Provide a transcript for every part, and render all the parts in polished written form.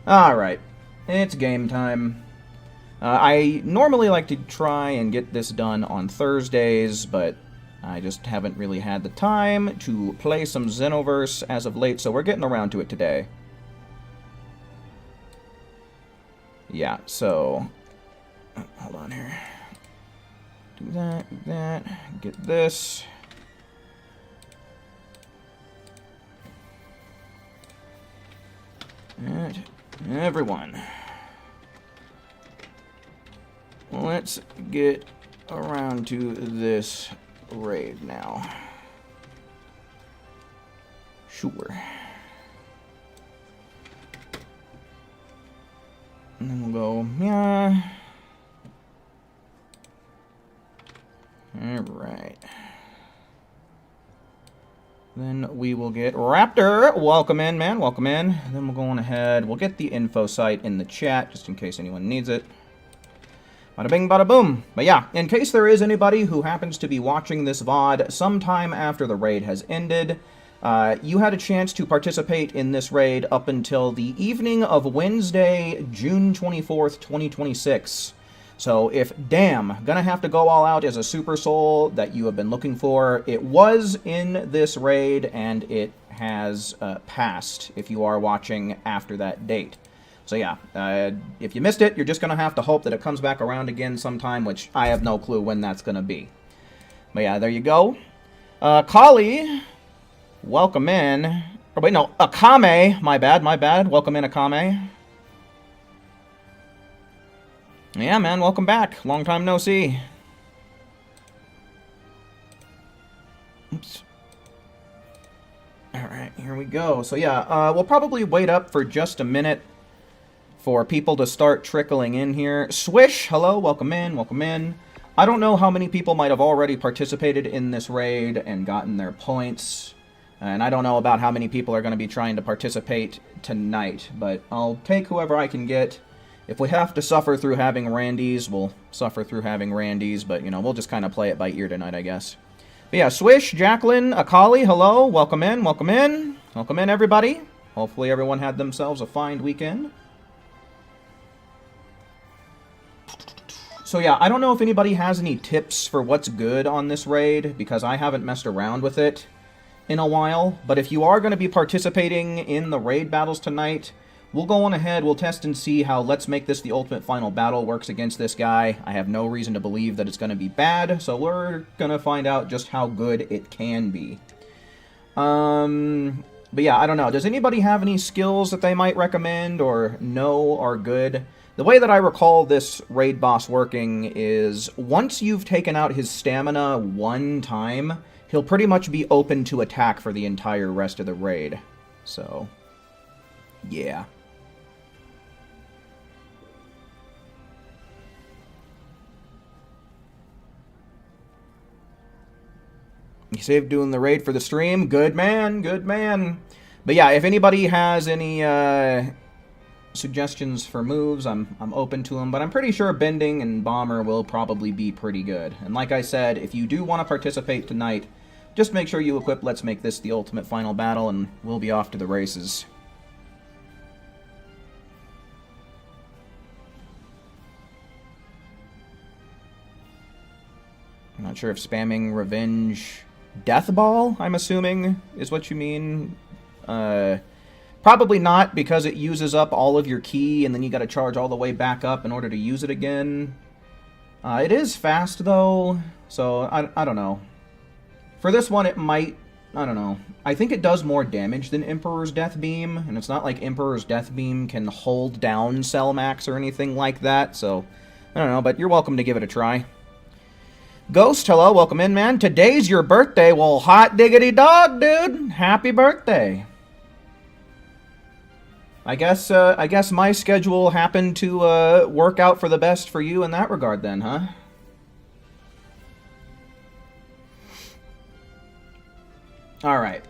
Alright, it's game time. I normally like to try and get this done on Thursdays, but I just haven't really had the time to play some Xenoverse as of late, so we're getting around to it today. Yeah, so... hold on here. Do that, get this. And everyone, let's get around to this raid now. Sure. And then we'll go, yeah. Alright. Then we will get Raptor. Welcome in, man. Welcome in. Then we'll go on ahead. We'll get the info site in the chat, just in case anyone needs it. Bada bing, bada boom. But yeah, in case there is anybody who happens to be watching this VOD sometime after the raid has ended, you had a chance to participate in this raid up until the evening of Wednesday, June 24th, 2026. So if damn gonna have to go all out as a super soul that you have been looking for, it was in this raid and it has passed if you are watching after that date. So yeah, if you missed it, you're just gonna have to hope that it comes back around again sometime, which I have no clue when that's gonna be. But yeah, there you go. Kali, welcome in. Oh wait, no, Akame, my bad. Welcome in, Akame. Yeah, man, welcome back. Long time no see. Oops. Alright, here we go. So yeah, we'll probably wait up for just a minute for people to start trickling in here. Swish, hello, welcome in, welcome in. I don't know how many people might have already participated in this raid and gotten their points. And I don't know about how many people are going to be trying to participate tonight, but I'll take whoever I can get. If we have to suffer through having Randys, we'll suffer through having Randys, but, you know, we'll just kind of play it by ear tonight, I guess. But yeah, Swish, Jacqueline, Akali, hello, welcome in, welcome in. Welcome in, everybody. Hopefully everyone had themselves a fine weekend. So yeah, I don't know if anybody has any tips for what's good on this raid, because I haven't messed around with it in a while. But if you are going to be participating in the raid battles tonight, we'll go on ahead, we'll test and see how Let's Make This the Ultimate Final Battle works against this guy. I have no reason to believe that it's going to be bad, so we're going to find out just how good it can be. But yeah, I don't know. Does anybody have any skills that they might recommend or know are good? The way that I recall this raid boss working is once you've taken out his stamina one time, he'll pretty much be open to attack for the entire rest of the raid. So, yeah. You saved doing the raid for the stream? Good man, good man. But yeah, if anybody has any suggestions for moves, I'm open to them, but I'm pretty sure Bending and Bomber will probably be pretty good. And like I said, if you do want to participate tonight, just make sure you equip Let's Make This the Ultimate Final Battle, and we'll be off to the races. I'm not sure if spamming Revenge Death Ball, I'm assuming, is what you mean. Probably not, because it uses up all of your ki, and then you gotta charge all the way back up in order to use it again. It is fast, though, so I don't know. For this one, it might... I don't know. I think it does more damage than Emperor's Death Beam, and it's not like Emperor's Death Beam can hold down Cell Max or anything like that, so... I don't know, but you're welcome to give it a try. Ghost, hello, welcome in, man. Today's your birthday. Well, hot diggity dog, dude. Happy birthday. I guess my schedule happened to work out for the best for you in that regard then, huh? Alright.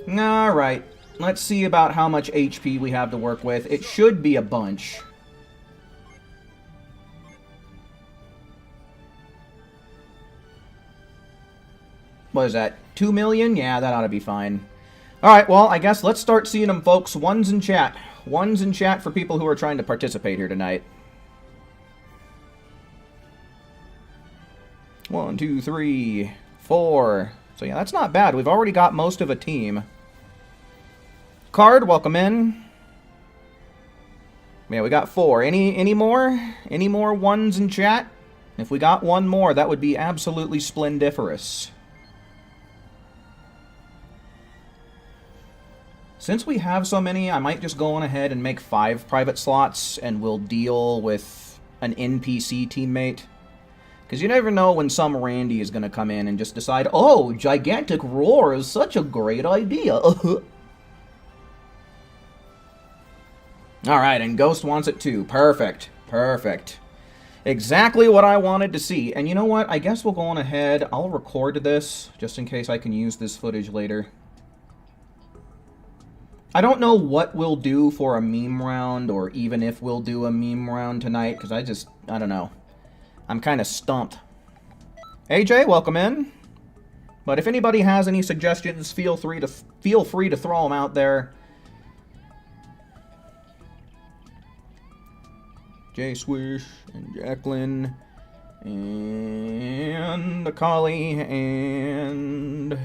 Alright. Let's see about how much HP we have to work with. It should be a bunch. What is that? 2 million? Yeah, that ought to be fine. Alright, well, I guess let's start seeing them, folks. Ones in chat. Ones in chat for people who are trying to participate here tonight. 1, 2, 3, 4. So yeah, that's not bad. We've already got most of a team. Card, welcome in. Yeah, we got 4. Any more? Any more ones in chat? If we got one more, that would be absolutely splendiferous. Since we have so many, I might just go on ahead and make 5 private slots, and we'll deal with an NPC teammate. Because you never know when some Randy is going to come in and just decide, oh, Gigantic Roar is such a great idea. Alright, and Ghost wants it too. Perfect. Perfect. Exactly what I wanted to see. And you know what? I guess we'll go on ahead. I'll record this, just in case I can use this footage later. I don't know what we'll do for a meme round, or even if we'll do a meme round tonight, because I don't know. I'm kind of stumped. AJ, welcome in. But if anybody has any suggestions, feel free to throw them out there. Jay Swish and Jacqueline and Akali and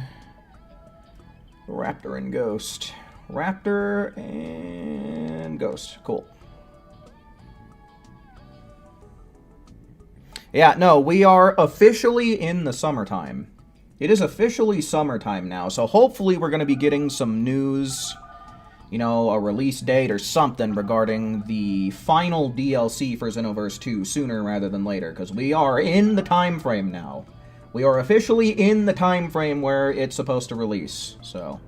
Raptor and Ghost. Raptor and Ghost. Cool. Yeah, no, we are officially in the summertime. It is officially summertime now, so hopefully we're going to be getting some news, you know, a release date or something regarding the final DLC for Xenoverse 2 sooner rather than later, because we are in the time frame now. We are officially in the time frame where it's supposed to release, so...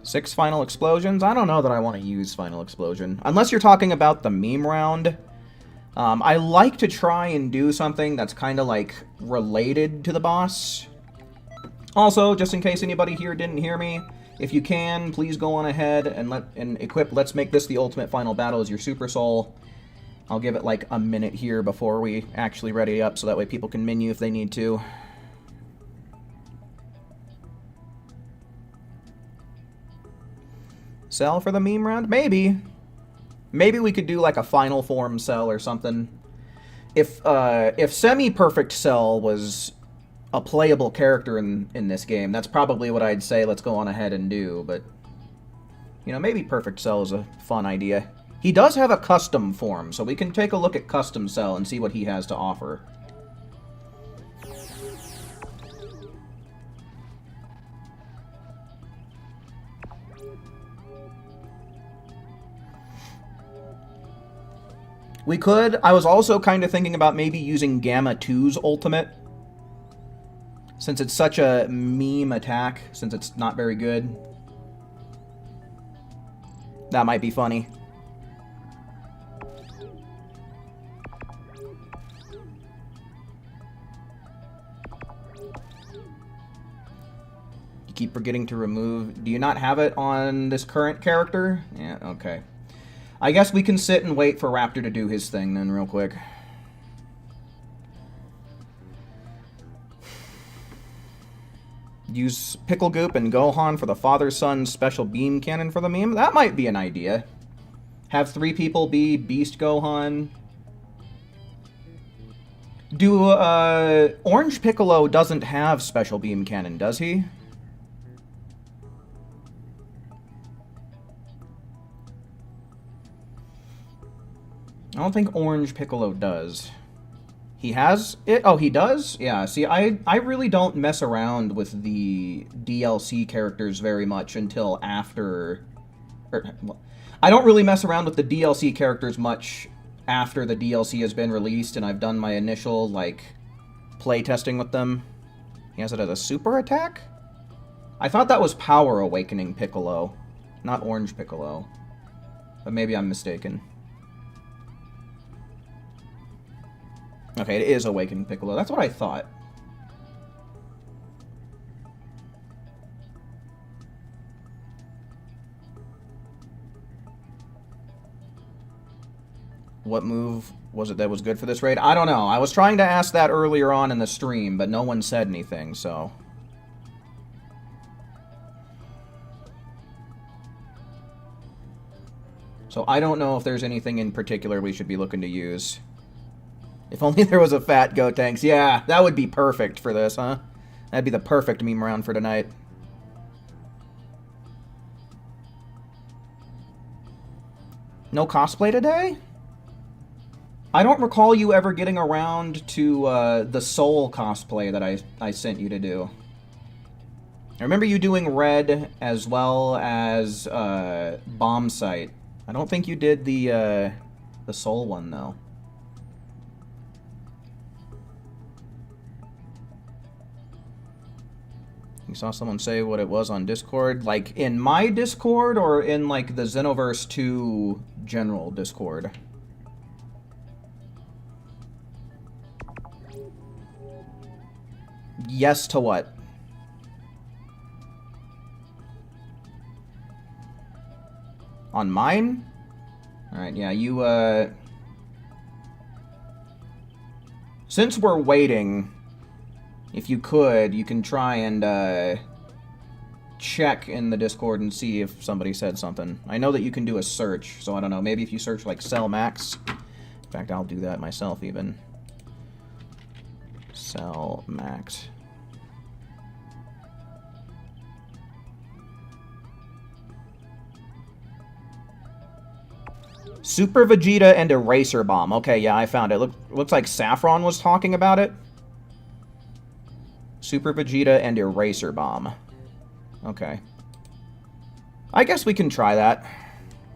6 Final Explosions? I don't know that I want to use Final Explosion. Unless you're talking about the meme round. I like to try and do something that's kind of like related to the boss. Also, just in case anybody here didn't hear me, if you can, please go on ahead and equip Let's Make This the Ultimate Final Battle as your Super Soul. I'll give it like a minute here before we actually ready up, so that way people can menu if they need to. Sell for the meme round? Maybe. Maybe we could do like a final form sell or something. If Semi-Perfect Cell was a playable character in this game, that's probably what I'd say let's go on ahead and do, but... You know, maybe Perfect Cell is a fun idea. He does have a custom form, so we can take a look at Custom Cell and see what he has to offer. We could. I was also kind of thinking about maybe using Gamma 2's ultimate. Since it's such a meme attack, since it's not very good. That might be funny. You keep forgetting to remove... Do you not have it on this current character? Yeah, okay. I guess we can sit and wait for Raptor to do his thing then real quick. Use Pickle Goop and Gohan for the father-son special beam cannon for the meme? That might be an idea. Have 3 people be Beast Gohan. Orange Piccolo doesn't have special beam cannon, does he? I don't think Orange Piccolo does. He has it? Oh, he does? Yeah, see, I really don't mess around with the DLC characters very much until after... I don't really mess around with the DLC characters much after the DLC has been released and I've done my initial, like, playtesting with them. He has it as a super attack? I thought that was Power Awakening Piccolo, not Orange Piccolo. But maybe I'm mistaken. Okay, it is Awakening Piccolo. That's what I thought. What move was it that was good for this raid? I don't know. I was trying to ask that earlier on in the stream, but no one said anything, so... So I don't know if there's anything in particular we should be looking to use. If only there was a fat Gotenks. Yeah, that would be perfect for this, huh? That'd be the perfect meme round for tonight. No cosplay today? I don't recall you ever getting around to the Soul cosplay that I sent you to do. I remember you doing Red as well as Bomb Sight. I don't think you did the Soul one, though. You saw someone say what it was on Discord? Like, in my Discord or in, like, the Xenoverse 2 general Discord? Yes to what? On mine? Alright, yeah, you, since we're waiting, if you could, you can try and, check in the Discord and see if somebody said something. I know that you can do a search, so I don't know, maybe if you search, like, Cell Max. In fact, I'll do that myself, even. Cell Max. Super Vegeta and Eraser Bomb. Okay, yeah, I found it. Looks like Saffron was talking about it. Super Vegeta and Eraser Bomb. Okay. I guess we can try that.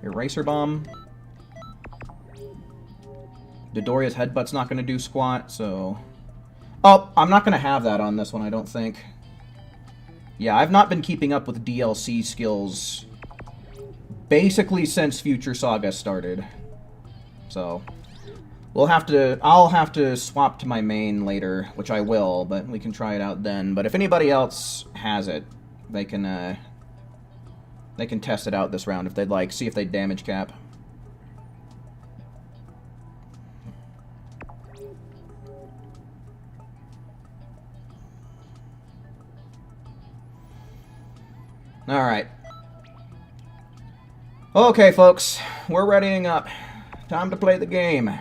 Eraser Bomb. Dodoria's Headbutt's not going to do squat, so... Oh, I'm not going to have that on this one, I don't think. Yeah, I've not been keeping up with DLC skills basically since Future Saga started. So, I'll have to swap to my main later, which I will, but we can try it out then. But if anybody else has it, they can test it out this round if they'd like, see if they damage cap. Alright. Okay, folks. We're readying up. Time to play the game.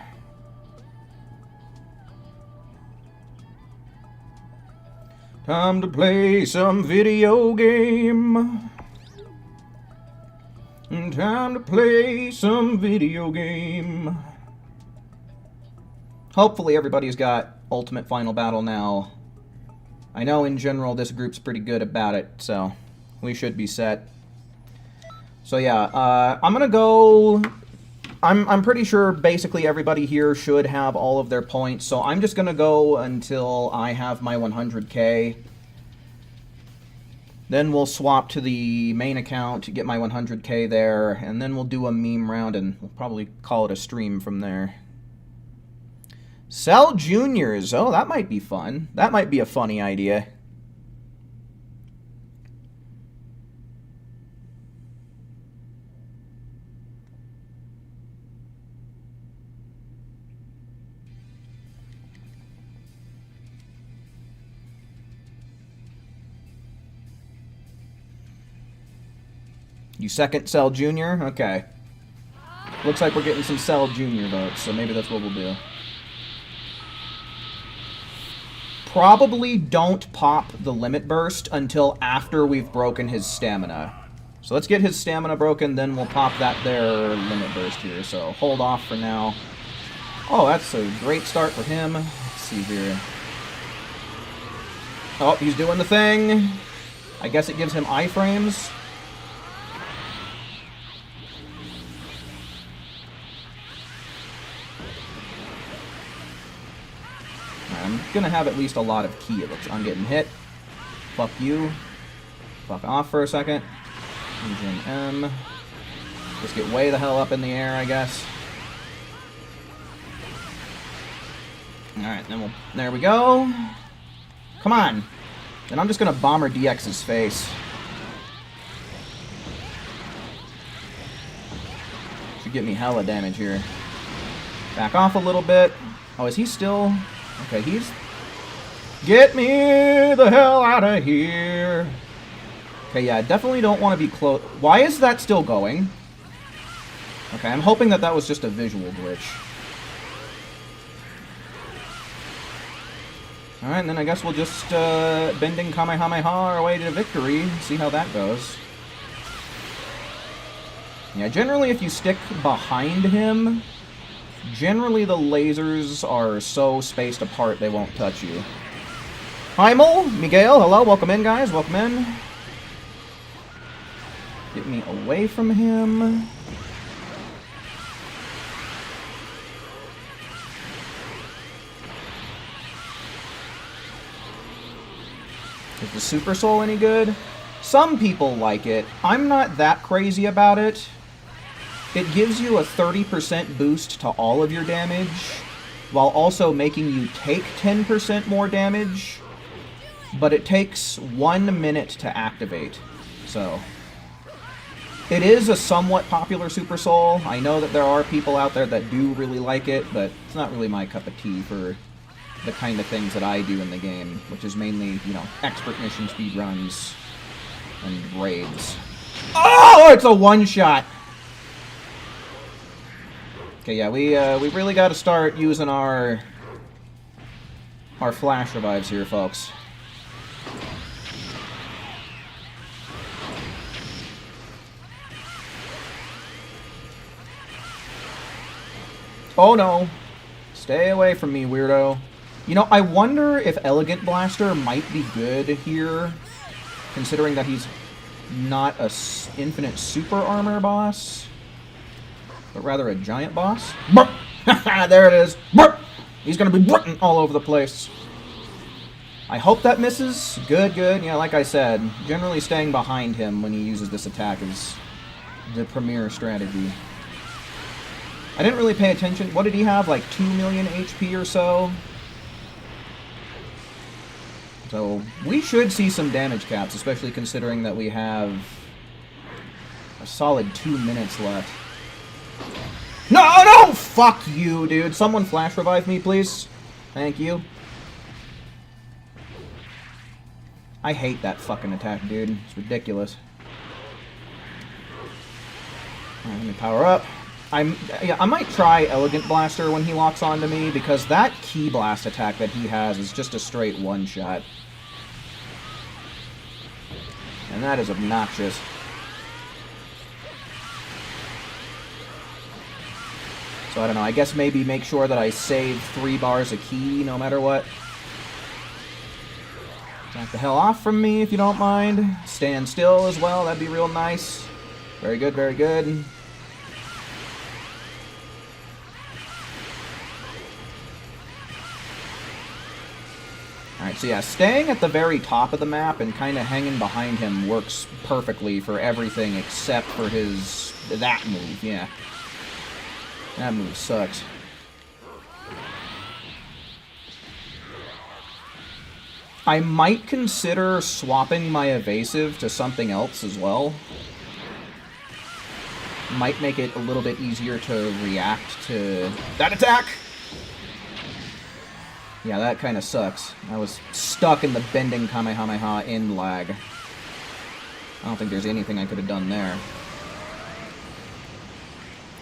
Time to play some video game. Time to play some video game. Hopefully everybody's got Ultimate Final Battle now. I know in general this group's pretty good about it, so we should be set. So yeah, I'm gonna go... I'm pretty sure basically everybody here should have all of their points, so I'm just gonna go until I have my 100k. Then we'll swap to the main account to get my 100k there, and then we'll do a meme round, and we'll probably call it a stream from there. Cell Juniors! Oh, that might be fun. That might be a funny idea. You second Cell Junior? Okay. Looks like we're getting some Cell Junior votes, so maybe that's what we'll do. Probably don't pop the Limit Burst until after we've broken his stamina. So let's get his stamina broken, then we'll pop that there Limit Burst here. So hold off for now. Oh, that's a great start for him. Let's see here. Oh, he's doing the thing. I guess it gives him iframes. I'm gonna have at least a lot of ki. It looks I'm getting hit. Fuck you. Fuck off for a second. Engine M. Just get way the hell up in the air, I guess. Alright, then we'll... There we go. Come on. Then I'm just gonna Bomber DX's face. Should get me hella damage here. Back off a little bit. Oh, is he still... Okay, he's... Get me the hell out of here. Okay, yeah, I definitely don't want to be close. Why is that still going? Okay, I'm hoping that that was just a visual glitch. Alright, and then I guess we'll just bending Kamehameha our way to victory, see how that goes. Yeah, generally if you stick behind him, generally the lasers are so spaced apart they won't touch you. Hi, Miguel, hello, welcome in, guys, welcome in. Get me away from him. Is the Super Soul any good? Some people like it. I'm not that crazy about it. It gives you a 30% boost to all of your damage, while also making you take 10% more damage, but it takes 1 minute to activate, so... It is a somewhat popular Super Soul. I know that there are people out there that do really like it, but it's not really my cup of tea for the kind of things that I do in the game, which is mainly, you know, expert mission speed runs and raids. Oh, it's a one-shot! Okay, yeah, we really got to start using our flash revives here, folks. Oh no! Stay away from me, weirdo. You know, I wonder if Elegant Blaster might be good here, considering that he's not a infinite super armor boss, but rather a giant boss. There it is. He's gonna be all over the place. I hope that misses. Good, good. Yeah, like I said, generally staying behind him when he uses this attack is the premier strategy. I didn't really pay attention. What did he have? Like 2 million HP or so? So we should see some damage caps, especially considering that we have a solid 2 minutes left. No, no! Fuck you, dude. Someone flash revive me, please. Thank you. I hate that fucking attack, dude. It's ridiculous. Alright, let me power up. I might try Elegant Blaster when he locks onto me, because that Key Blast attack that he has is just a straight one-shot. And that is obnoxious. So I don't know, I guess maybe make sure that I save 3 bars of Ki no matter what. Back the hell off from me if you don't mind. Stand still as well, that'd be real nice. Very good, very good. Alright, so yeah, staying at the very top of the map and kind of hanging behind him works perfectly for everything except for that move, yeah. That move sucks. I might consider swapping my evasive to something else as well. Might make it a little bit easier to react to that attack! Yeah, that kind of sucks. I was stuck in the bending Kamehameha in lag. I don't think there's anything I could have done there.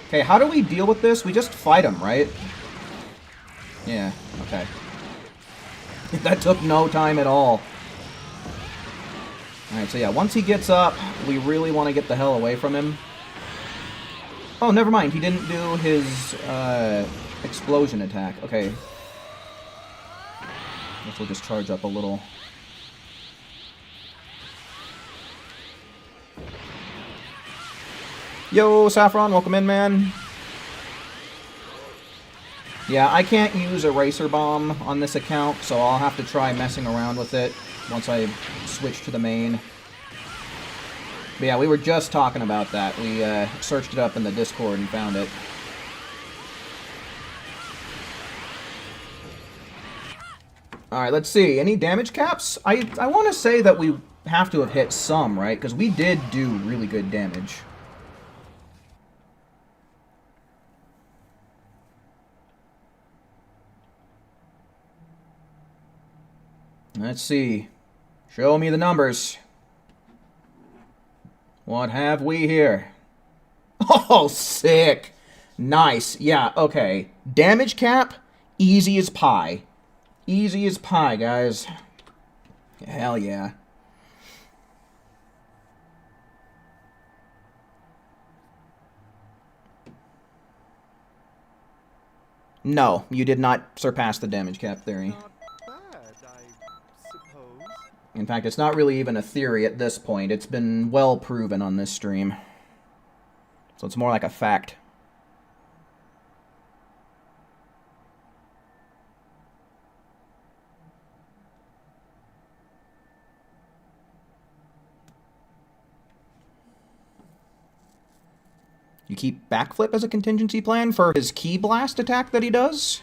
Okay, how do we deal with this? We just fight him, right? Yeah, okay. That took no time at all. Alright, so yeah, once he gets up, we really want to get the hell away from him. Oh, never mind, he didn't do his explosion attack. Okay. Guess we'll just charge up a little. Yo, Saffron, welcome in, man. Yeah, I can't use Eraser Bomb on this account, so I'll have to try messing around with it once I switch to the main. But yeah, we were just talking about that. We searched it up in the Discord and found it. Alright, let's see. Any damage caps? I want to say that we have to have hit some, right? Because we did do really good damage. Let's see. Show me the numbers. What have we here? Oh, sick. Nice. Yeah, okay. Damage cap, easy as pie. Easy as pie, guys. Hell yeah. No, you did not surpass the damage cap theory. Not bad, I suppose. In fact, it's not really even a theory at this point. It's been well proven on this stream. So it's more like a fact. You keep backflip as a contingency plan for his key blast attack that he does?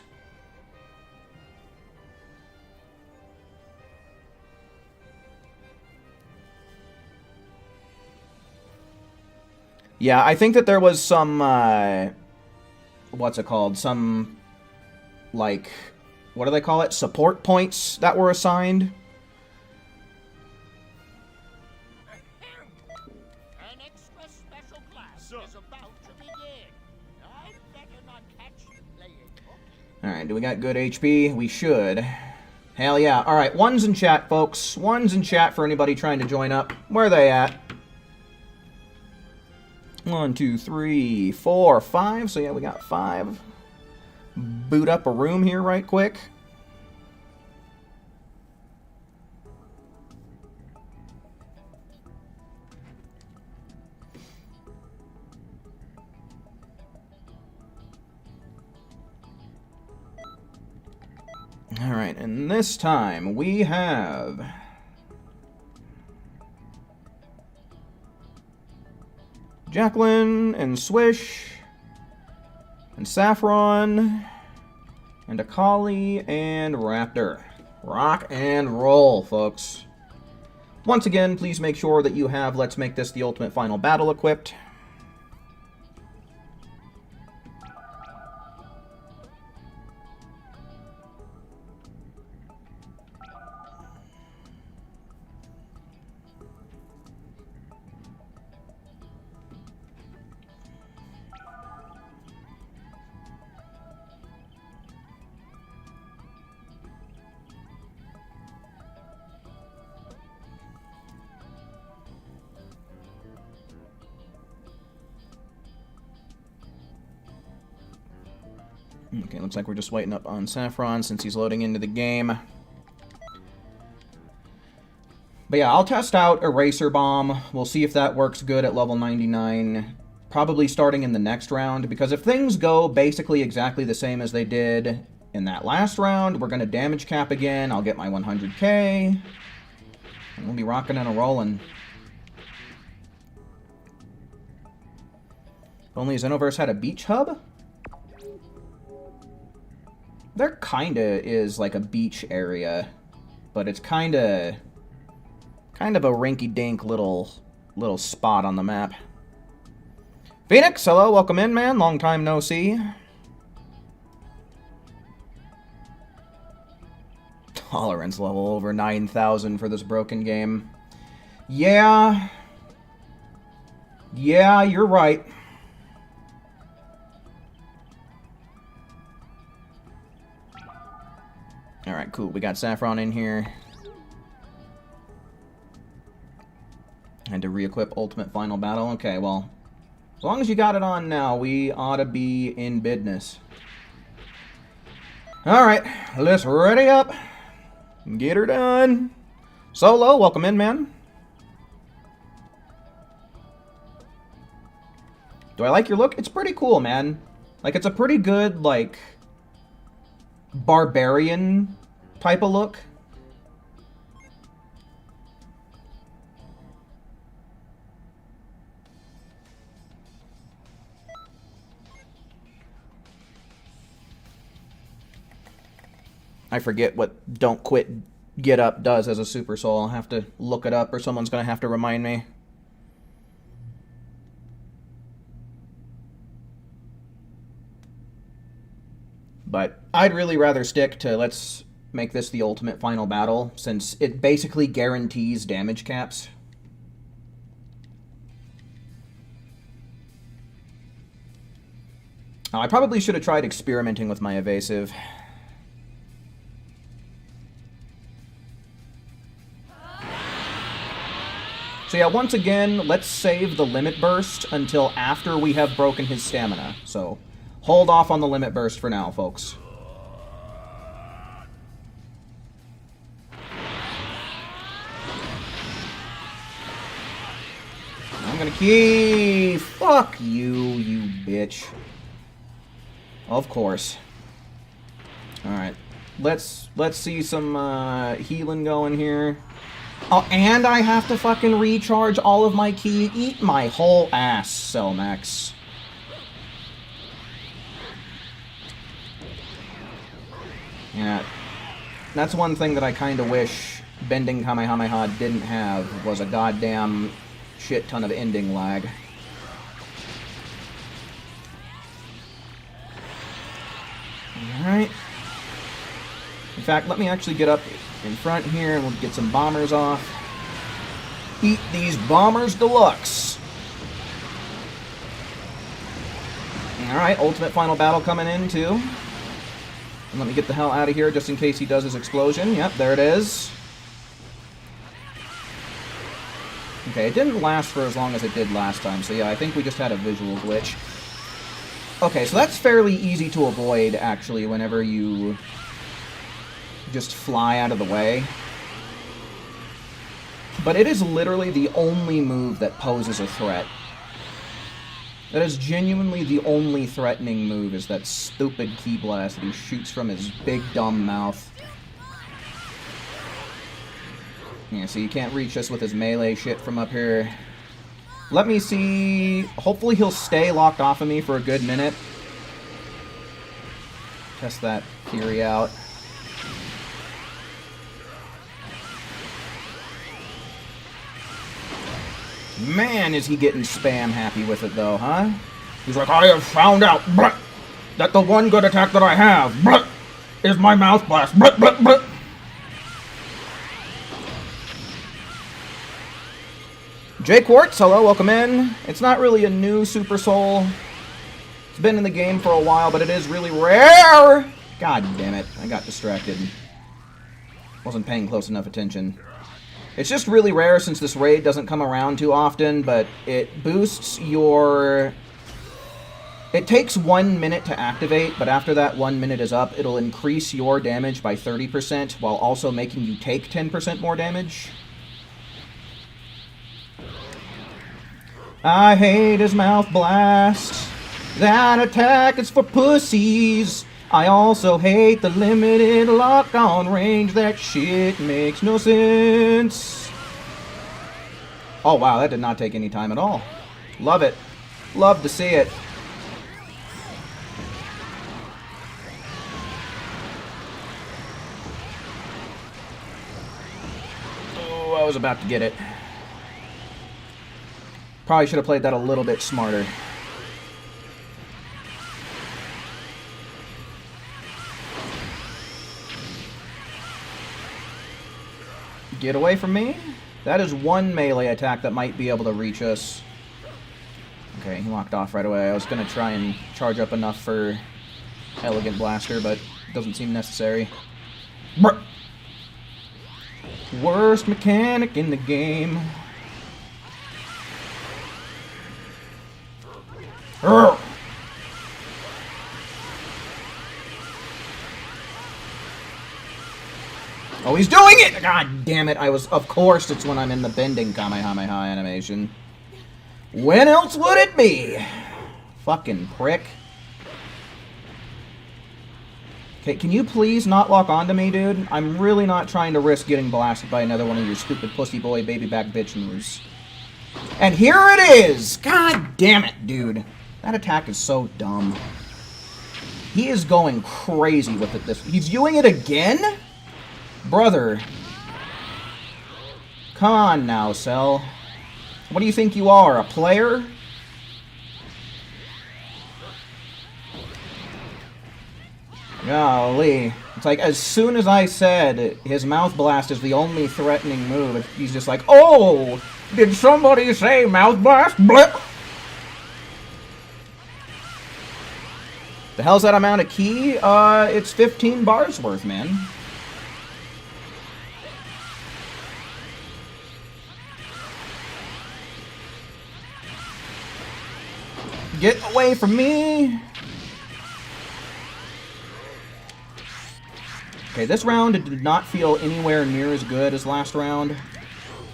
Yeah, I think that there was some, what's it called? Some, like, what do they call it? Support points that were assigned. An extra special class is about to begin. I'd better not catch you playing hooky. Alright, do we got good HP? We should. Hell yeah. Alright, ones in chat, folks. Ones in chat for anybody trying to join up. Where are they at? 1, 2, 3, 4, 5. So yeah, we got 5. Boot up a room here right quick. Alright, and this time we have Jacqueline and Swish and Saffron and Akali and Raptor. Rock and roll, folks. Once again, please make sure that you have Let's Make This the Ultimate Final Battle equipped. Okay, looks like we're just waiting up on Saffron since he's loading into the game. But yeah, I'll test out Eraser Bomb. We'll see if that works good at level 99. Probably starting in the next round, because if things go basically exactly the same as they did in that last round, we're going to damage cap again. I'll get my 100k. And we'll be rocking and a-rolling. If only Xenoverse had a beach hub? There kinda is like a beach area, but it's kind of a rinky-dink little spot on the map. Phoenix, hello, welcome in, man. Long time no see. Tolerance level over 9,000 for this broken game. Yeah, you're right. Alright, cool. We got Saffron in here. And to re-equip Ultimate Final Battle. Okay, well, as long as you got it on now, we ought to be in business. Alright, let's ready up. Get her done. Solo, welcome in, man. Do I like your look? It's pretty cool, man. Like, it's a pretty good, like, barbarian type of look. I forget what Don't Quit Get Up does as a Super Soul. I'll have to look it up, or someone's gonna have to remind me. But I'd really rather stick to Let's Make This the Ultimate Final Battle, since it basically guarantees damage caps. Oh, I probably should have tried experimenting with my evasive. So yeah, once again, let's save the limit burst until after we have broken his stamina. So, hold off on the limit burst for now, folks. I'm gonna keep... Fuck you, you bitch. Of course. Alright. Let's see some healing going here. Oh, and I have to fucking recharge all of my ki. Eat my whole ass, Selmax. Yeah. That's one thing that I kind of wish bending Kamehameha didn't have, was a goddamn shit ton of ending lag. Alright. In fact, let me actually get up in front here and we'll get some bombers off. Eat these bombers deluxe. Alright, ultimate final battle coming in too. And let me get the hell out of here just in case he does his explosion. Yep, there it is. Okay, it didn't last for as long as it did last time, so yeah, I think we just had a visual glitch. Okay, so that's fairly easy to avoid, actually, whenever you just fly out of the way. But it is literally the only move that poses a threat. That is genuinely the only threatening move, is that stupid ki blast that he shoots from his big dumb mouth. Yeah, so you can't reach us with his melee shit from up here. Let me see... Hopefully he'll stay locked off of me for a good minute. Test that theory out. Man, is he getting spam happy with it, though, huh? He's like, I have found out that the one good attack that I have is my mouth blast. Jay Quartz, hello, welcome in. It's not really a new Super Soul. It's been in the game for a while, but it is really rare. God damn it, I got distracted. Wasn't paying close enough attention. It's just really rare since this raid doesn't come around too often, but it boosts your... It takes 1 minute to activate, but after that 1 minute is up, it'll increase your damage by 30% while also making you take 10% more damage. I hate his mouth blast. That attack is for pussies. I also hate the limited lock-on range. That shit makes no sense. Oh wow, that did not take any time at all. Love it. Love to see it. Oh, I was about to get it. Probably should have played that a little bit smarter. Get away from me. That is one melee attack that might be able to reach us. Okay, he locked off right away. I was going to try and charge up enough for Elegant Blaster, but it doesn't seem necessary. Brr. Worst mechanic in the game. Urgh. Oh, he's doing it! God damn it, of course it's when I'm in the bending Kamehameha animation. When else would it be? Fucking prick. Okay, can you please not lock onto me, dude? I'm really not trying to risk getting blasted by another one of your stupid pussy boy baby back bitch moves. And here it is! God damn it, dude. That attack is so dumb. He is going crazy with it. He's doing it again? Brother. Come on now, Cell. What do you think you are, a player? Golly. It's like, as soon as I said his mouth blast is the only threatening move, he's just like, oh! Did somebody say mouth blast? Blip! The hell's that amount of key? It's 15 bars worth, man. Get away from me! Okay, this round did not feel anywhere near as good as last round.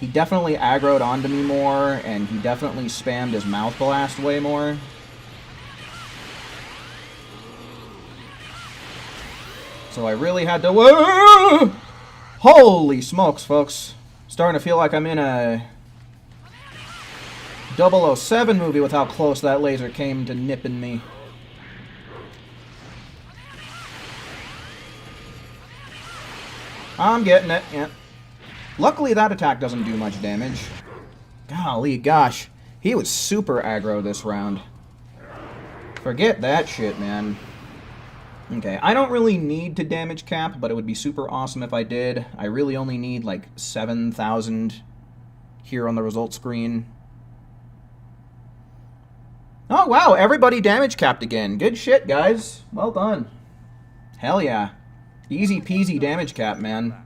He definitely aggroed onto me more, and he definitely spammed his mouth blast way more. So I really had to... Whoa! Holy smokes, folks. Starting to feel like I'm in a 007 movie with how close that laser came to nipping me. I'm getting it, yeah. Luckily that attack doesn't do much damage. Golly gosh. He was super aggro this round. Forget that shit, man. Okay, I don't really need to damage cap, but it would be super awesome if I did. I really only need like 7,000 here on the result screen. Oh wow, everybody damage capped again. Good shit, guys. Well done. Hell yeah. Easy peasy damage cap, man.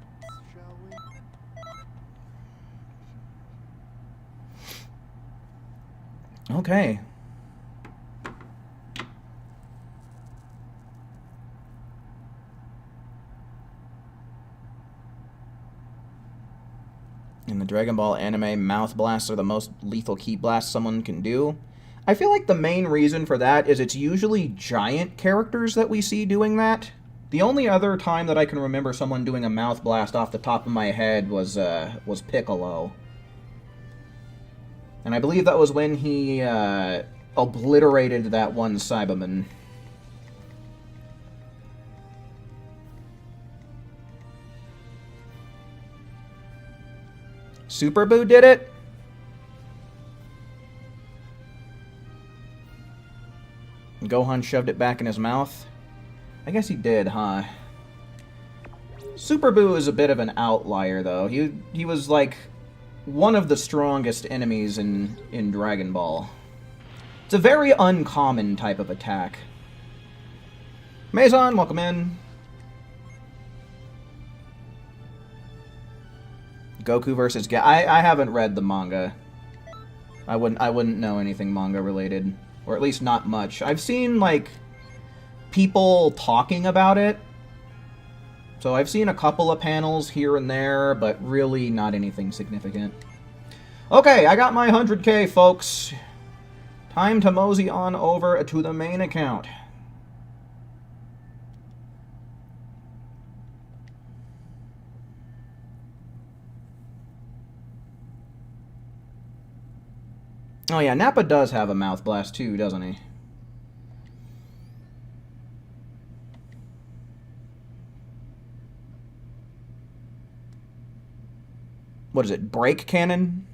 Okay. In the Dragon Ball anime, mouth blasts are the most lethal ki blasts someone can do. I feel like the main reason for that is it's usually giant characters that we see doing that. The only other time that I can remember someone doing a mouth blast off the top of my head was Piccolo. And I believe that was when he obliterated that one Cyberman. Super Boo did it? Gohan shoved it back in his mouth? I guess he did, huh? Super Boo is a bit of an outlier, though. He was, like, one of the strongest enemies in Dragon Ball. It's a very uncommon type of attack. Maison, welcome in. Goku versus I haven't read the manga. I wouldn't know anything manga related, or at least not much. I've seen like people talking about it. So I've seen a couple of panels here and there, but really not anything significant. Okay, I got my 100K, folks. Time to mosey on over to the main account. Oh yeah, Nappa does have a mouth blast too, doesn't he? What is it, break cannon?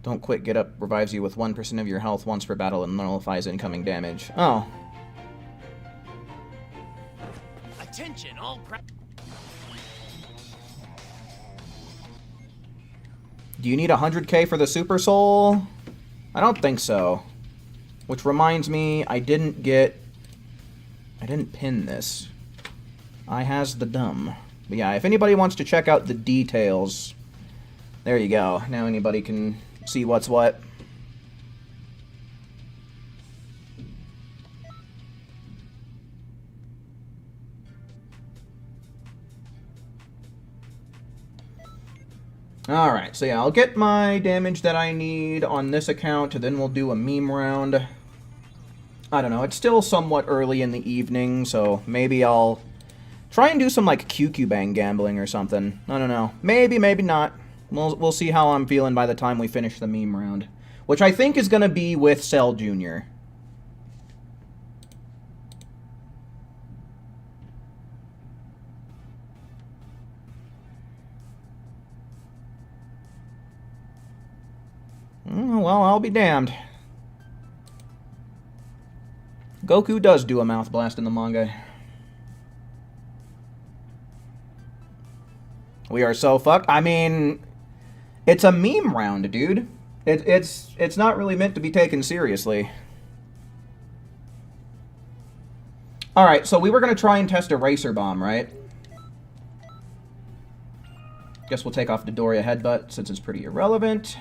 Don't quit, get up, revives you with 1% of your health once per battle and nullifies incoming damage. Oh. Attention, all Do you need 100K for the Super Soul? I don't think so. Which reminds me, I didn't pin this. I has the dumb. But yeah, if anybody wants to check out the details, there you go. Now anybody can see what's what. Alright, so yeah, I'll get my damage that I need on this account, and then we'll do a meme round. I don't know, it's still somewhat early in the evening, so maybe I'll try and do some, like, QQ Bang gambling or something. I don't know. Maybe, maybe not. We'll see how I'm feeling by the time we finish the meme round. Which I think is going to be with Cell Jr. Well, I'll be damned. Goku does do a mouth blast in the manga. We are so fucked. I mean, it's a meme round, dude. It's not really meant to be taken seriously. Alright, so we were going to try and test a Racer Bomb, right? Guess we'll take off the Doria Headbutt since it's pretty irrelevant.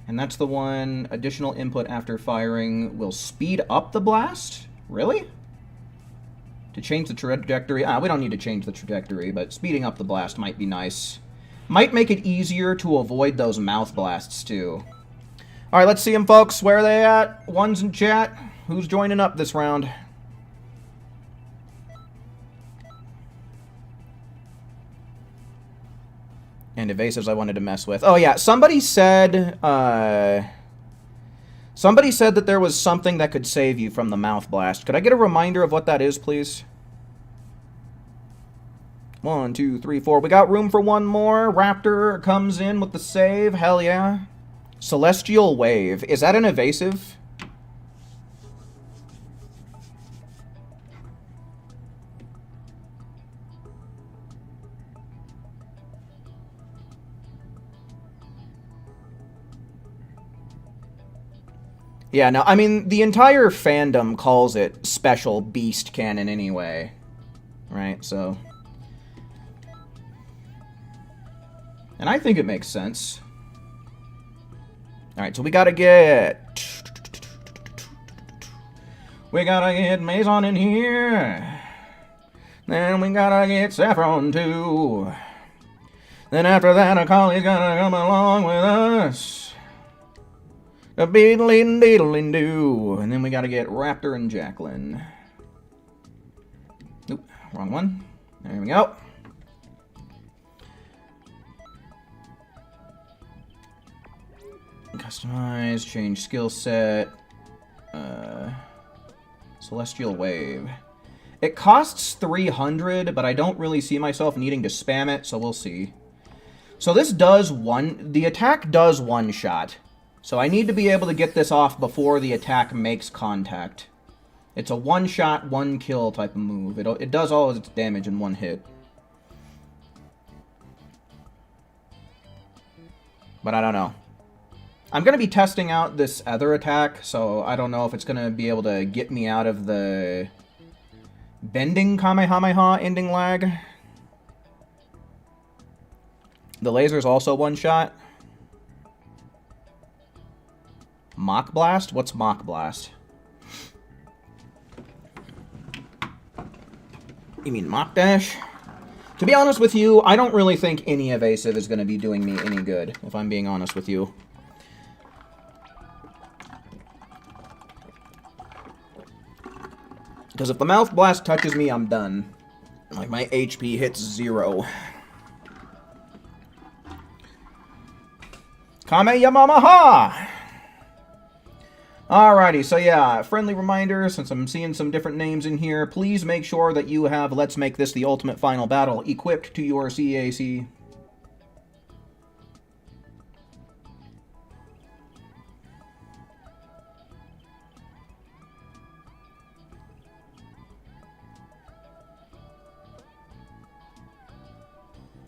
And that's the one. Additional input after firing will speed up the blast? Really? To change the trajectory? We don't need to change the trajectory, but speeding up the blast might be nice. Might make it easier to avoid those mouth blasts, too. Alright, let's see them, folks. Where are they at? One's in chat. Who's joining up this round? And evasives I wanted to mess with. Oh, yeah. Somebody said that there was something that could save you from the mouth blast. Could I get a reminder of what that is, please? 1, 2, 3, 4. We got room for one more. Raptor comes in with the save. Hell yeah. Celestial Wave. Is that an evasive? Yeah, no, I mean, the entire fandom calls it Special Beast Cannon anyway. Right, so... And I think it makes sense. Alright, so we gotta get... We gotta get Maison in here. Then we gotta get Saffron too. Then after that, Akali's gonna come along with us. A beedling deedling doo. And then we gotta get Raptor and Jacqueline. Nope, wrong one. There we go. Customize, change skill set. Celestial Wave. It costs 300, but I don't really see myself needing to spam it, so we'll see. So this does the attack does one shot. So I need to be able to get this off before the attack makes contact. It's a one-shot, one-kill type of move. It does all of its damage in one hit. But I don't know. I'm going to be testing out this other attack, so I don't know if it's going to be able to get me out of the bending Kamehameha ending lag. The laser's also one-shot. Mach Blast? What's Mach Blast? You mean Mach Dash? To be honest with you, I don't really think any evasive is going to be doing me any good, if I'm being honest with you. Because if the Mouth Blast touches me, I'm done. Like, my HP hits 0. Kameyamamaha! Alrighty, so yeah, friendly reminder, since I'm seeing some different names in here, please make sure that you have Let's Make This the Ultimate Final Battle equipped to your CAC.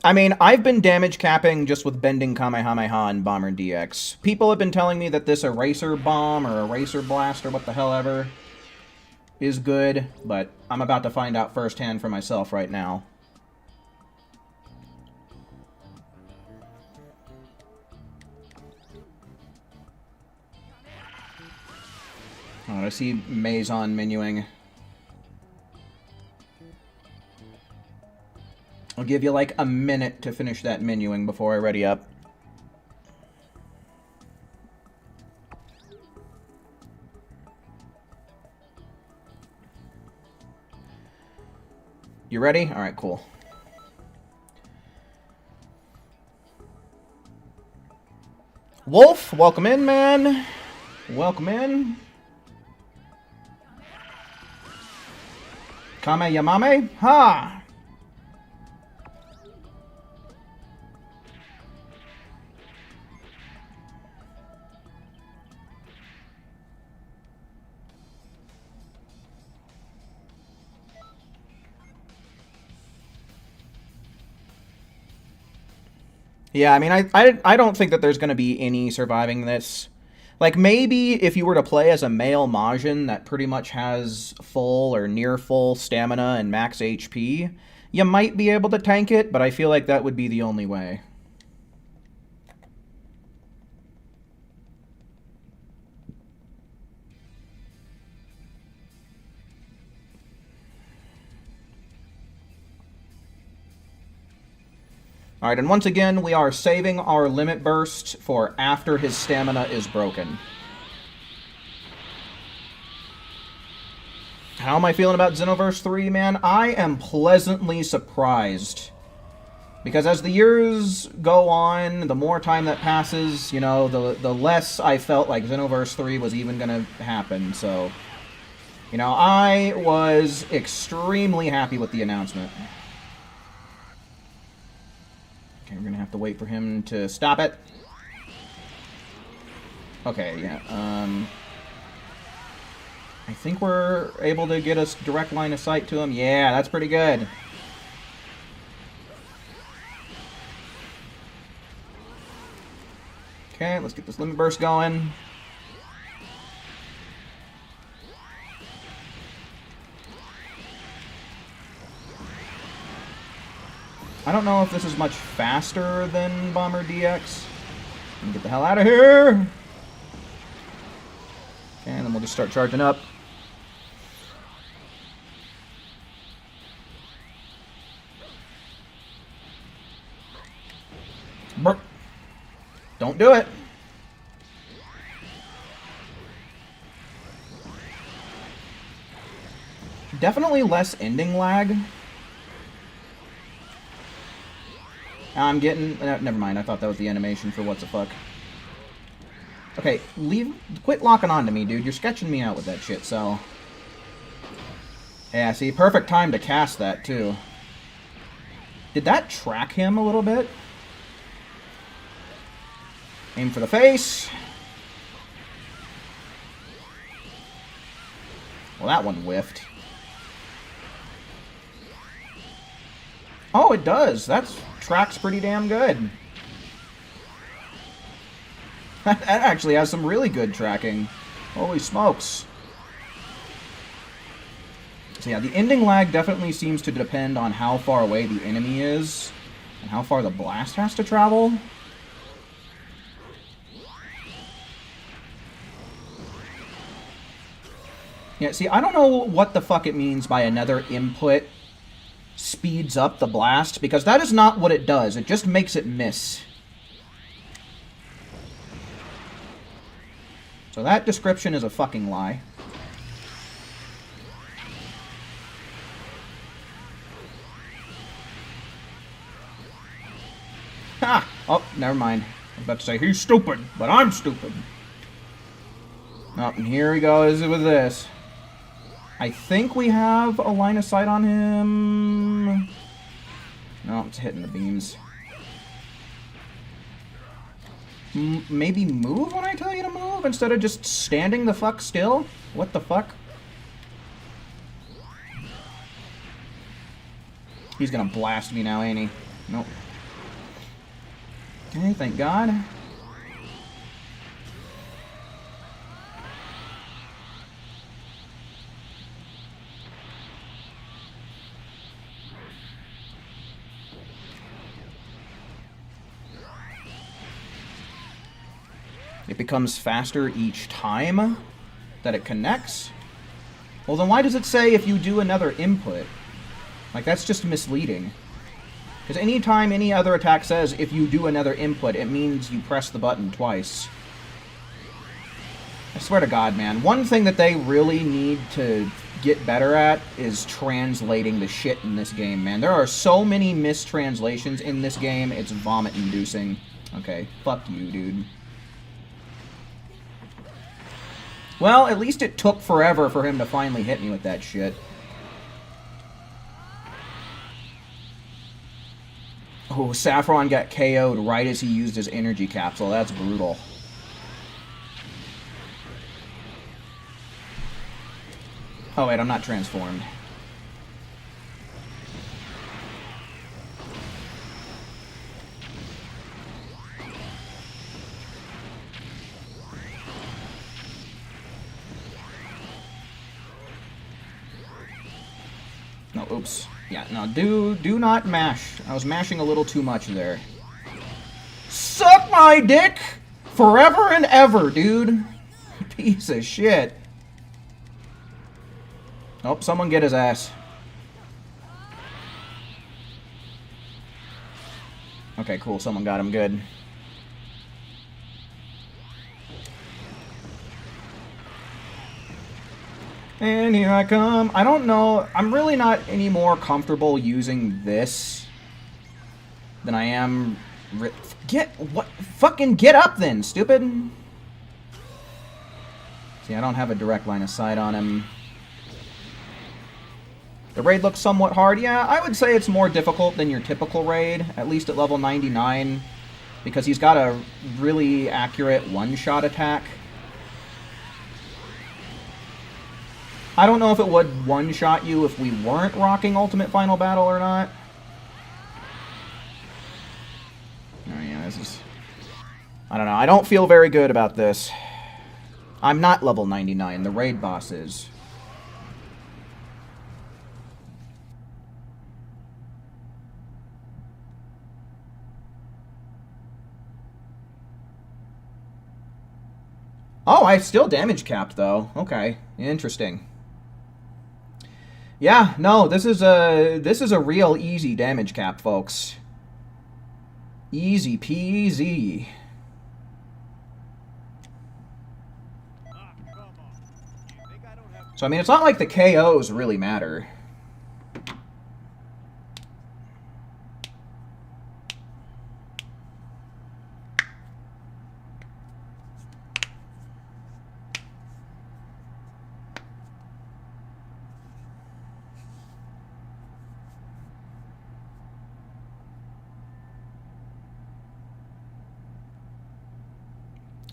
I mean, I've been damage capping just with bending Kamehameha and Bomber DX. People have been telling me that this Eraser Bomb or Eraser Blast or what the hell ever is good, but I'm about to find out firsthand for myself right now. Oh, I see Maison menuing. I'll give you like a minute to finish that menuing before I ready up. You ready? Alright, cool. Wolf, welcome in, man. Welcome in. Kame Yamame? Ha! Yeah, I mean, I don't think that there's going to be any surviving this. Like, maybe if you were to play as a male Majin that pretty much has full or near full stamina and max HP, you might be able to tank it, but I feel like that would be the only way. Alright, and once again, we are saving our limit burst for after his stamina is broken. How am I feeling about Xenoverse 3, man? I am pleasantly surprised. Because as the years go on, the more time that passes, you know, the less I felt like Xenoverse 3 was even going to happen. So, you know, I was extremely happy with the announcement. Okay, we're going to have to wait for him to stop it. Okay, yeah, I think we're able to get a direct line of sight to him. Yeah, that's pretty good. Okay, let's get this limit burst going. I don't know if this is much faster than Bomber DX. Get the hell out of here! Okay, and then we'll just start charging up. Burp. Don't do it. Definitely less ending lag. I'm getting... never mind, I thought that was the animation for what the fuck. Okay, quit locking on to me, dude. You're sketching me out with that shit, so... Yeah, see, perfect time to cast that, too. Did that track him a little bit? Aim for the face. Well, that one whiffed. Oh, it does. That tracks pretty damn good. That actually has some really good tracking. Holy smokes. So yeah, the ending lag definitely seems to depend on how far away the enemy is and how far the blast has to travel. Yeah, see, I don't know what the fuck it means by another input speeds up the blast, because that is not what it does. It just makes it miss. So that description is a fucking lie. Ha! Oh, never mind. I was about to say, he's stupid, but I'm stupid. Oh, and here he goes with this. I think we have a line of sight on him. No, it's hitting the beams. Maybe move when I tell you to move instead of just standing the fuck still? What the fuck? He's gonna blast me now, ain't he? Nope. Okay, thank God. It becomes faster each time that it connects? Well, then why does it say if you do another input? Like, that's just misleading. Because anytime any other attack says if you do another input, it means you press the button twice. I swear to God, man. One thing that they really need to get better at is translating the shit in this game, man. There are so many mistranslations in this game, it's vomit-inducing. Okay, fuck you, dude. Well, at least it took forever for him to finally hit me with that shit. Oh, Saffron got KO'd right as he used his energy capsule. That's brutal. Oh, wait, I'm not transformed. Oops. Yeah, no, do not mash. I was mashing a little too much there. Suck my dick forever and ever, dude. Piece of shit. Oh, someone get his ass. Okay, cool. Someone got him good. And here I come. I don't know. I'm really not any more comfortable using this than I am... Fucking get up then, stupid! See, I don't have a direct line of sight on him. The raid looks somewhat hard. Yeah, I would say it's more difficult than your typical raid, at least at level 99, because he's got a really accurate one-shot attack. I don't know if it would one-shot you if we weren't rocking Ultimate Final Battle or not. Oh yeah, this is... I don't know, I don't feel very good about this. I'm not level 99, the raid boss is. Oh, I still damage capped though. Okay, interesting. Yeah, no, this is a real easy damage cap, folks. Easy peasy. So I mean, it's not like the KOs really matter.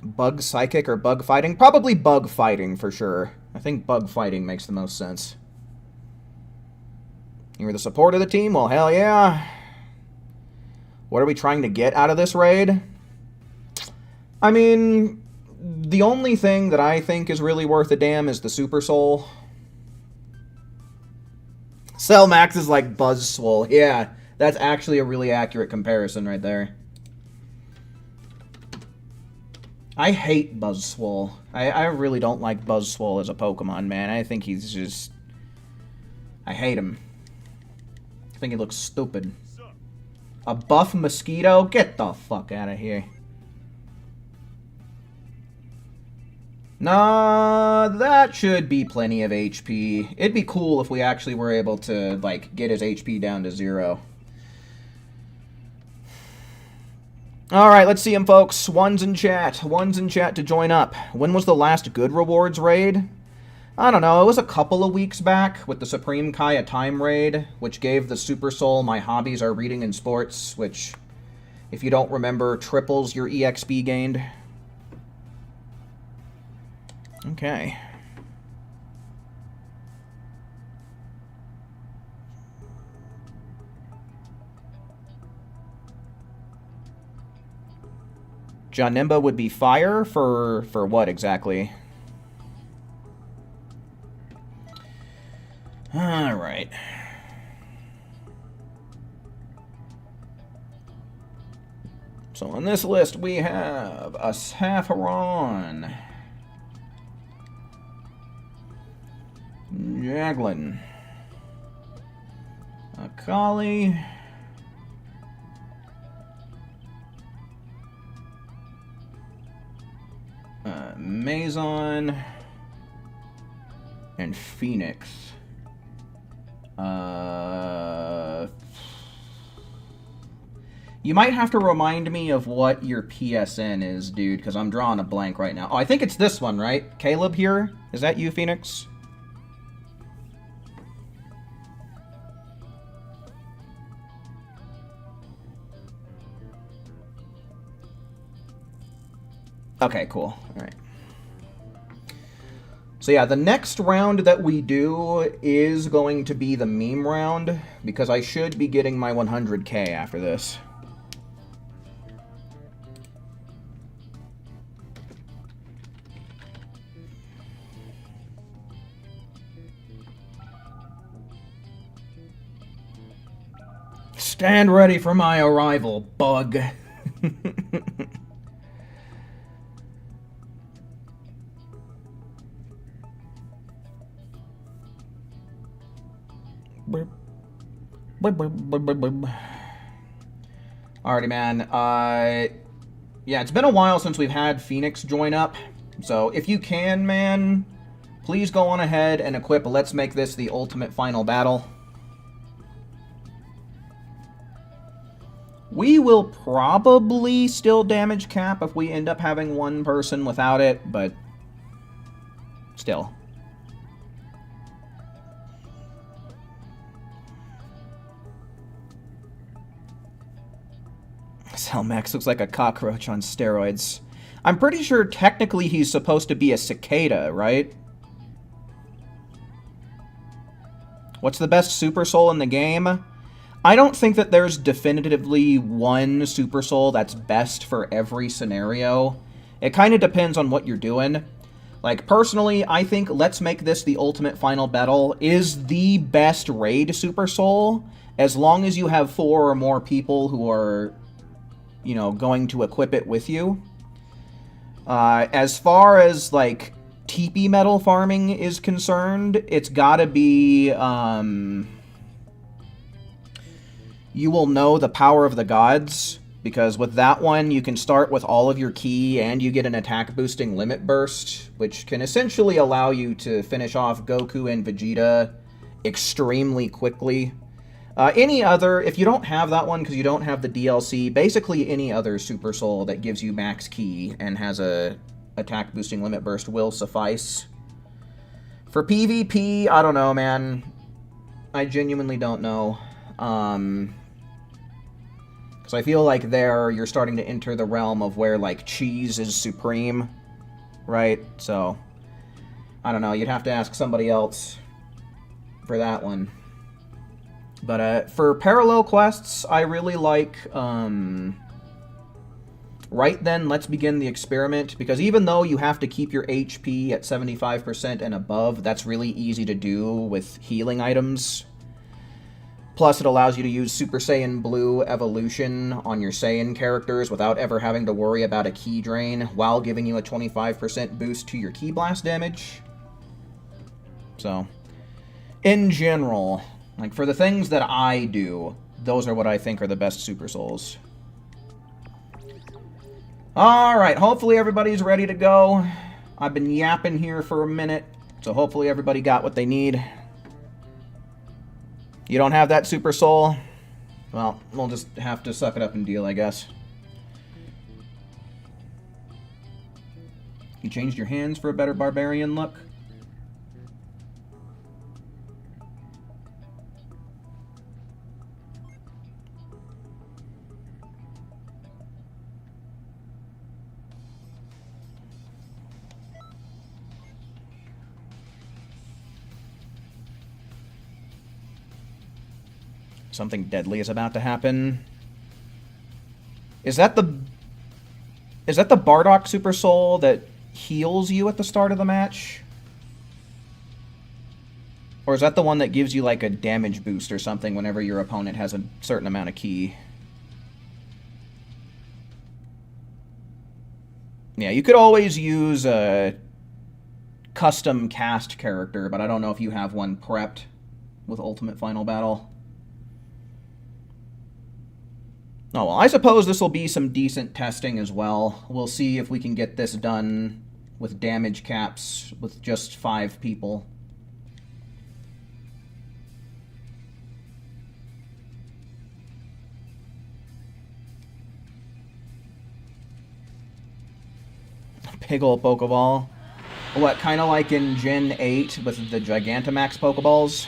Bug psychic or bug fighting? Probably bug fighting for sure. I think bug fighting makes the most sense. You're the support of the team? Well, hell yeah. What are we trying to get out of this raid? I mean, the only thing that I think is really worth a damn is the Super Soul. Cell Max is like Buzz Swole. Yeah, that's actually a really accurate comparison right there. I hate Buzzswole. I really don't like Buzzswole as a Pokemon, man. I think he's just... I hate him. I think he looks stupid. A buff mosquito? Get the fuck out of here. Nah, that should be plenty of HP. It'd be cool if we actually were able to, like, get his HP down to 0. Alright, let's see him, folks. One's in chat. One's in chat to join up. When was the last good rewards raid? I don't know. It was a couple of weeks back with the Supreme Kaya Time raid, which gave the Super Soul My Hobbies Are Reading and Sports, which, if you don't remember, triples your EXP gained. Okay. Janemba would be fire for what exactly? All right. So on this list we have a Saffron, Jaglin, Akali, Maison, and Phoenix. You might have to remind me of what your PSN is, dude, because I'm drawing a blank right now. Oh, I think it's this one, right? Caleb here? Is that you, Phoenix? Okay, cool. All right. So yeah, the next round that we do is going to be the meme round, because I should be getting my 100k after this. Stand ready for my arrival, bug. Alrighty, man. Yeah, it's been a while since we've had Phoenix join up. So if you can, man, please go on ahead and equip Let's Make This the Ultimate Final Battle. We will probably still damage cap if we end up having one person without it, but still. Max looks like a cockroach on steroids. I'm pretty sure technically he's supposed to be a cicada, right? What's the best Super Soul in the game? I don't think that there's definitively one Super Soul that's best for every scenario. It kind of depends on what you're doing. Like, personally, I think Let's Make This the Ultimate Final Battle is the best raid Super Soul, as long as you have 4 or more people who are, you know, going to equip it with you. As far as, like, TP metal farming is concerned, it's gotta be, You Will Know the Power of the Gods, because with that one, you can start with all of your ki, and you get an attack-boosting limit burst, which can essentially allow you to finish off Goku and Vegeta extremely quickly. Any other, if you don't have that one because you don't have the DLC, basically any other Super Soul that gives you max ki and has a attack-boosting limit burst will suffice. For PvP, I don't know, man. I genuinely don't know. Because I feel like there, you're starting to enter the realm of where, like, cheese is supreme, right? So, I don't know, you'd have to ask somebody else for that one. But, for parallel quests, I really like, Right Then, Let's Begin the Experiment, because even though you have to keep your HP at 75% and above, that's really easy to do with healing items. Plus, it allows you to use Super Saiyan Blue Evolution on your Saiyan characters without ever having to worry about a ki drain, while giving you a 25% boost to your ki blast damage. So, in general, like, for the things that I do, those are what I think are the best Super Souls. Alright, hopefully everybody's ready to go. I've been yapping here for a minute, so hopefully everybody got what they need. You don't have that Super Soul? Well, we'll just have to suck it up and deal, I guess. You changed your hands for a better barbarian look? Something deadly is about to happen. Is that the Bardock Super Soul that heals you at the start of the match? Or is that the one that gives you like a damage boost or something whenever your opponent has a certain amount of ki? Yeah, you could always use a custom cast character, but I don't know if you have one prepped with Ultimate Final Battle. Oh, well, I suppose this will be some decent testing as well. We'll see if we can get this done with damage caps with just 5 people. Big ol' Pokeball. What, kind of like in Gen 8 with the Gigantamax Pokeballs?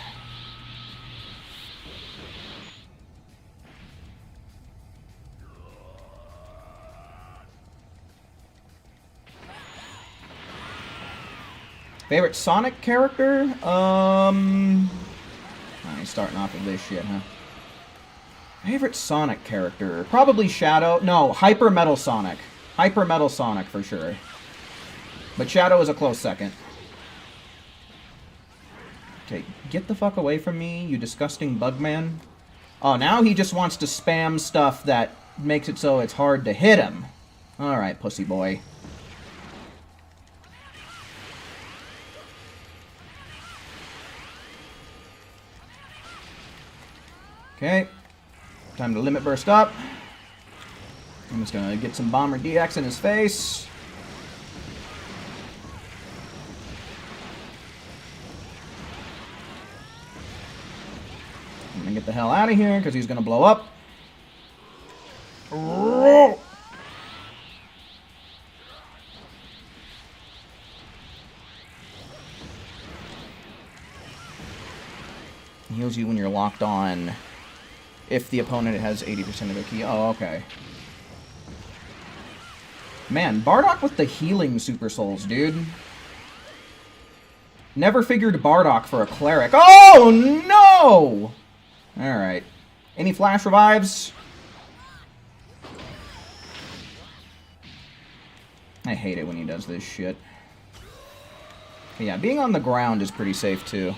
Favorite Sonic character? Alright, starting off with this shit, huh? Favorite Sonic character? Probably Shadow. No, Hyper Metal Sonic. Hyper Metal Sonic for sure. But Shadow is a close second. Okay, get the fuck away from me, you disgusting bug man. Oh, now he just wants to spam stuff that makes it so it's hard to hit him. Alright, pussy boy. Okay. Time to limit burst up. I'm just gonna get some Bomber DX in his face. I'm gonna get the hell out of here because he's gonna blow up. Heals you when you're locked on. If the opponent has 80% of their key. Oh, okay. Man, Bardock with the healing Super Souls, dude. Never figured Bardock for a cleric. Oh, no! Alright. Any flash revives? I hate it when he does this shit. But yeah, being on the ground is pretty safe, too.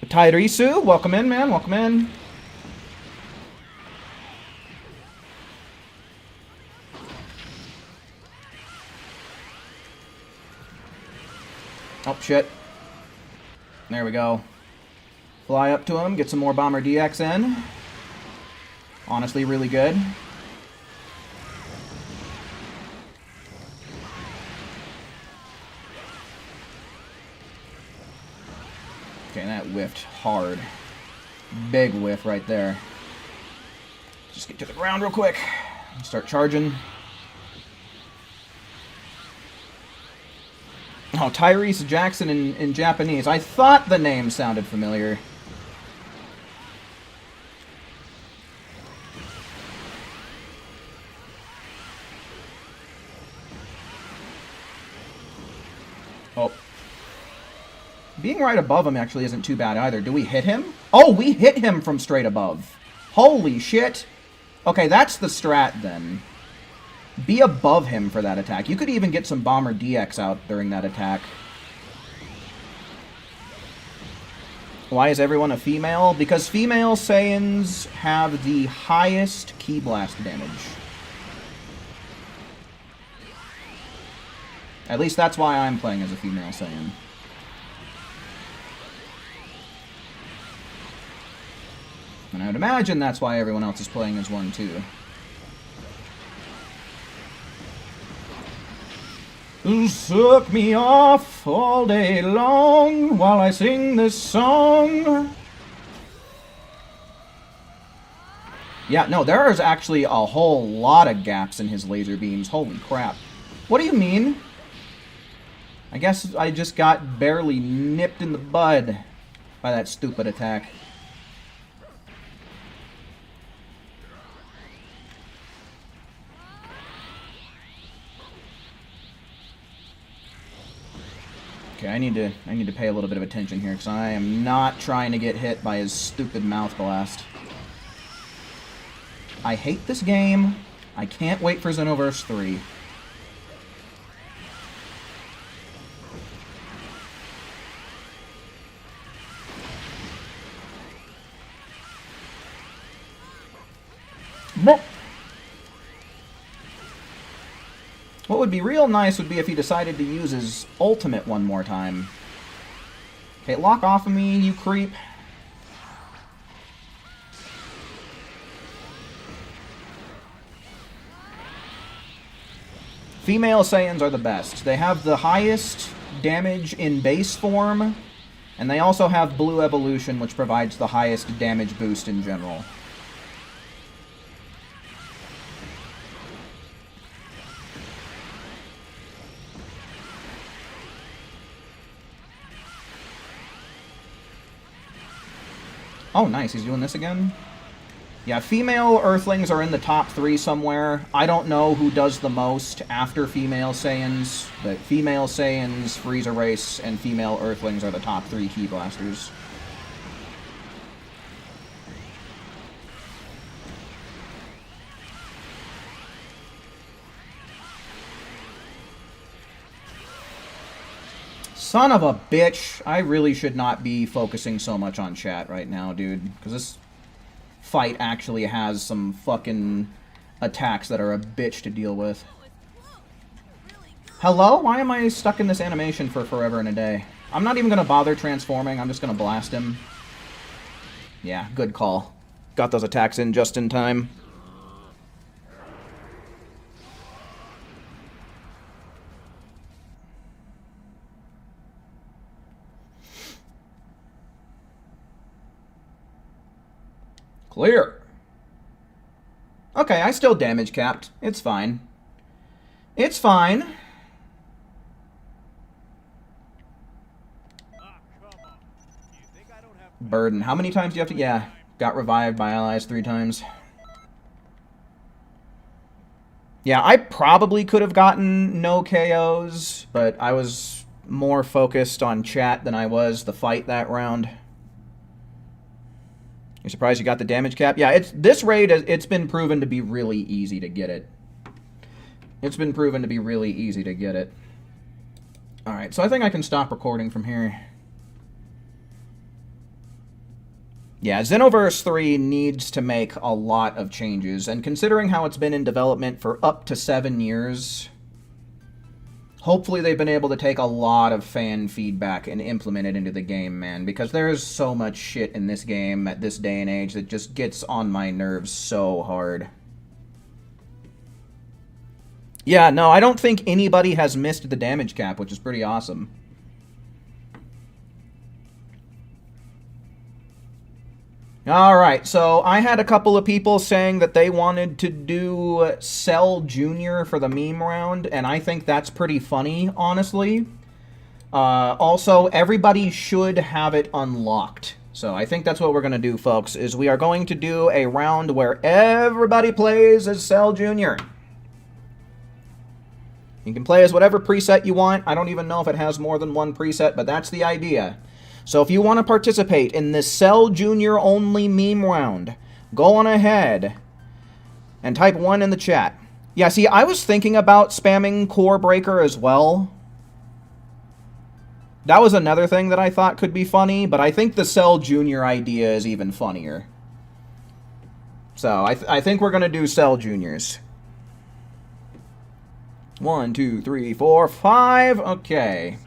Tyrisu, welcome in, man. Welcome in. Oh, shit. There we go. Fly up to him, get some more Bomber DX in. Honestly, really good. Okay, that whiffed hard. Big whiff right there. Just get to the ground real quick. Start charging. Oh, Tyrese Jackson in Japanese. I thought the name sounded familiar. Oh. Being right above him actually isn't too bad either. Do we hit him? Oh, we hit him from straight above. Holy shit. Okay, that's the strat then. Be above him for that attack. You could even get some Bomber DX out during that attack. Why is everyone a female? Because female Saiyans have the highest Ki Blast damage. At least that's why I'm playing as a female Saiyan. And I would imagine that's why everyone else is playing as one, too. Suck me off all day long while I sing this song. Yeah, no, there is actually a whole lot of gaps in his laser beams. Holy crap. What do you mean? I guess I just got barely nipped in the bud by that stupid attack. Okay, I need to pay a little bit of attention here, because I am not trying to get hit by his stupid mouth blast. I hate this game. I can't wait for Xenoverse 3. What would be real nice would be if he decided to use his ultimate one more time. Okay, lock off of me, you creep. Female Saiyans are the best. They have the highest damage in base form, and they also have Blue Evolution, which provides the highest damage boost in general. Oh, nice. He's doing this again? Yeah, female Earthlings are in the top 3 somewhere. I don't know who does the most after female Saiyans, but female Saiyans, Frieza Race, and female Earthlings are the top 3 Ki Blasters. Son of a bitch. I really should not be focusing so much on chat right now, dude. Because this fight actually has some fucking attacks that are a bitch to deal with. Hello? Why am I stuck in this animation for forever and a day? I'm not even going to bother transforming. I'm just going to blast him. Yeah, good call. Got those attacks in just in time. Clear. Okay, I still damage capped. It's fine. It's fine. Burden. How many times do you have to... Yeah, got revived by allies 3 times. Yeah, I probably could have gotten no KOs, but I was more focused on chat than I was the fight that round. You're surprised you got the damage cap? Yeah, this raid, it's been proven to be really easy to get it. It's been proven to be really easy to get it. Alright, so I think I can stop recording from here. Yeah, Xenoverse 3 needs to make a lot of changes, and considering how it's been in development for up to 7 years, hopefully they've been able to take a lot of fan feedback and implement it into the game, man, because there is so much shit in this game at this day and age that just gets on my nerves so hard. Yeah, no, I don't think anybody has missed the damage cap, which is pretty awesome. Alright, so I had a couple of people saying that they wanted to do Cell Jr. for the meme round, and I think that's pretty funny, honestly. Also, everybody should have it unlocked. So I think that's what we're going to do, folks, is we are going to do a round where everybody plays as Cell Jr. You can play as whatever preset you want. I don't even know if it has more than one preset, but that's the idea. So if you want to participate in this Cell Jr. only meme round, go on ahead and type 1 in the chat. Yeah, see, I was thinking about spamming Core Breaker as well. That was another thing that I thought could be funny, but I think the Cell Jr. idea is even funnier. So I think we're going to do Cell Juniors. 1, 2, 3, 4, 5. Okay.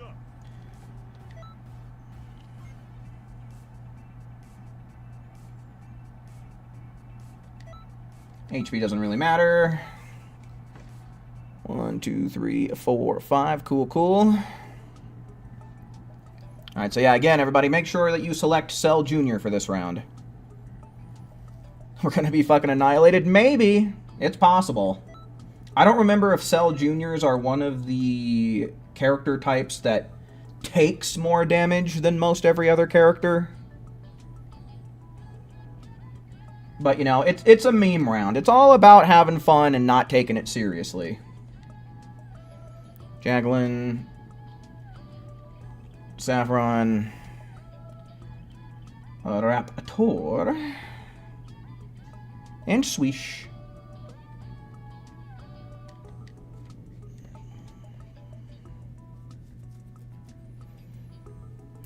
HP doesn't really matter. 1, 2, 3, 4, 5. Cool, cool. Alright, so yeah, again, everybody, make sure that you select Cell Jr. for this round. We're gonna be fucking annihilated? Maybe. It's possible. I don't remember if Cell Juniors are one of the character types that takes more damage than most every other character. But, you know, it's a meme round. It's all about having fun and not taking it seriously. Jacqueline. Saffron. Raptor. And Swish.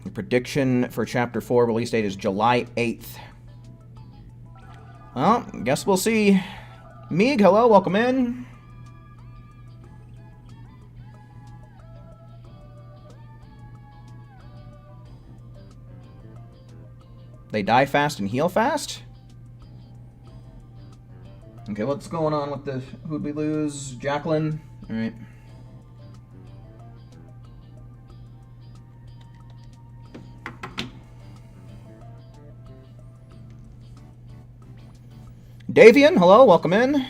The prediction for Chapter 4 release date is July 8th. Well, guess we'll see. Meeg, hello, welcome in. They die fast and heal fast? Okay, what's going on with the... Who'd we lose? Jacqueline? Alright. Davian, hello, welcome in.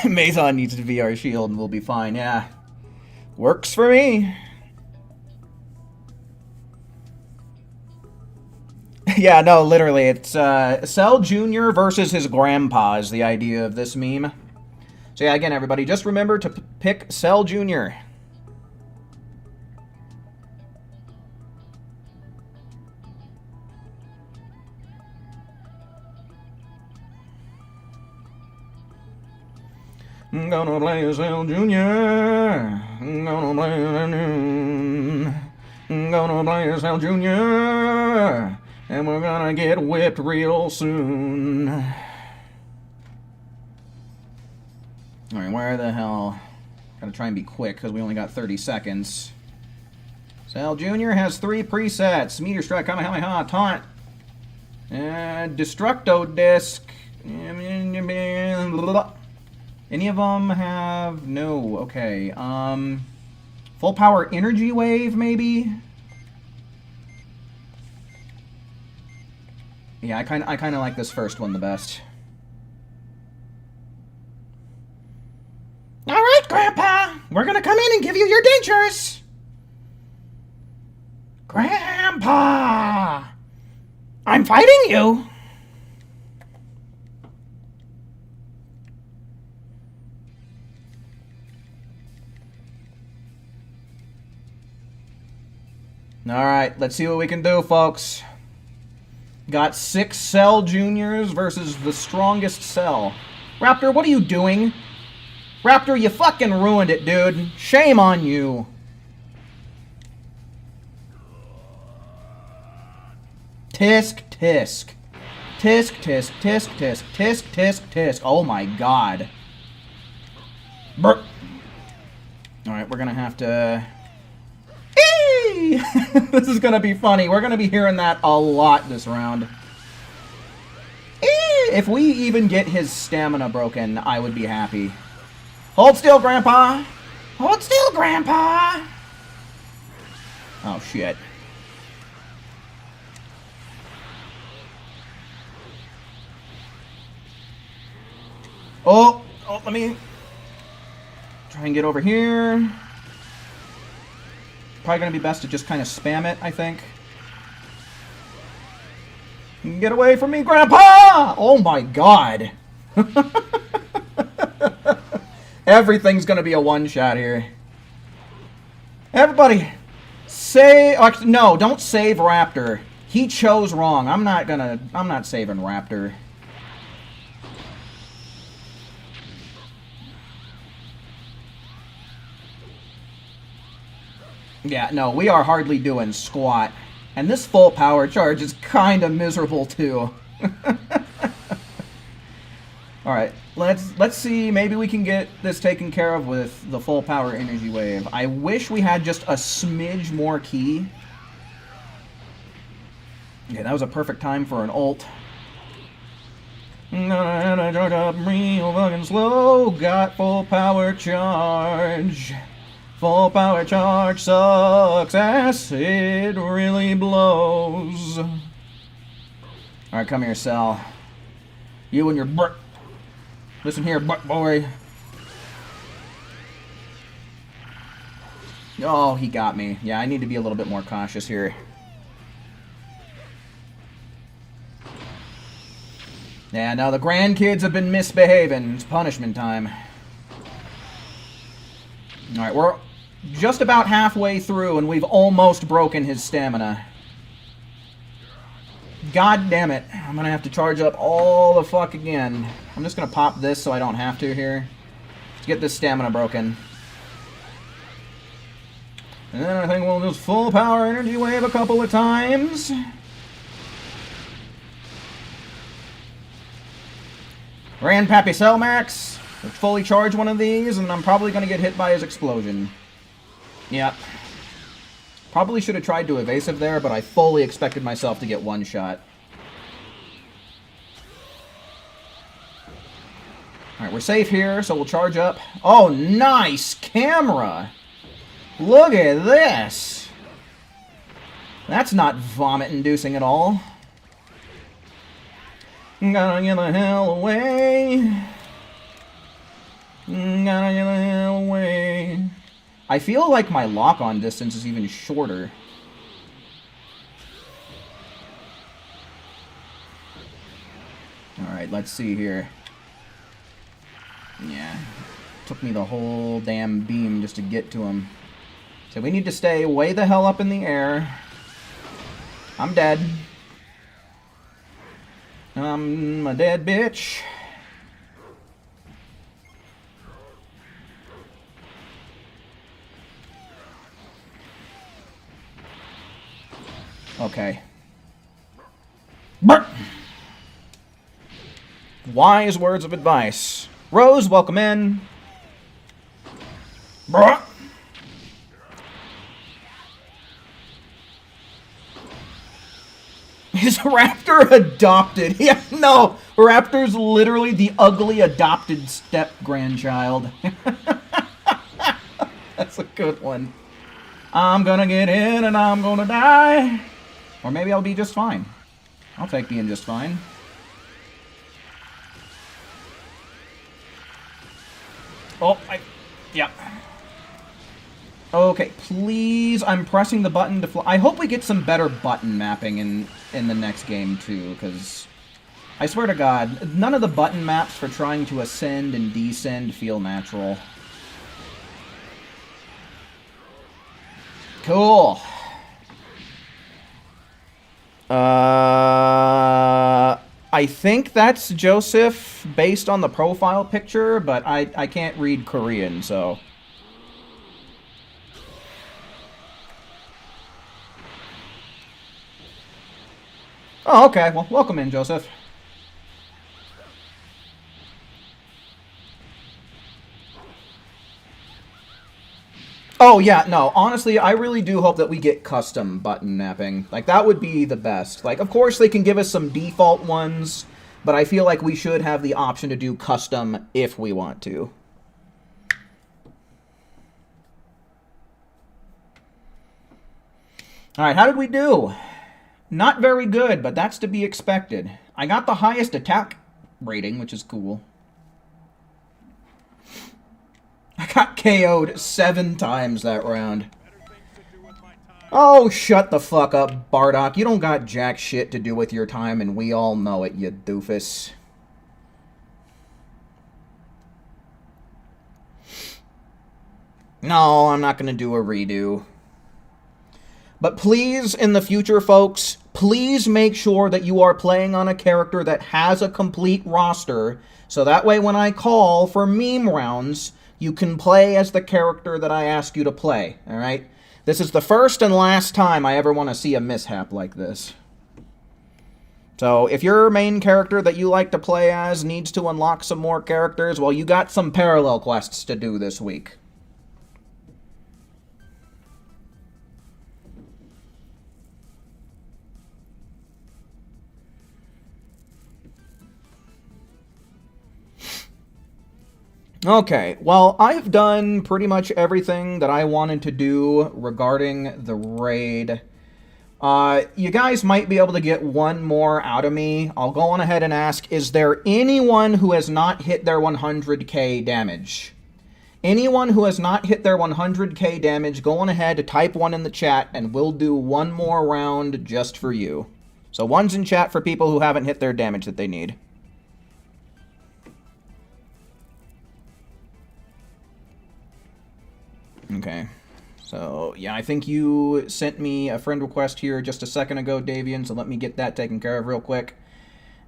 Mazon needs to be our shield and we'll be fine, yeah. Works for me. Yeah, no, literally, it's Cell Jr. versus his grandpa is the idea of this meme. So yeah, again, everybody, just remember to pick Cell Jr. I'm gonna play Cell Junior. I'm gonna play. I'm gonna play Cell Junior. And we're gonna get whipped real soon. Alright, where the hell? Gotta try and be quick because we only got 30 seconds. Cell Junior has 3 presets: Meteor Strike, Kamehameha, Taunt, and Destructo Disc. Any of them have... No, okay. Full Power Energy Wave, maybe? Yeah, I kind of like this first one the best. Alright, Grandpa! We're gonna come in and give you your dentures! Grandpa! I'm fighting you! Alright, let's see what we can do, folks. Got 6 Cell Juniors versus the strongest Cell. Raptor, what are you doing? Raptor, you fucking ruined it, dude. Shame on you. Tisk, tisk. Tisk, tisk, tisk, tisk, tisk, tisk, tisk. Oh my god. Burp. Alright, we're gonna have to... This is gonna be funny. We're gonna be hearing that a lot this round. If we even get his stamina broken, I would be happy. Hold still, Grandpa! Hold still, Grandpa! Oh, shit. Oh, let me try and get over here. Probably going to be best to just kind of spam it, I think. Get away from me, Grandpa! Oh my god. Everything's going to be a one-shot here. Everybody, no, don't save Raptor. He chose wrong. I'm not saving Raptor. Yeah, no, we are hardly doing squat. And this full power charge is kind of miserable, too. Alright, let's see, maybe we can get this taken care of with the full power energy wave. I wish we had just a smidge more key. Okay, that was a perfect time for an ult. Charge up real fucking slow, got full power charge. Full power charge sucks ass, it really blows. Alright, come here, Cell. You and your butt. Listen here, butt boy. Oh, he got me. Yeah, I need to be a little bit more cautious here. Yeah, now the grandkids have been misbehaving. It's punishment time. Alright, we're just about halfway through and we've almost broken his stamina. God damn it. I'm gonna have to charge up all the fuck again. I'm just gonna pop this so I don't have to here. Let's get this stamina broken. And then I think we'll just full power energy wave a couple of times. Grandpappy Cellmax. Let's fully charge one of these, and I'm probably going to get hit by his explosion. Yep. Probably should have tried to evasive there, but I fully expected myself to get one shot. Alright, we're safe here, so we'll charge up. Oh, nice camera! Look at this! That's not vomit-inducing at all. Gotta get the hell away. Gotta get the hell away. I feel like my lock-on distance is even shorter. Alright, let's see here. Yeah. Took me the whole damn beam just to get to him. So we need to stay way the hell up in the air. I'm dead. I'm a dead bitch. Okay. Brr. Wise words of advice. Rose, welcome in. Brr. Is Raptor adopted? Yeah, no. Raptor's literally the ugly adopted step-grandchild. That's a good one. I'm gonna get in and I'm gonna die. Or maybe I'll be just fine. I'll take being just fine. Oh, yeah. Okay, please. I'm pressing the button to fly. I hope we get some better button mapping in the next game, too, because I swear to God, none of the button maps for trying to ascend and descend feel natural. Cool. I think that's Joseph based on the profile picture, but I can't read Korean, so... Oh, okay. Well, welcome in, Joseph. Oh, yeah, no. Honestly, I really do hope that we get custom button mapping. Like, that would be the best. Like, of course, they can give us some default ones, but I feel like we should have the option to do custom if we want to. Alright, how did we do? Not very good, but that's to be expected. I got the highest attack rating, which is cool. I got KO'd 7 times that round. Oh, shut the fuck up, Bardock. You don't got jack shit to do with your time, and we all know it, you doofus. No, I'm not gonna do a redo. But please, in the future, folks, please make sure that you are playing on a character that has a complete roster, so that way when I call for meme rounds, you can play as the character that I ask you to play, alright? This is the first and last time I ever want to see a mishap like this. So, if your main character that you like to play as needs to unlock some more characters, well, you got some parallel quests to do this week. Okay, well, I've done pretty much everything that I wanted to do regarding the raid. You guys might be able to get one more out of me. I'll go on ahead and ask, is there anyone who has not hit their 100k damage? Anyone who has not hit their 100k damage, go on ahead, type 1 in the chat, and we'll do one more round just for you. So 1's in chat for people who haven't hit their damage that they need. Okay, so yeah, I think you sent me a friend request here just a second ago, Davian, so let me get that taken care of real quick,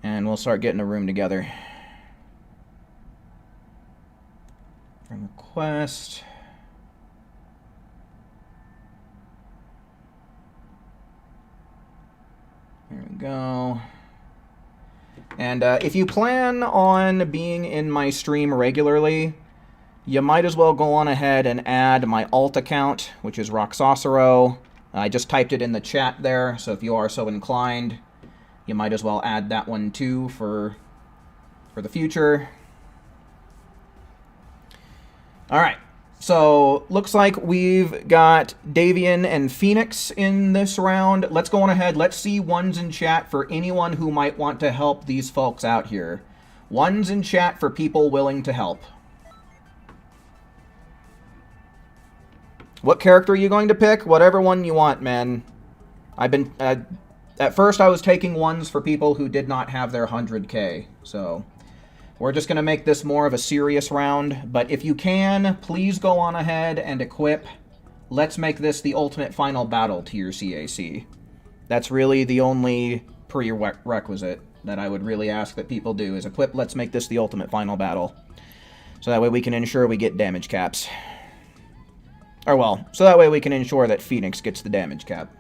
and we'll start getting a room together. Friend request. There we go. And if you plan on being in my stream regularly, you might as well go on ahead and add my alt account, which is Roxosero. I just typed it in the chat there, so if you are so inclined, you might as well add that one too for the future. Alright, so looks like we've got Davian and Phoenix in this round. Let's go on ahead, let's see 1's in chat for anyone who might want to help these folks out here. 1's in chat for people willing to help. What character are you going to pick? Whatever one you want, man. I've been... at first I was taking 1's for people who did not have their 100k. So, we're just going to make this more of a serious round. But if you can, please go on ahead and equip. Let's make this the ultimate final battle to your CAC. That's really the only prerequisite that I would really ask that people do, is equip Let's Make This the Ultimate Final Battle. So that way we can ensure we get damage caps. Or well, so that way we can ensure that Phoenix gets the damage cap.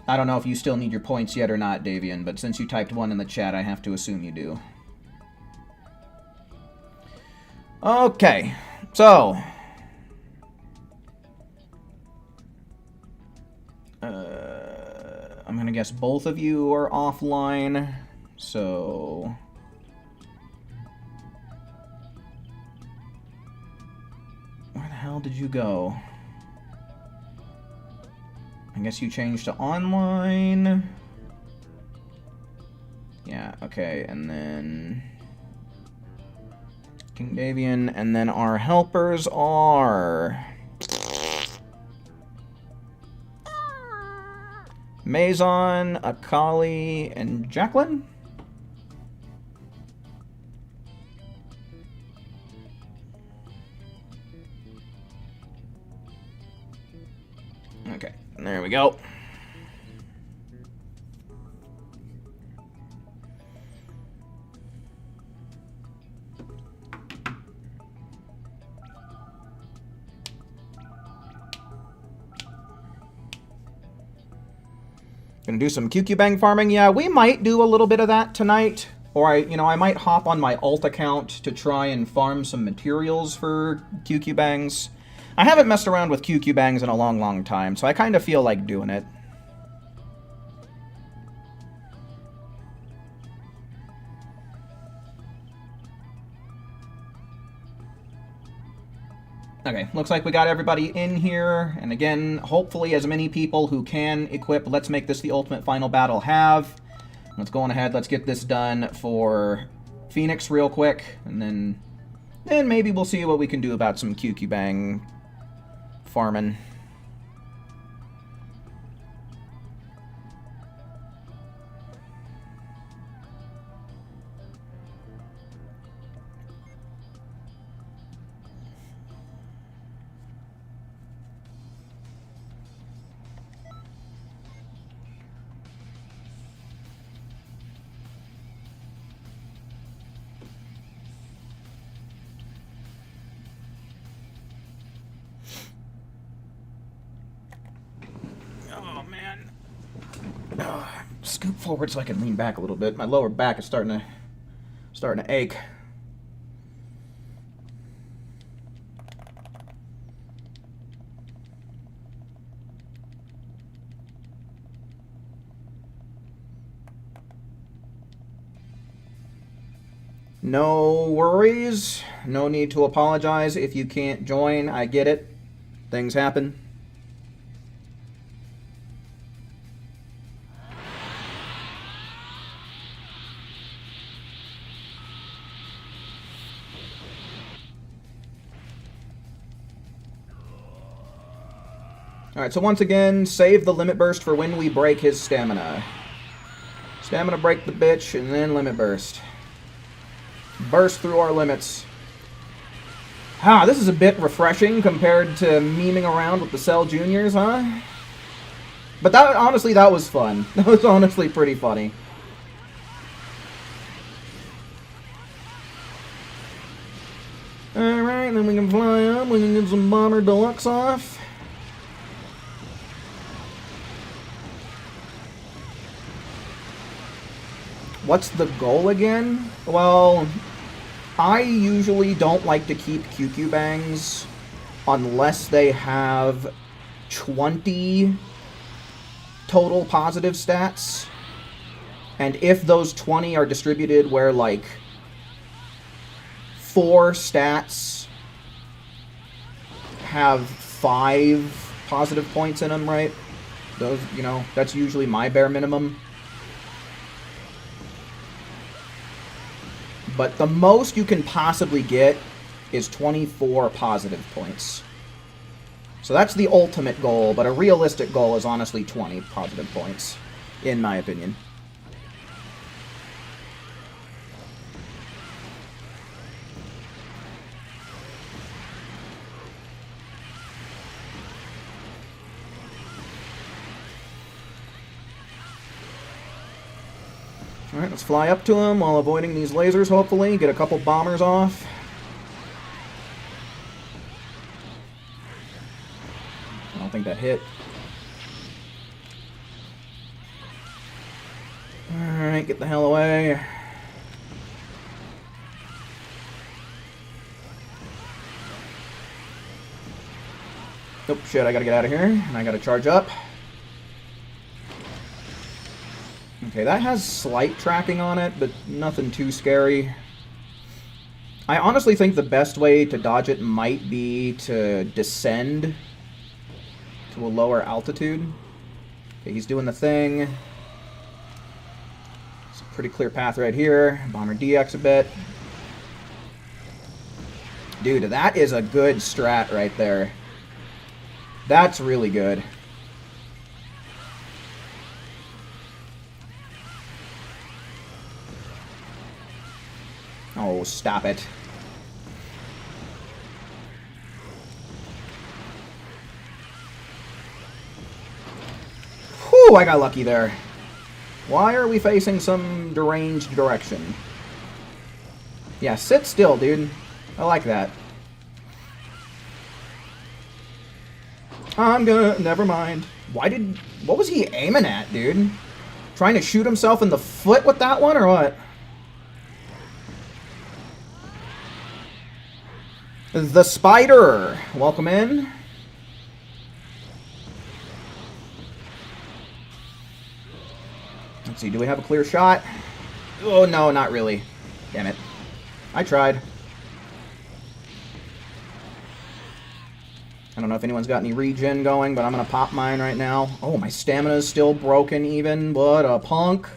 I don't know if you still need your points yet or not, Davian, but since you typed 1 in the chat, I have to assume you do. Okay, so... I'm gonna guess both of you are offline, so... Where the hell did you go? I guess you changed to online. Yeah, okay, and then... King Davian, and then our helpers are... Maison, Akali, and Jacqueline? Okay, there we go. Gonna do some QQ Bang farming. Yeah, we might do a little bit of that tonight. Or I might hop on my alt account to try and farm some materials for QQ Bangs. I haven't messed around with QQ Bangs in a long, long time, so I kind of feel like doing it. Okay, looks like we got everybody in here, and again, hopefully as many people who can equip Let's Make This the Ultimate Final Battle have. Let's go on ahead, let's get this done for Phoenix real quick, and then maybe we'll see what we can do about some QQ Bang farming. Scoop forward so I can lean back a little bit. My lower back is starting to ache. No worries. No need to apologize if you can't join. I get it. Things happen. Alright, so once again, save the limit burst for when we break his stamina. Stamina break the bitch, and then limit burst. Burst through our limits. Ah, this is a bit refreshing compared to memeing around with the Cell Juniors, huh? But that, honestly, that was fun. That was honestly pretty funny. Alright, then we can fly up, we can get some Bomber Deluxe off. What's the goal again? Well, I usually don't like to keep QQ Bangs unless they have 20 total positive stats. And if those 20 are distributed where, like, 4 stats have 5 positive points in them, right? Those, you know, that's usually my bare minimum. But the most you can possibly get is 24 positive points. So that's the ultimate goal, but a realistic goal is honestly 20 positive points, in my opinion. Alright, let's fly up to him while avoiding these lasers, hopefully. Get a couple bombers off. I don't think that hit. Alright, get the hell away. Oh, shit, I gotta get out of here. And I gotta charge up. Okay, that has slight tracking on it, but nothing too scary. I honestly think the best way to dodge it might be to descend to a lower altitude. Okay, he's doing the thing. It's a pretty clear path right here. Bomber DX a bit. Dude, that is a good strat right there. That's really good. Oh, stop it. Whew, I got lucky there. Why are we facing some deranged direction? Yeah, sit still, dude. I like that. I'm gonna... Never mind. What was he aiming at, dude? Trying to shoot himself in the foot with that one, or what? The Spider! Welcome in. Let's see, do we have a clear shot? Oh, no, not really. Damn it. I tried. I don't know if anyone's got any regen going, but I'm gonna pop mine right now. Oh, my stamina's still broken even. What a punk.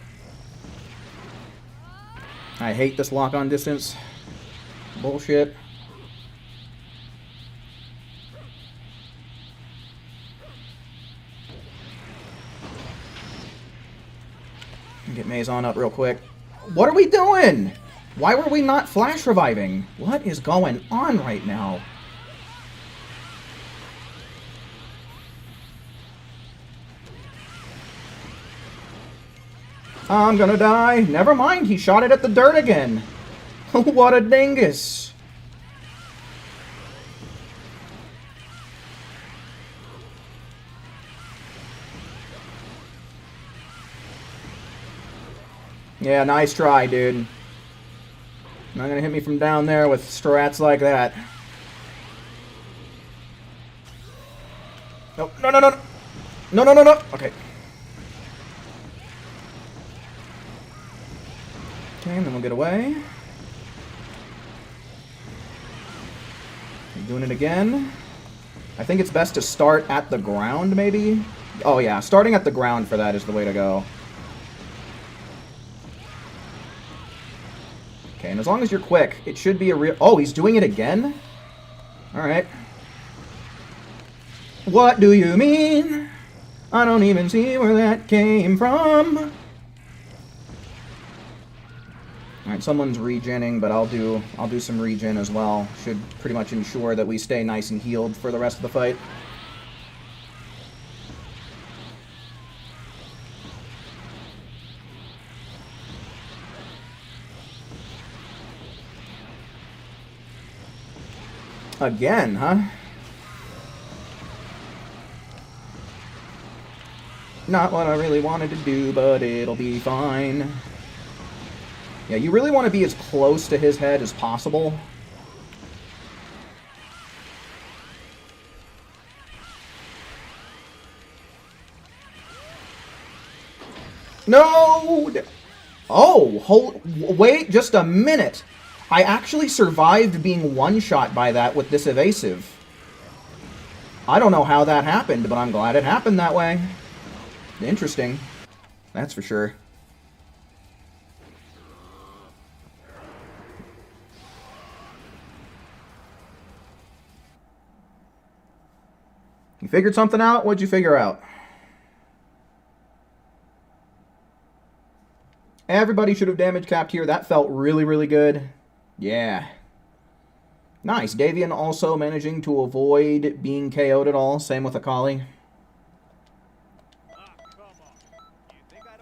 I hate this lock-on distance. Bullshit. Get Maison up real quick. What are we doing? Why were we not flash reviving? What is going on right now? I'm gonna die. Never mind, he shot it at the dirt again. What a dingus. Yeah, nice try, dude. Not gonna hit me from down there with strats like that. No, no, no, no, no. No, no, no, no. Okay. Okay, and then we'll get away. Doing it again. I think it's best to start at the ground, maybe? Oh, yeah. Starting at the ground for that is the way to go. Okay, and as long as you're quick, it should be a real... Oh, he's doing it again? Alright. What do you mean? I don't even see where that came from. Alright, someone's regenning, but I'll do some regen as well. Should pretty much ensure that we stay nice and healed for the rest of the fight. Again, huh? Not what I really wanted to do, but it'll be fine. Yeah, you really want to be as close to his head as possible. No! Oh, wait just a minute. I actually survived being one-shot by that with this evasive. I don't know how that happened, but I'm glad it happened that way. Interesting. That's for sure. You figured something out? What'd you figure out? Everybody should have damage capped here. That felt really, really good. Yeah. Nice. Davian also managing to avoid being KO'd at all. Same with Akali.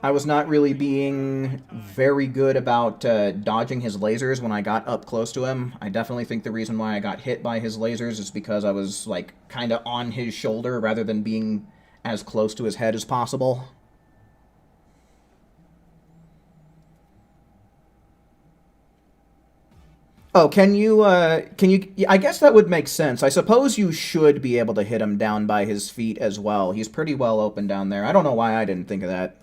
I was not really being very good about dodging his lasers when I got up close to him. I definitely think the reason why I got hit by his lasers is because I was, like, kind of on his shoulder rather than being as close to his head as possible. Oh, can you, I guess that would make sense. I suppose you should be able to hit him down by his feet as well. He's pretty well open down there. I don't know why I didn't think of that.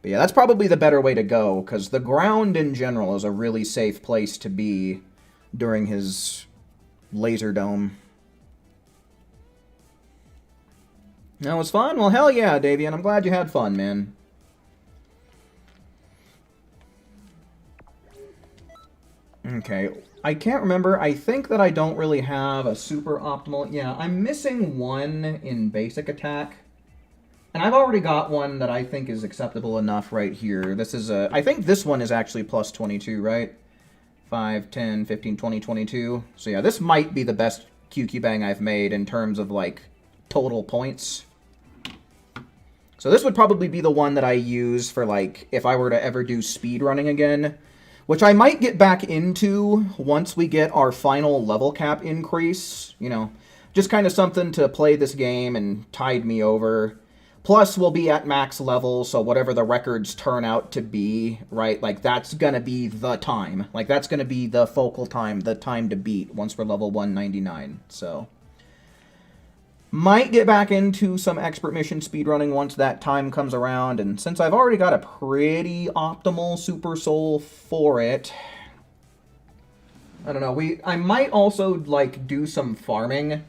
But yeah, that's probably the better way to go, because the ground in general is a really safe place to be during his laser dome. That was fun? Well, hell yeah, Davian. I'm glad you had fun, man. Okay, I can't remember. I think that I don't really have a super optimal... Yeah, I'm missing one in basic attack. And I've already got one that I think is acceptable enough right here. This is a... I think this one is actually plus 22, right? 5, 10, 15, 20, 22. So yeah, this might be the best QQ Bang I've made in terms of, like, total points. So this would probably be the one that I use for, like, if I were to ever do speedrunning again. Which I might get back into once we get our final level cap increase. You know, just kind of something to play this game and tide me over. Plus, we'll be at max level, so whatever the records turn out to be, right? Like, that's gonna be the time. Like, that's gonna be the focal time, the time to beat once we're level 199. So, might get back into some expert mission speedrunning once that time comes around, and since I've already got a pretty optimal Super Soul for it, I don't know, I might also, like, do some farming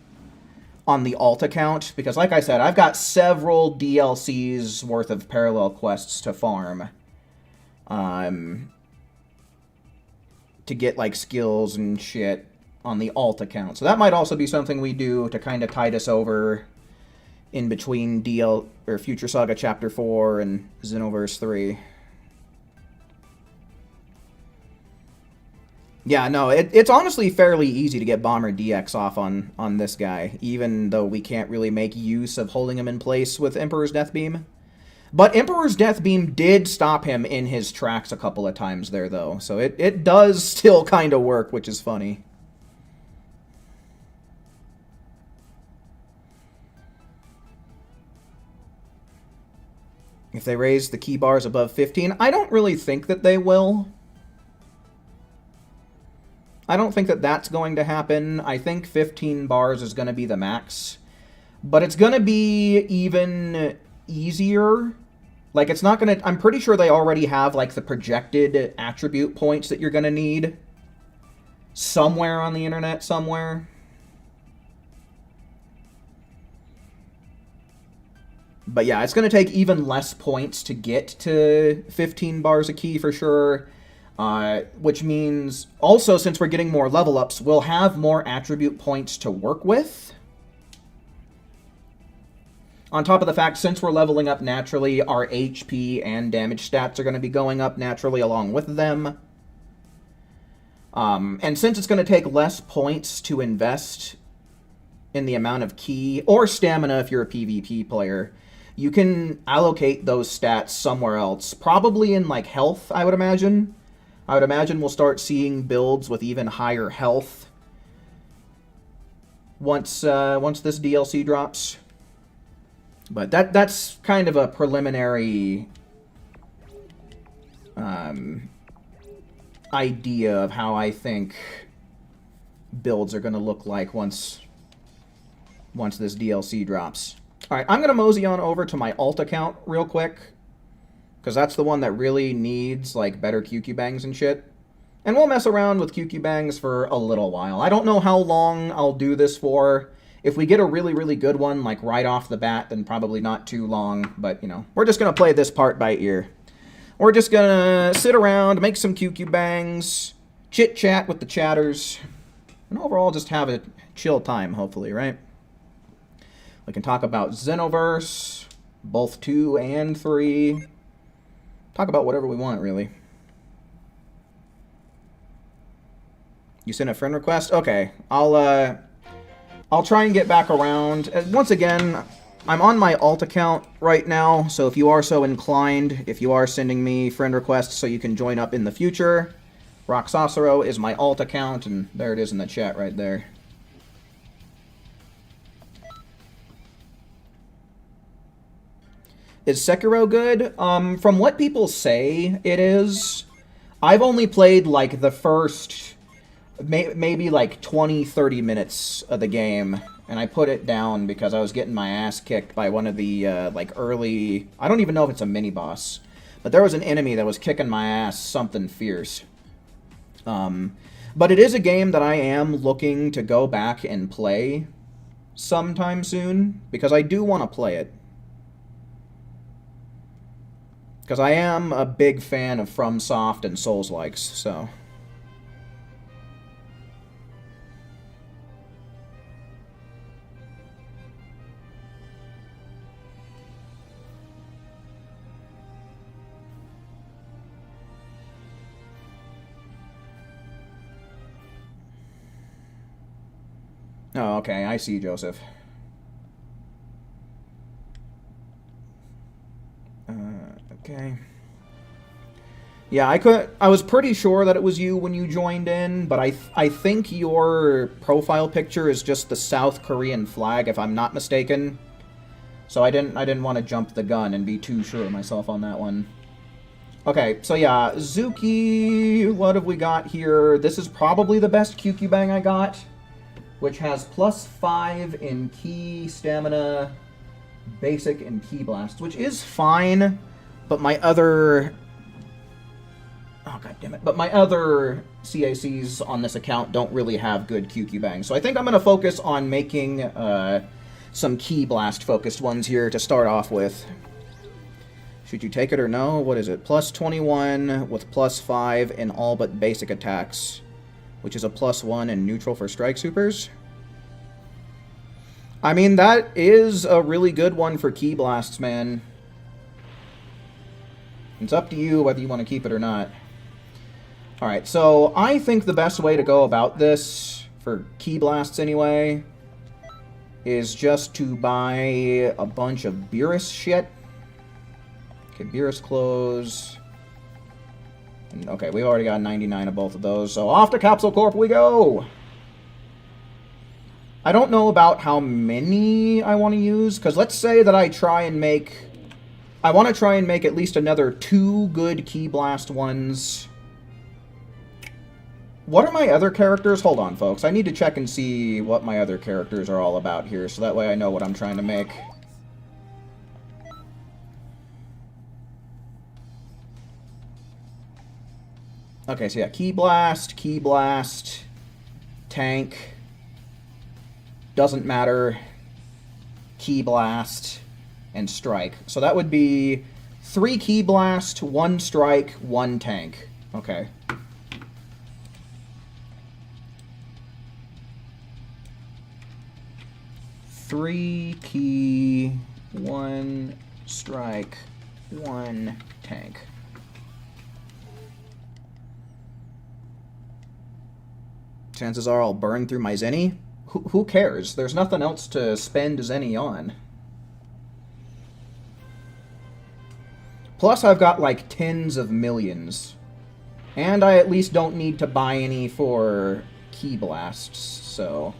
on the alt account, because like I said, I've got several DLCs worth of parallel quests to farm. To get, like, skills and shit on the alt account. So that might also be something we do to kind of tide us over in between Future Saga Chapter 4 and Xenoverse 3. Yeah, no, it's honestly fairly easy to get Bomber DX off on this guy, even though we can't really make use of holding him in place with Emperor's Death Beam. But Emperor's Death Beam did stop him in his tracks a couple of times there, though, so it does still kind of work, which is funny. If they raise the key bars above 15, I don't really think that they will. I don't think that that's going to happen. I think 15 bars is going to be the max. But it's going to be even easier. Like, it's not going to... I'm pretty sure they already have, like, the projected attribute points that you're going to need. Somewhere on the internet, somewhere. But yeah, it's going to take even less points to get to 15 bars a key for sure. Which means, also, since we're getting more level ups, we'll have more attribute points to work with. On top of the fact, since we're leveling up naturally, our HP and damage stats are going to be going up naturally along with them. And since it's going to take less points to invest in the amount of key, or stamina if you're a PvP player, you can allocate those stats somewhere else. Probably in, like, health, I would imagine. I would imagine we'll start seeing builds with even higher health once this DLC drops. But that's kind of a preliminary idea of how I think builds are going to look like once this DLC drops. Alright, I'm going to mosey on over to my alt account real quick, because that's the one that really needs, like, better QQ bangs and shit. And we'll mess around with QQ bangs for a little while. I don't know how long I'll do this for. If we get a really, really good one, like, right off the bat, then probably not too long. But, you know, we're just going to play this part by ear. We're just going to sit around, make some QQ bangs, chit-chat with the chatters, and overall just have a chill time, hopefully, right? We can talk about Xenoverse, both 2 and 3. Talk about whatever we want, really. You sent a friend request? Okay, I'll try and get back around. Once again, I'm on my alt account right now, so if you are so inclined, if you are sending me friend requests so you can join up in the future, Roxosero is my alt account, and there it is in the chat right there. Is Sekiro good? From what people say it is, I've only played, like, the first maybe like 20, 30 minutes of the game, and I put it down because I was getting my ass kicked by one of the, like, early... I don't even know if it's a mini-boss, but there was an enemy that was kicking my ass something fierce. But it is a game that I am looking to go back and play sometime soon, because I do want to play it. Because I am a big fan of FromSoft and Souls-likes, so... Oh, okay, I see, Joseph. Okay. Yeah, I was pretty sure that it was you when you joined in, but I think your profile picture is just the South Korean flag, if I'm not mistaken. So I didn't want to jump the gun and be too sure of myself on that one. Okay, so yeah, Zuki, what have we got here? This is probably the best QQ Bang I got, which has +5 in Ki, Stamina, Basic, and Ki Blast, which is fine, but my other... Oh, god damn it. But my other CACs on this account don't really have good QQ Bang, so I think I'm going to focus on making some Ki Blast-focused ones here to start off with. Should you take it or no? What is it? +21 with +5 in all but basic attacks, which is a +1 in neutral for strike supers. I mean, that is a really good one for Ki Blasts, man. It's up to you whether you want to keep it or not. Alright, so I think the best way to go about this, for Ki Blasts anyway, is just to buy a bunch of Beerus shit. Okay, Beerus clothes. Okay, we've already got 99 of both of those, so off to Capsule Corp we go! I don't know about how many I want to use, because let's say that I try and make... I want to try and make at least another 2 good Ki Blast ones. What are my other characters? Hold on, folks. I need to check and see what my other characters are all about here, so that way I know what I'm trying to make. Okay, so yeah, Ki Blast, Tank, doesn't matter, Ki Blast, and Strike. So that would be 3 Ki Blast, 1 Strike, 1 Tank. Okay. Three Ki, 1 Strike, 1 Tank. Chances are I'll burn through my Zenny. Who cares? There's nothing else to spend Zenny on. Plus, I've got like tens of millions. And I at least don't need to buy any for Ki Blasts, so...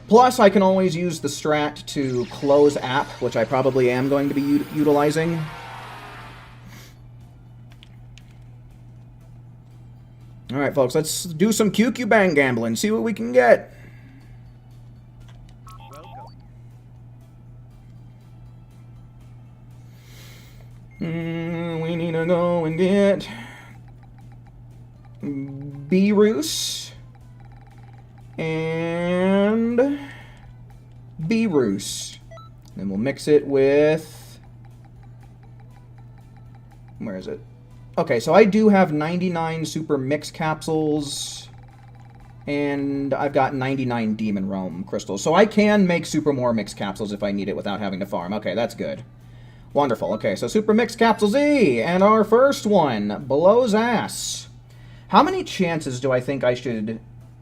Plus, I can always use the strat to close app, which I probably am going to be utilizing. Alright, folks, let's do some QQ Bang gambling, see what we can get. We need to go and get Beerus and Beerus. Then we'll mix it with... Where is it? Okay, so I do have 99 Super Mix Capsules, and I've got 99 Demon Realm Crystals. So I can make Super More Mix Capsules if I need it without having to farm. Okay, that's good. Wonderful. Okay, so Super Mix Capsule Z, and our first one, Below's Ass. How many chances do I think I should...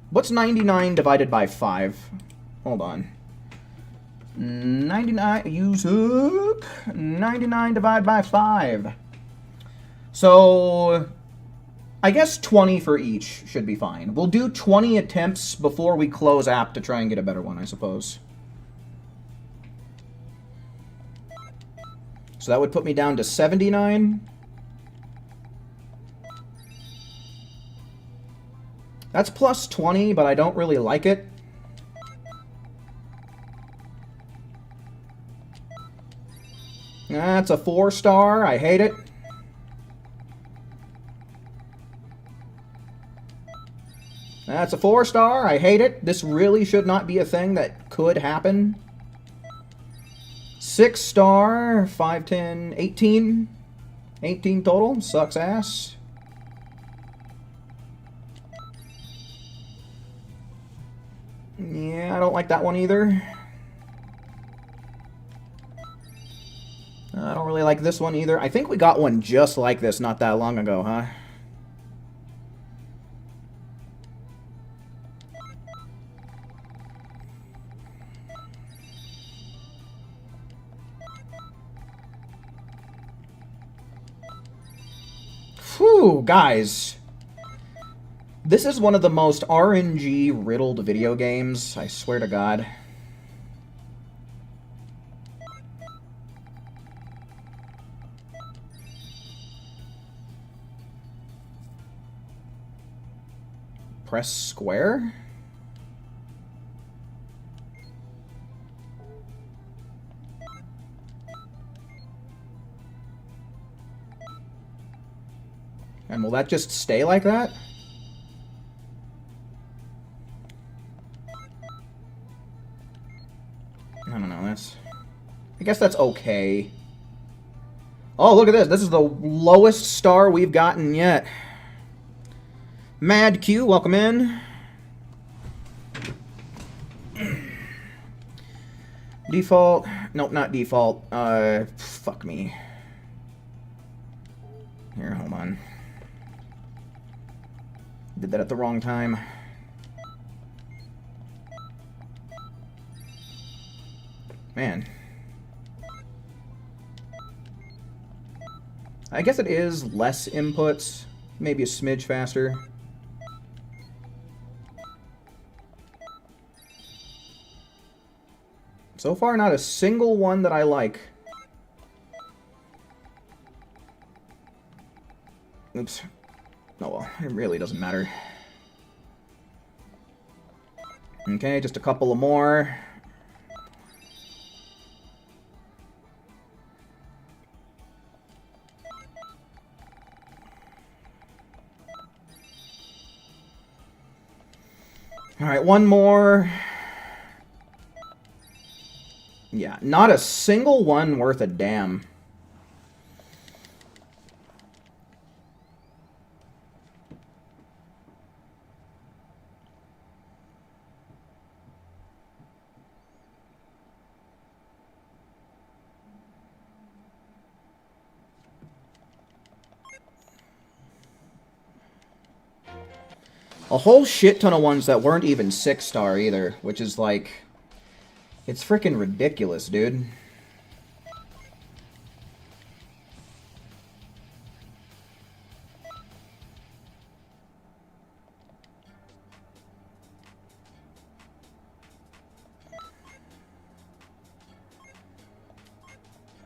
What's 99 divided by 5? Hold on. 99, you suck. 99 divided by 5. So, I guess 20 for each should be fine. We'll do 20 attempts before we close app to try and get a better one, I suppose. So that would put me down to 79. That's plus 20, but I don't really like it. That's a 4-star. I hate it. That's a 4-star. I hate it. This really should not be a thing that could happen. 6-star. 5, 10, 18. 18 total. Sucks ass. Yeah, I don't like that one either. I don't really like this one either. I think we got one just like this not that long ago, huh? Whew, guys. This is one of the most RNG-riddled video games, I swear to God. Press square? And will that just stay like that? I don't know, I guess that's okay. Oh, look at this. This is the lowest star we've gotten yet. Mad Q, welcome in. Default. Nope, not default. Fuck me. Here, hold on. Did that at the wrong time. Man. I guess it is less inputs. Maybe a smidge faster. So far, not a single one that I like. Oops. Oh well, it really doesn't matter. Okay, just a couple of more. Alright, one more. Yeah, not a single one worth a damn. A whole shit ton of ones that weren't even 6-star either, which is like... It's freaking ridiculous, dude.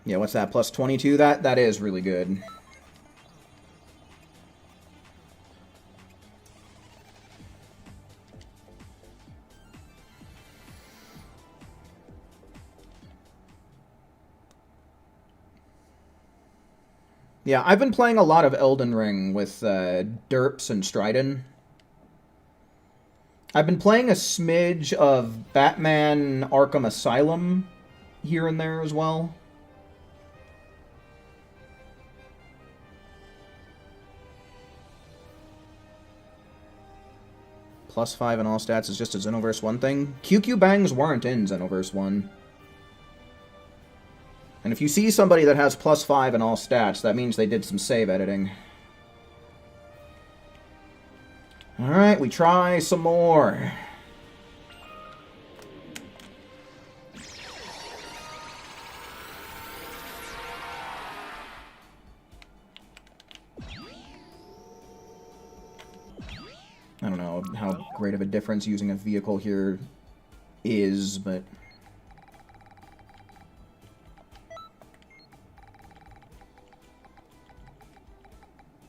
Yeah, what's that? Plus 22? That is really good. Yeah, I've been playing a lot of Elden Ring with Derps and Stridon. I've been playing a smidge of Batman Arkham Asylum here and there as well. Plus 5 in all stats is just a Xenoverse 1 thing. QQ bangs weren't in Xenoverse 1. And if you see somebody that has plus 5 in all stats, that means they did some save editing. Alright, we try some more. I don't know how great of a difference using a vehicle here is, but...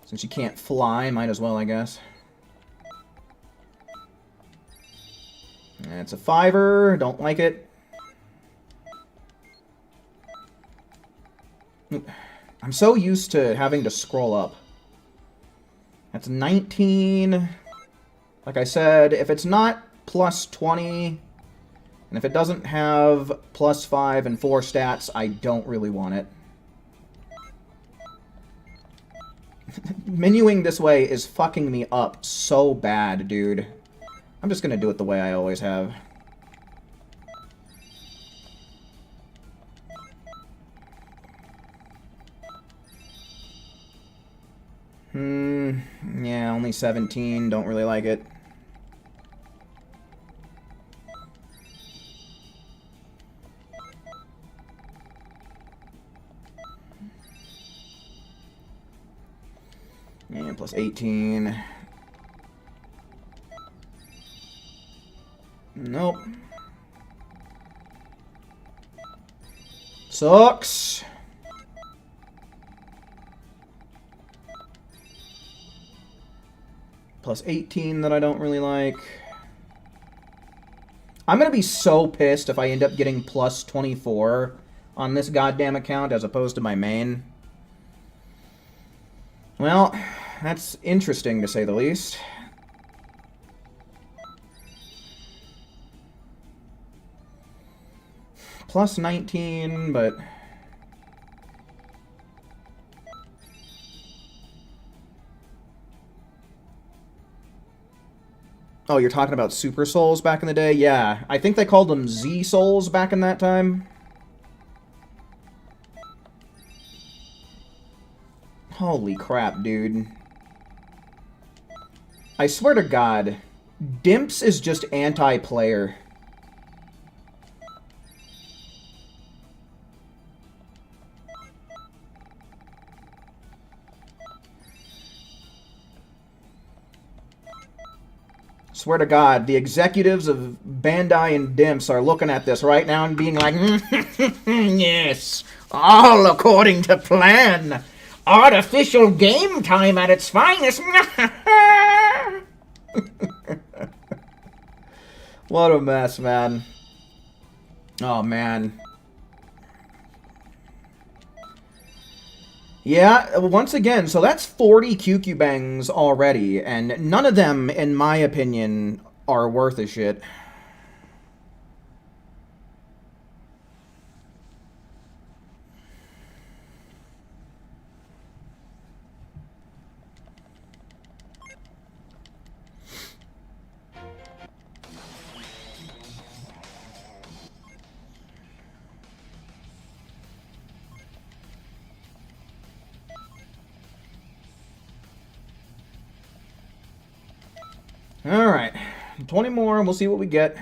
Since you can't fly, might as well, I guess. That's a 5-er. Don't like it. I'm so used to having to scroll up. That's 19. Like I said, if it's not plus 20, and if it doesn't have plus 5 and 4 stats, I don't really want it. Menuing this way is fucking me up so bad, dude. I'm just gonna do it the way I always have. Yeah, only 17. Don't really like it. Yeah, plus 18. Nope. Sucks. Plus 18 that I don't really like. I'm gonna be so pissed if I end up getting plus 24 on this goddamn account as opposed to my main. Well, that's interesting to say the least. Plus 19, but... Oh, you're talking about Super Souls back in the day? Yeah, I think they called them Z Souls back in that time. Holy crap, dude. I swear to God, Dimps is just anti-player. Swear to God, the executives of Bandai and Dimps are looking at this right now and being like, yes, all according to plan. Artificial game time at its finest. What a mess, man. Oh, man. Yeah, once again, so that's 40 QQ bangs already, and none of them, in my opinion, are worth a shit. Alright, 20 more and we'll see what we get.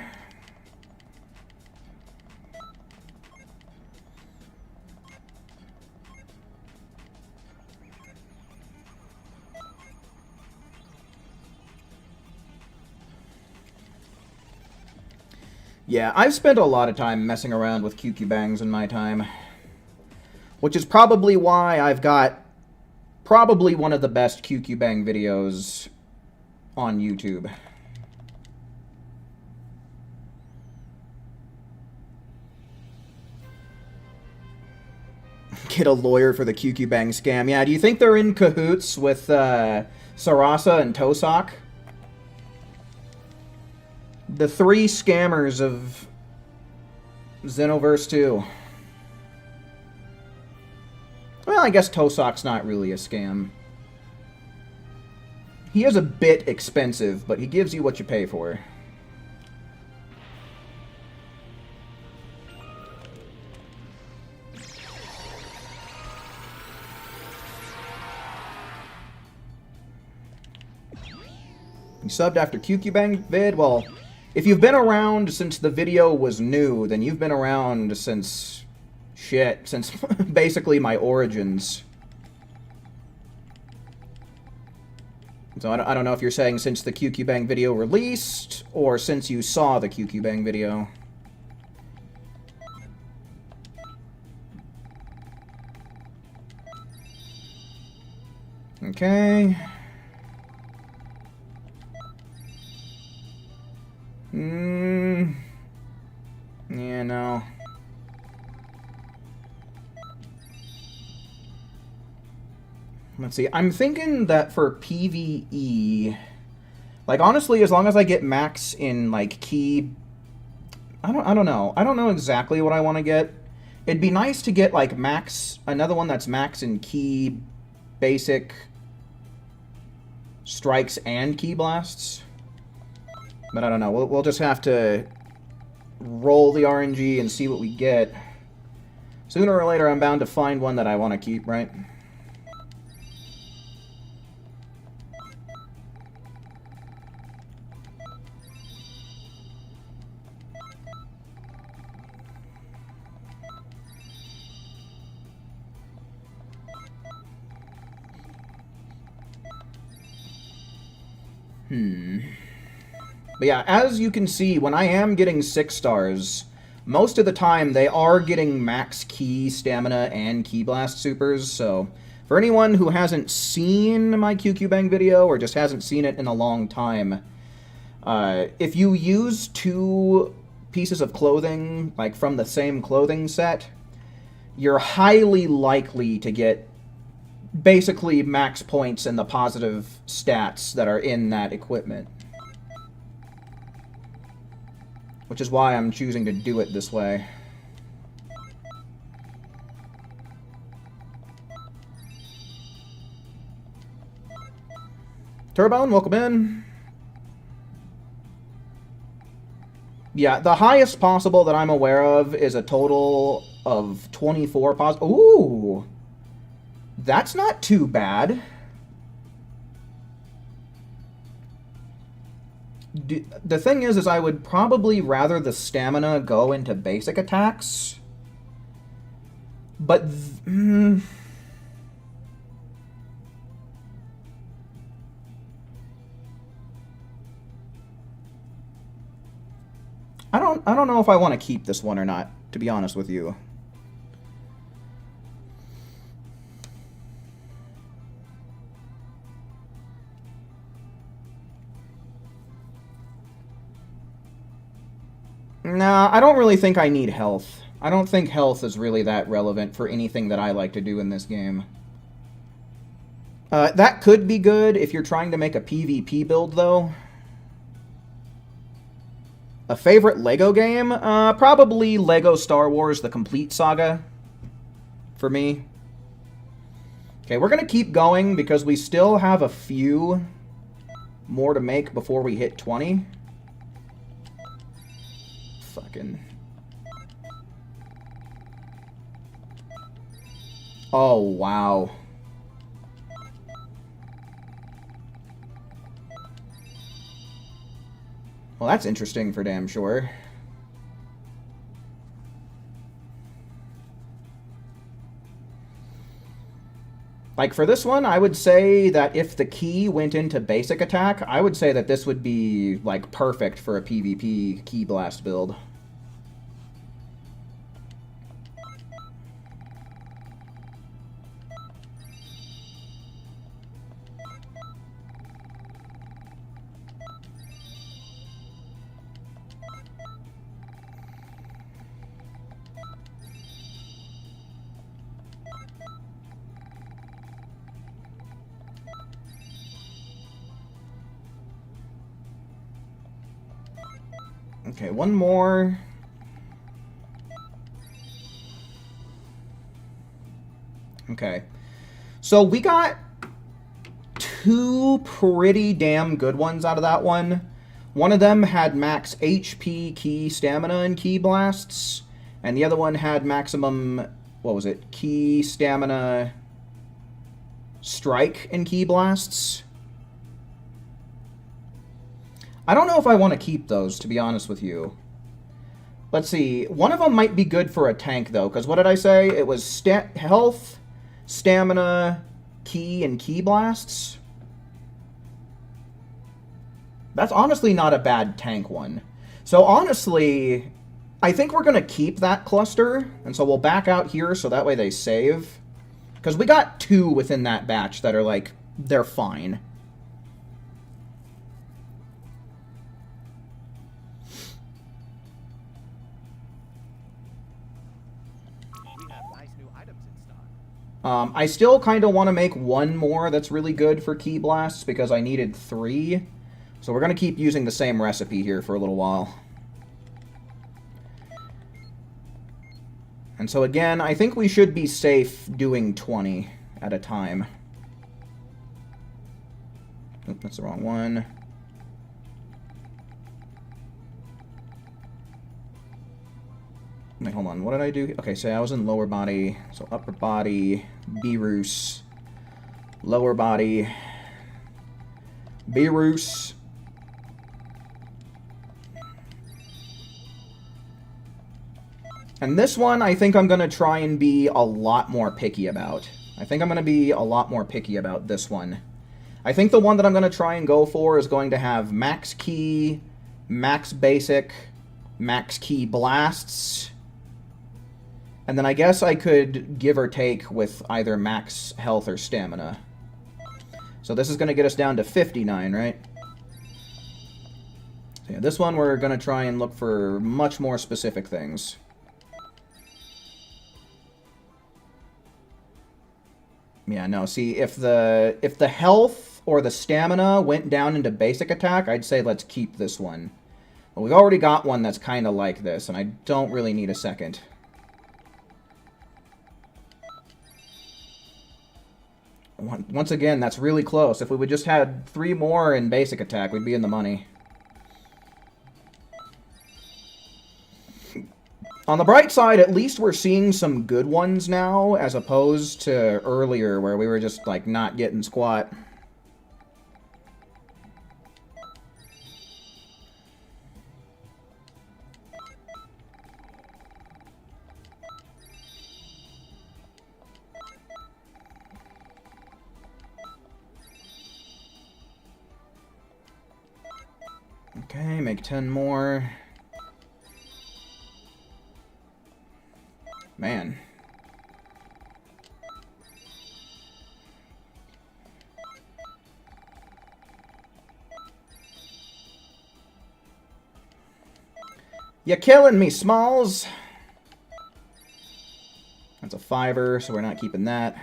Yeah, I've spent a lot of time messing around with QQ bangs in my time. Which is probably why I've got probably one of the best QQ bang videos on YouTube. Get a lawyer for the QQ bang scam. Yeah, do you think they're in cahoots with Sarasa and Tosak? The three scammers of Xenoverse 2. Well, I guess Tosak's not really a scam. He is a bit expensive, but he gives you what you pay for. You subbed after QQ Bang vid? Well, if you've been around since the video was new, then you've been around since... shit, since basically my origins. So I don't know if you're saying since the QQ Bang video released, or since you saw the QQ Bang video. Okay. Let's see. I'm thinking that for PvE, like honestly, as long as I get max in like key, I don't know. I don't know exactly what I want to get. It'd be nice to get like max, another one that's max in key, basic, strikes, and key blasts. But I don't know. We'll just have to roll the RNG and see what we get. Sooner or later, I'm bound to find one that I want to keep, right? But yeah, as you can see, when I am getting 6 stars, most of the time they are getting max key, stamina, and key blast supers, so for anyone who hasn't seen my QQ Bang video, or just hasn't seen it in a long time, if you use 2 pieces of clothing, like from the same clothing set, you're highly likely to get basically max points in the positive stats that are in that equipment. Which is why I'm choosing to do it this way. Turbone, welcome in. Yeah, the highest possible that I'm aware of is a total of 24 Ooh! That's not too bad. The thing is I would probably rather the stamina go into basic attacks. But... I don't know if I want to keep this one or not, to be honest with you. Nah, I don't really think I need health. I don't think health is really that relevant for anything that I like to do in this game. That could be good if you're trying to make a PvP build, though. A favorite LEGO game? Probably LEGO Star Wars The Complete Saga, for me. Okay, we're gonna keep going because we still have a few more to make before we hit 20. Fucking... Oh, wow. Well, that's interesting for damn sure. Like, for this one, I would say that if the key went into basic attack, I would say that this would be, like, perfect for a PvP key blast build. Okay, one more. Okay. So we got 2 pretty damn good ones out of that one. One of them had max HP, key, stamina, and key blasts. And the other one had maximum, what was it? Key, stamina, strike, and key blasts. I don't know if I want to keep those, to be honest with you. Let's see. One of them might be good for a tank, though, because what did I say? It was health, stamina, key, and key blasts. That's honestly not a bad tank one. So honestly, I think we're going to keep that cluster, and so we'll back out here so that way they save. Because we got 2 within that batch that are like, they're fine. We have nice new items in stock. I still kind of want to make one more that's really good for Ki Blasts because I needed 3. So we're going to keep using the same recipe here for a little while. And so again, I think we should be safe doing 20 at a time. Oop, that's the wrong one. Wait, hold on. What did I do? Okay, so I was in lower body. So upper body, Beerus. Lower body, Beerus. And this one, I think I'm going to try and be a lot more picky about. I think I'm going to be a lot more picky about this one. I think the one that I'm going to try and go for is going to have max Ki, max basic, max Ki blasts. And then I guess I could give or take with either max health or stamina. So this is going to get us down to 59, right? So yeah, this one we're going to try and look for much more specific things. Yeah, no, see, if the health or the stamina went down into basic attack, I'd say let's keep this one. But we've already got one that's kind of like this, and I don't really need a second. Once again, that's really close. If we would just had 3 more in basic attack, we'd be in the money. On the bright side, at least we're seeing some good ones now, as opposed to earlier where we were just, like, not getting squat. Okay, make 10 more. Man. You're killing me, Smalls! That's a 5er, so we're not keeping that.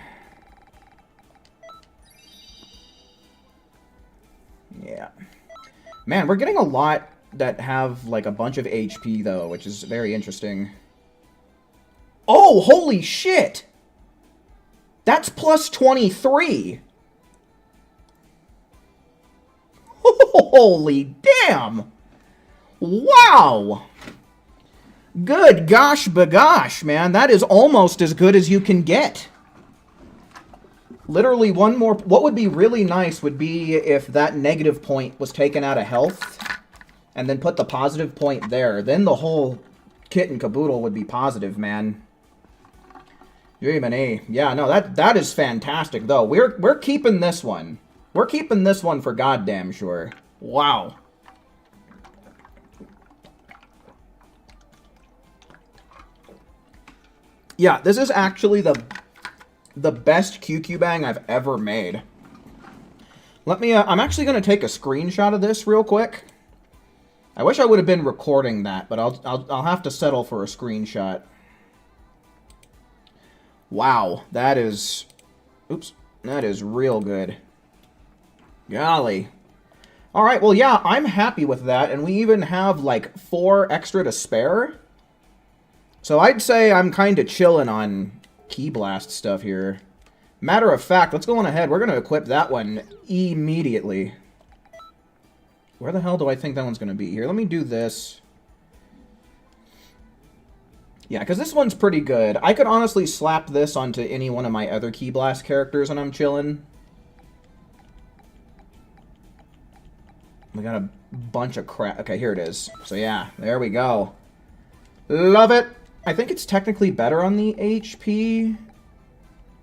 Yeah. Man, we're getting a lot that have, like, a bunch of HP, though, which is very interesting. Oh, holy shit! That's plus 23! Holy damn! Wow! Good gosh bagosh, man. That is almost as good as you can get. Literally one more... What would be really nice would be if that negative point was taken out of health and then put the positive point there. Then the whole kit and caboodle would be positive, man. Yeah, no, that is fantastic, though. We're keeping this one. We're keeping this one for goddamn sure. Wow. Yeah, this is actually the best QQ bang I've ever made. Let me, I'm actually going to take a screenshot of this real quick. I wish I would have been recording that, but I'll have to settle for a screenshot. Wow, that is... Oops. That is real good. Golly. Alright, well, yeah, I'm happy with that, and we even have, like, 4 extra to spare. So I'd say I'm kind of chilling on Ki Blast stuff here. Matter of fact, let's go on ahead. We're going to equip that one immediately. Where the hell do I think that one's going to be? Here, let me do this. Yeah, because this one's pretty good. I could honestly slap this onto any one of my other Ki Blast characters and I'm chilling. We got a bunch of crap. Okay, here it is. So yeah, there we go. Love it. I think it's technically better on the HP.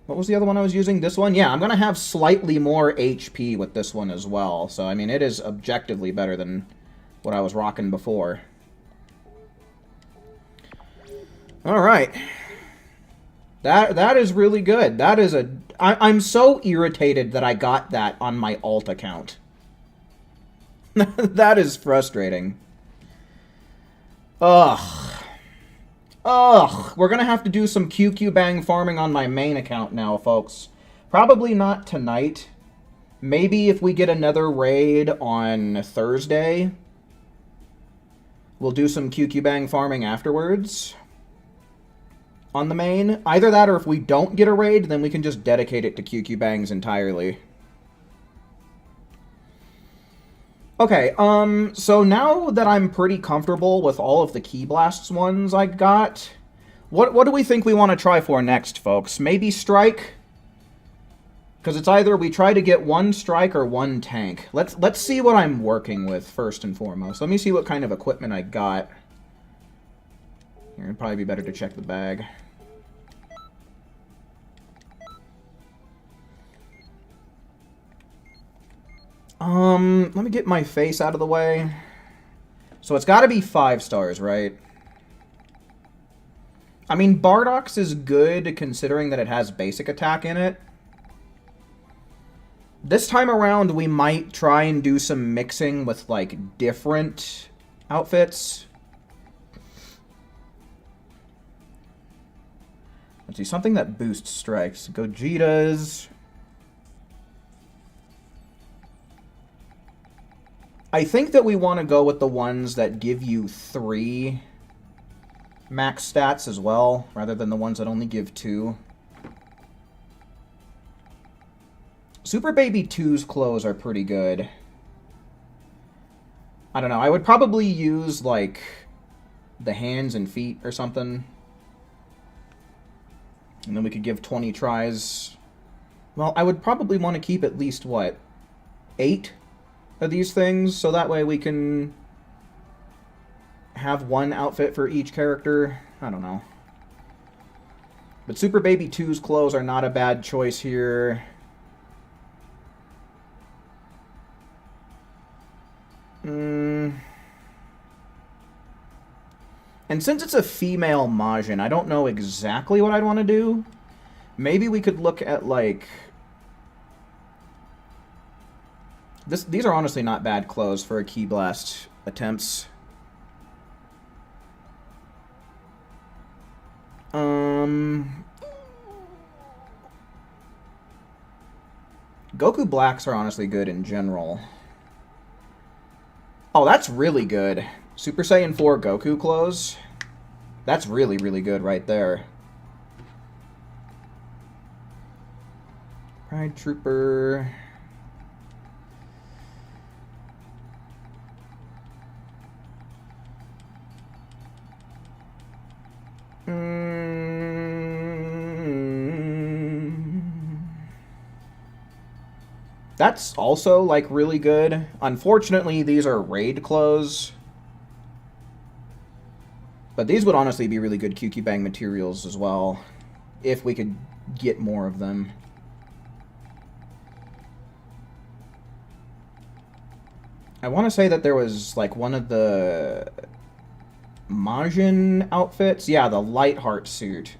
What was the other one I was using? This one? Yeah, I'm going to have slightly more HP with this one as well. So, I mean, it is objectively better than what I was rocking before. Alright. That is really good. That is a... I'm so irritated that I got that on my alt account. That is frustrating. Ugh. Ugh, we're gonna have to do some QQ Bang farming on my main account now, folks. Probably not tonight. Maybe if we get another raid on Thursday, we'll do some QQ Bang farming afterwards on the main. Either that, or if we don't get a raid, then we can just dedicate it to QQ Bangs entirely. Okay, so now that I'm pretty comfortable with all of the Key Blasts ones I got, what do we think we want to try for next, folks? Maybe Strike? Because it's either we try to get one Strike or one Tank. Let's see what I'm working with, first and foremost. Let me see what kind of equipment I got. Here, it'd probably be better to check the bag. Let me get my face out of the way. So it's got to be 5 stars, right? I mean, Bardock's is good considering that it has basic attack in it. This time around, we might try and do some mixing with, like, different outfits. Let's see, something that boosts strikes. Gogeta's. I think that we want to go with the ones that give you 3 max stats as well, rather than the ones that only give 2. Super Baby 2's clothes are pretty good. I don't know, I would probably use, like, the hands and feet or something. And then we could give 20 tries. Well, I would probably want to keep at least, what, 8 of these things, so that way we can have one outfit for each character. I don't know. But Super Baby 2's clothes are not a bad choice here. And since it's a female Majin, I don't know exactly what I'd want to do. Maybe we could look at, like... These are honestly not bad clothes for a Key Blast attempts. Goku Blacks are honestly good in general. Oh, that's really good. Super Saiyan 4 Goku clothes. That's really, really good right there. Pride Trooper... That's also, like, really good. Unfortunately, these are raid clothes. But these would honestly be really good QQ Bang materials as well, if we could get more of them. I want to say that there was, like, one of the Majin outfits. Yeah, the Lightheart suit.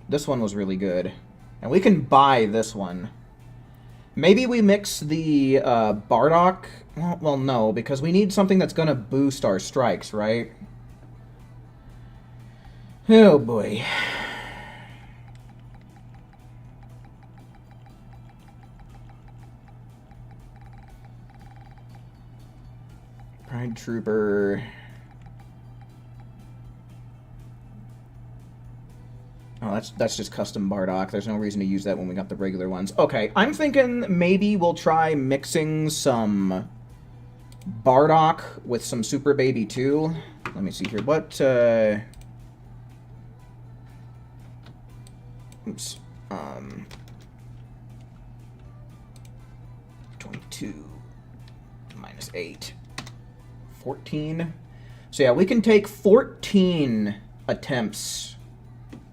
This one was really good. And we can buy this one. Maybe we mix the Bardock. Well, no, because we need something that's going to boost our strikes, right? Oh, boy. Pride Trooper. Oh, that's just custom Bardock. There's no reason to use that when we got the regular ones. Okay, I'm thinking maybe we'll try mixing some Bardock with some Super Baby 2. Let me see here. What, oops. 22 minus 8. 14. So yeah, we can take 14 attempts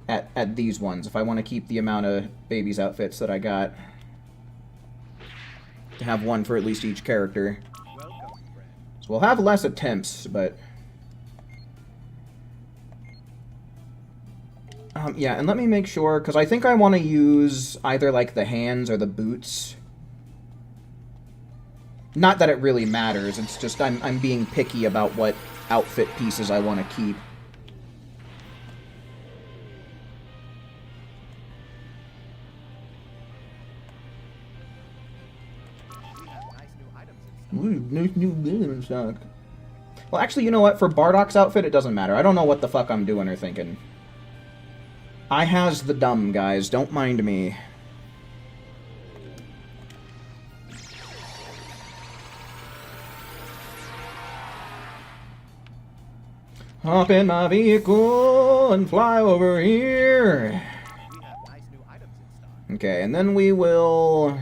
at these ones, if I want to keep the amount of babies outfits that I got. To have one for at least each character. So we'll have less attempts, but... yeah, and let me make sure, because I think I want to use either, like, the hands or the boots. Not that it really matters, it's just I'm being picky about what outfit pieces I want to keep. Nice new gun stock. Well, actually, you know what? For Bardock's outfit, it doesn't matter. I don't know what the fuck I'm doing or thinking. I has the dumb, guys. Don't mind me. Hop in my vehicle and fly over here. We have nice new items in stock. Okay, and then we will...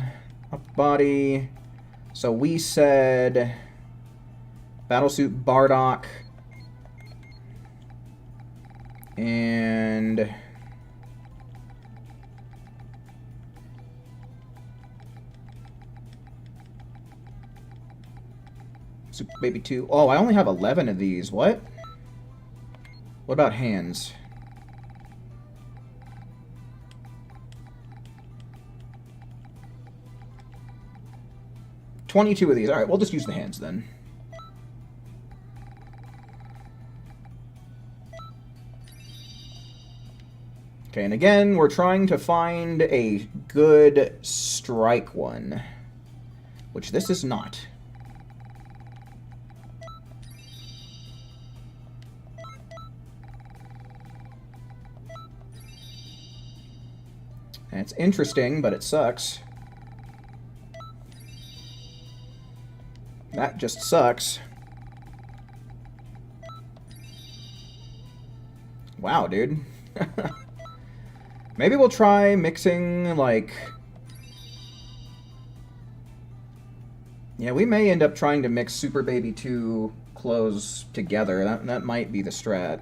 Up body... So we said... Battlesuit Bardock. And... Super Baby 2. Oh, I only have 11 of these. What? What about hands? $22 of these. Alright, we'll just use the hands then. Okay, and again, we're trying to find a good strike one. Which this is not. And it's interesting, but it sucks. That just sucks. Wow, dude. Maybe we'll try mixing, like... Yeah, we may end up trying to mix Super Baby 2 clothes together. That might be the strat.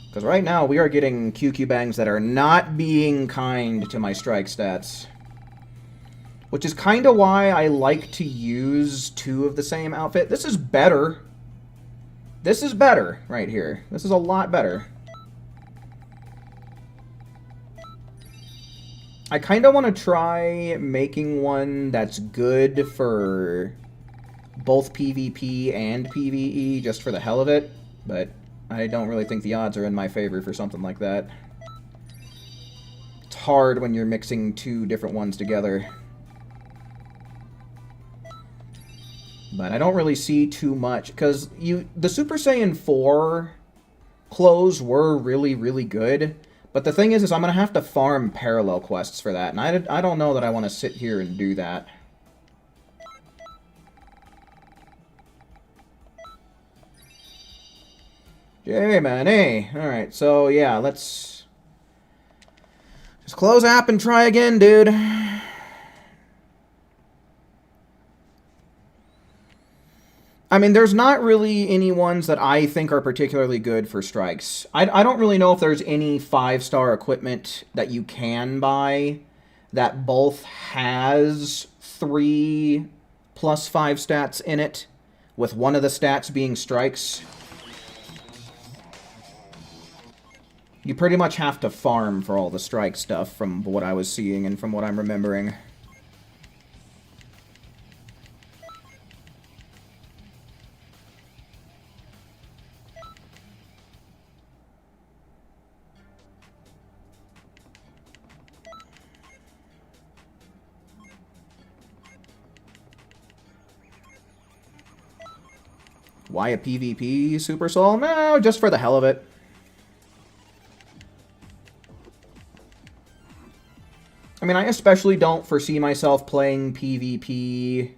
Because right now, we are getting QQ bangs that are not being kind to my strike stats. Which is kind of why I like to use 2 of the same outfit. This is better. This is better right here. This is a lot better. I kind of want to try making one that's good for both PvP and PvE, just for the hell of it. But I don't really think the odds are in my favor for something like that. It's hard when you're mixing 2 different ones together. But I don't really see too much, because the Super Saiyan 4 clothes were really, really good. But the thing is I'm going to have to farm parallel quests for that, and I don't know that I want to sit here and do that. Yay, man, hey. Alright, so yeah, let's just close app and try again, dude. I mean, there's not really any ones that I think are particularly good for strikes. I don't really know if there's any 5-star equipment that you can buy that both has 3 plus 5 stats in it, with one of the stats being strikes. You pretty much have to farm for all the strike stuff from what I was seeing and from what I'm remembering. Why a PvP Super Soul? No, just for the hell of it. I mean, I especially don't foresee myself playing PvP,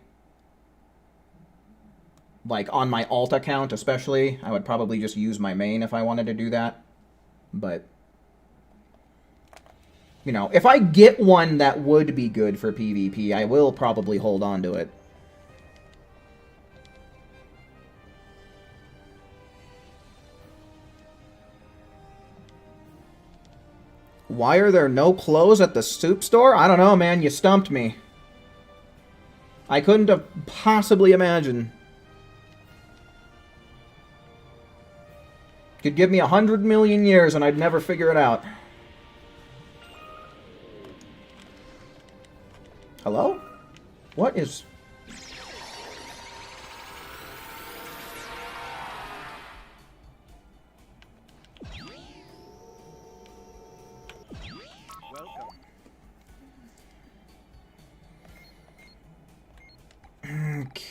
like, on my alt account especially. I would probably just use my main if I wanted to do that. But, you know, if I get one that would be good for PvP, I will probably hold on to it. Why are there no clothes at the soup store? I don't know, man. You stumped me. I couldn't have possibly imagined. Could give me 100 million years and I'd never figure it out. Hello? What is...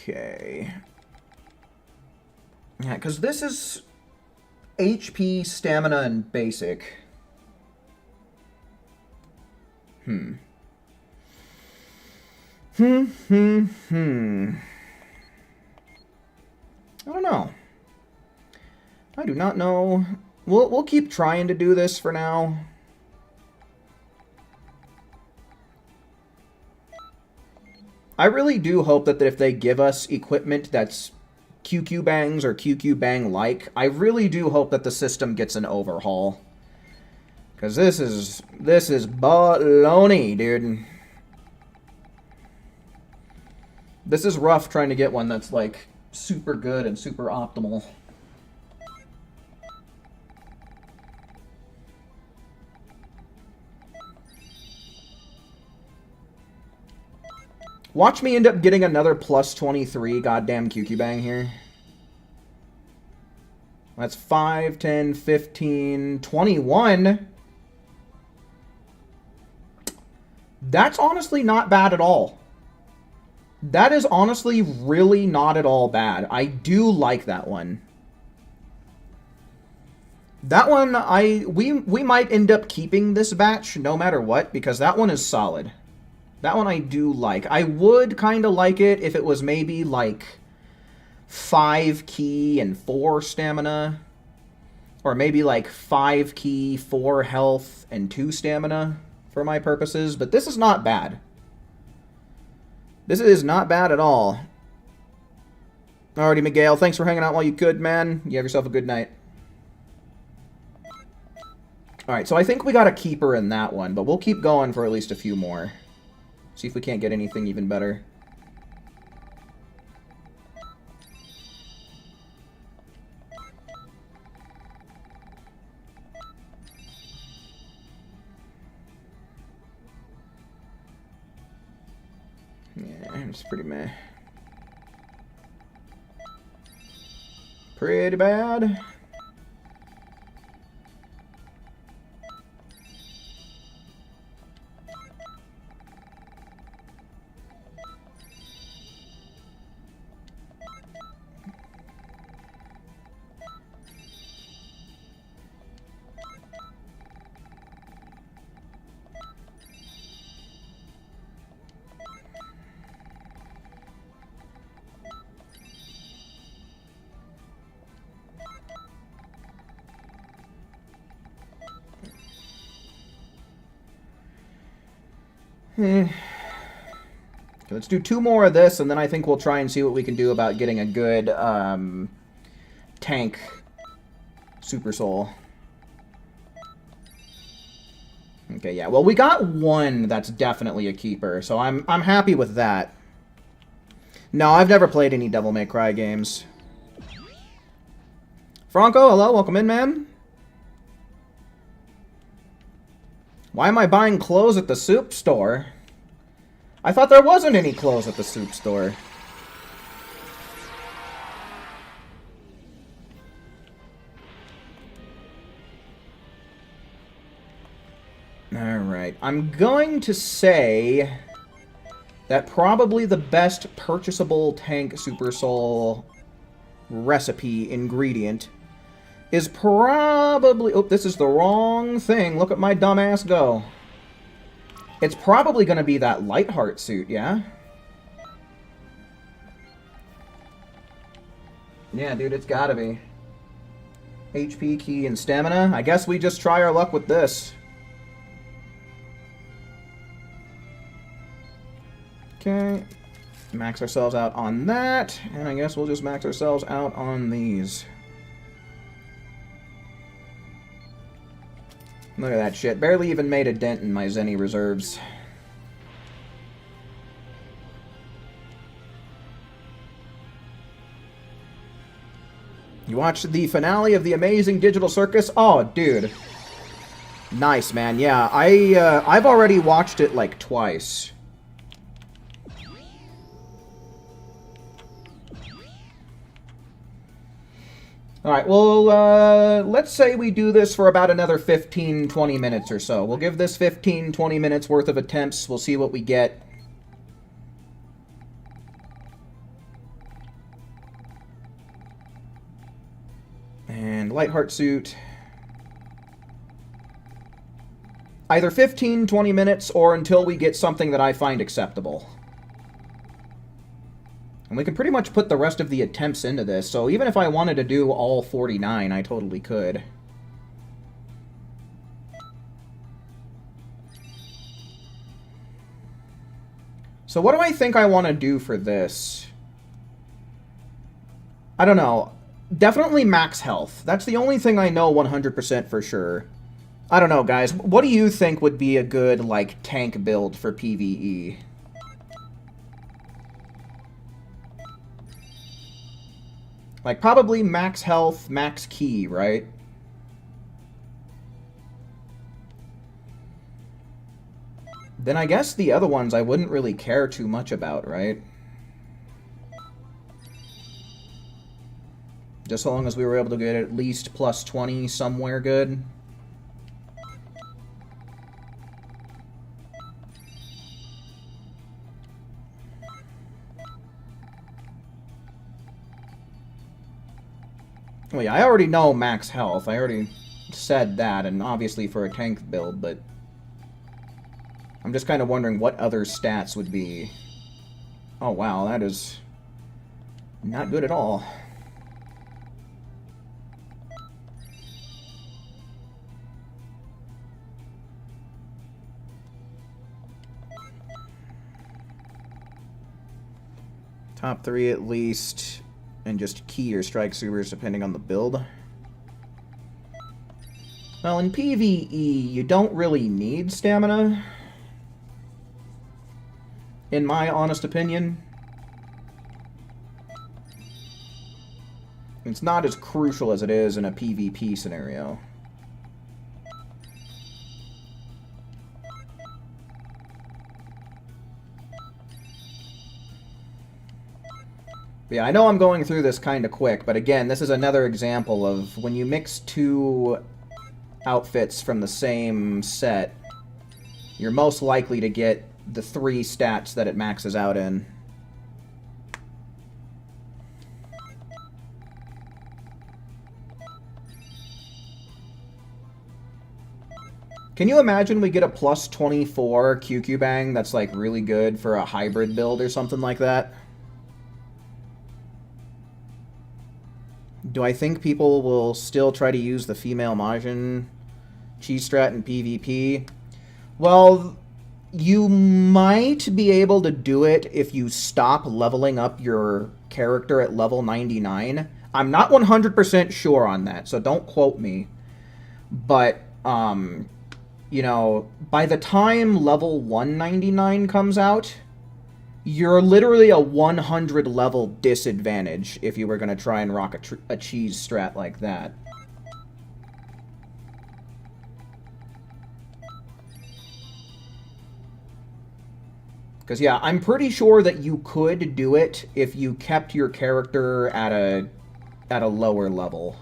Okay. Yeah, because this is HP, stamina, and basic. I don't know. I do not know. We'll keep trying to do this for now. I really do hope that if they give us equipment that's QQ bangs or QQ bang like, I really do hope that the system gets an overhaul. Because this is baloney, dude. This is rough trying to get one that's like super good and super optimal. Watch me end up getting another plus 23 goddamn QQ bang here. That's 5, 10, 15, 21. That's honestly not bad at all. That is honestly really not at all bad. I do like that one. That one, we might end up keeping this batch no matter what, because that one is solid. That one I do like. I would kind of like it if it was maybe like 5 key and 4 stamina. Or maybe like 5 key, 4 health, and 2 stamina for my purposes. But this is not bad. This is not bad at all. Alrighty, Miguel. Thanks for hanging out while you could, man. You have yourself a good night. Alright, so I think we got a keeper in that one. But we'll keep going for at least a few more. See if we can't get anything even better. Yeah, it's pretty meh. Pretty bad. Okay, let's do 2 more of this, and then I think we'll try and see what we can do about getting a good tank Super Soul. Okay, yeah. Well, we got one that's definitely a keeper, so I'm happy with that. No, I've never played any Devil May Cry games. Franco, hello, welcome in, man. Why am I buying clothes at the soup store? I thought there wasn't any clothes at the soup store. Alright, I'm going to say that probably the best purchasable tank Super Soul recipe ingredient is probably... Oh, this is the wrong thing. Look at my dumb ass go. It's probably going to be that Lightheart suit, yeah? Yeah, dude, it's gotta be. HP, key, and stamina. I guess we just try our luck with this. Okay. Max ourselves out on that. And I guess we'll just max ourselves out on these. Look at that shit. Barely even made a dent in my Zenny reserves. You watched the finale of The Amazing Digital Circus? Oh, dude. Nice, man. Yeah, I've already watched it like twice. Alright, well, let's say we do this for about another 15-20 minutes or so. We'll give this 15-20 minutes worth of attempts. We'll see what we get. Lightheart suit. Either 15, 20 minutes, or until we get something that I find acceptable. And we can pretty much put the rest of the attempts into this, so even if I wanted to do all 49, I totally could. So what do I think I want to do for this? I don't know. Definitely max health. That's the only thing I know 100% for sure. I don't know, guys. What do you think would be a good, like, tank build for PvE? Like, probably max health, max key, right? Then I guess the other ones I wouldn't really care too much about, right? Just so long as we were able to get at least plus 20 somewhere good. Well, yeah, I already know max health. I already said that, and obviously for a tank build, but I'm just kind of wondering what other stats would be. Oh, wow, that is not good at all. Top 3 at least, and just key or strike supers depending on the build. Well, in PvE, you don't really need stamina, in my honest opinion. It's not as crucial as it is in a PvP scenario. Yeah, I know I'm going through this kind of quick, but again, this is another example of when you mix two outfits from the same set, you're most likely to get the 3 stats that it maxes out in. Can you imagine we get a plus 24 QQ Bang that's like really good for a hybrid build or something like that? Do I think people will still try to use the female Majin cheese strat in PvP? Well, you might be able to do it if you stop leveling up your character at level 99. I'm not 100% sure on that, so don't quote me. But, you know, by the time level 199 comes out, you're literally a 100 level disadvantage if you were going to try and rock a cheese strat like that. Because, yeah, I'm pretty sure that you could do it if you kept your character at a lower level.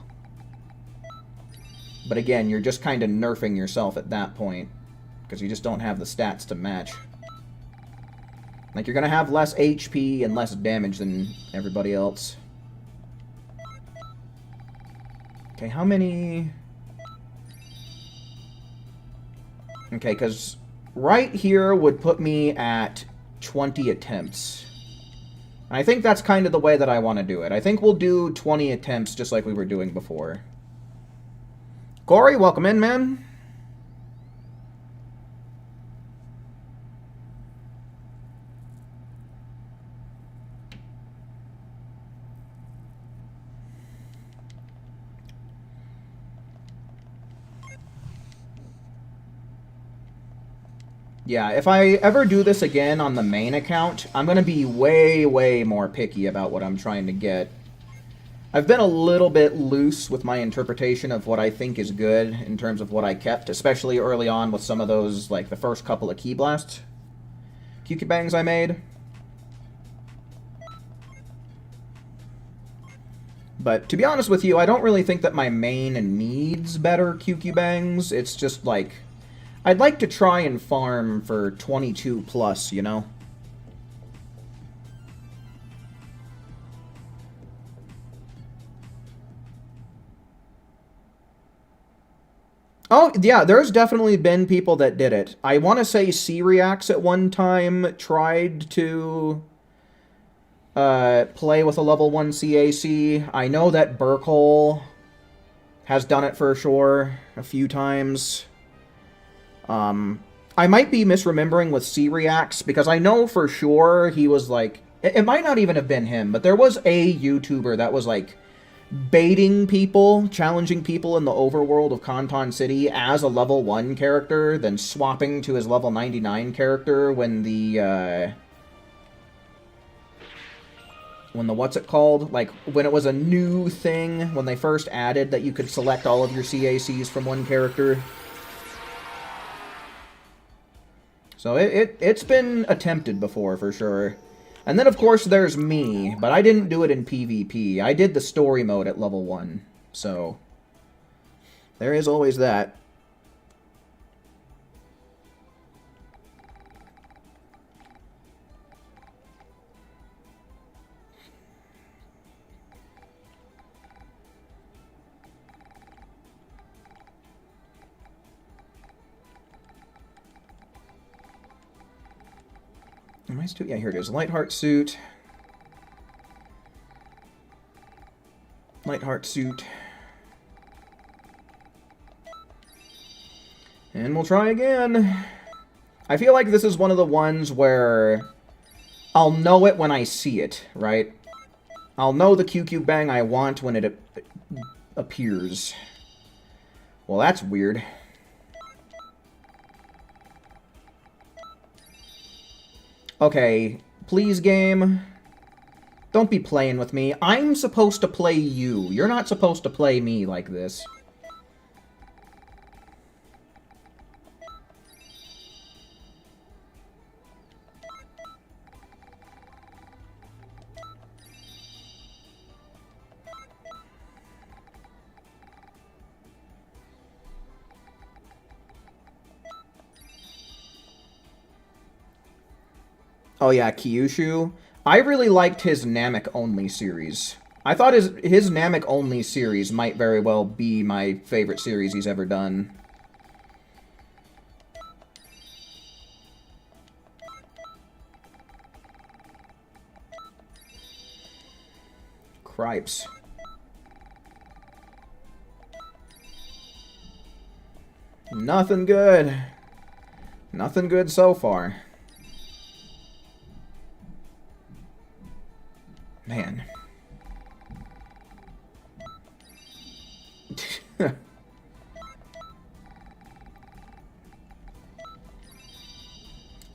But again, you're just kind of nerfing yourself at that point, because you just don't have the stats to match. Like, you're going to have less HP and less damage than everybody else. Okay, how many... Okay, because right here would put me at 20 attempts. And I think that's kind of the way that I want to do it. I think we'll do 20 attempts just like we were doing before. Corey, welcome in, man. Yeah, if I ever do this again on the main account, I'm going to be way, way more picky about what I'm trying to get. I've been a little bit loose with my interpretation of what I think is good in terms of what I kept, especially early on with some of those, like the first couple of Key Blast QQ Bangs I made. But to be honest with you, I don't really think that my main needs better QQ Bangs. It's just like, I'd like to try and farm for 22 plus, you know? Oh, yeah, there's definitely been people that did it. I want to say C-Reacts at one time tried to play with a level 1 CAC. I know that Burkhole has done it for sure a few times. I might be misremembering with C-Reacts, because I know for sure he was like... It might not even have been him, but there was a YouTuber that was like baiting people, challenging people in the overworld of Kanton City as a level 1 character, then swapping to his level 99 character when the what's it called? Like, when it was a new thing, when they first added that you could select all of your CACs from one character. So it's been attempted before, for sure. And then, of course, there's me, but I didn't do it in PvP. I did the story mode at level 1, so there is always that. Am I still... Yeah, here it is. Lightheart suit. Lightheart suit. And we'll try again. I feel like this is one of the ones where I'll know it when I see it, right? I'll know the QQ bang I want when it appears. Well, that's weird. Okay, please, game. Don't be playing with me. I'm supposed to play you. You're not supposed to play me like this. Oh yeah, Kyushu. I really liked his Namek-only series. I thought his Namek-only series might very well be my favorite series he's ever done. Cripes. Nothing good. Nothing good so far. Man.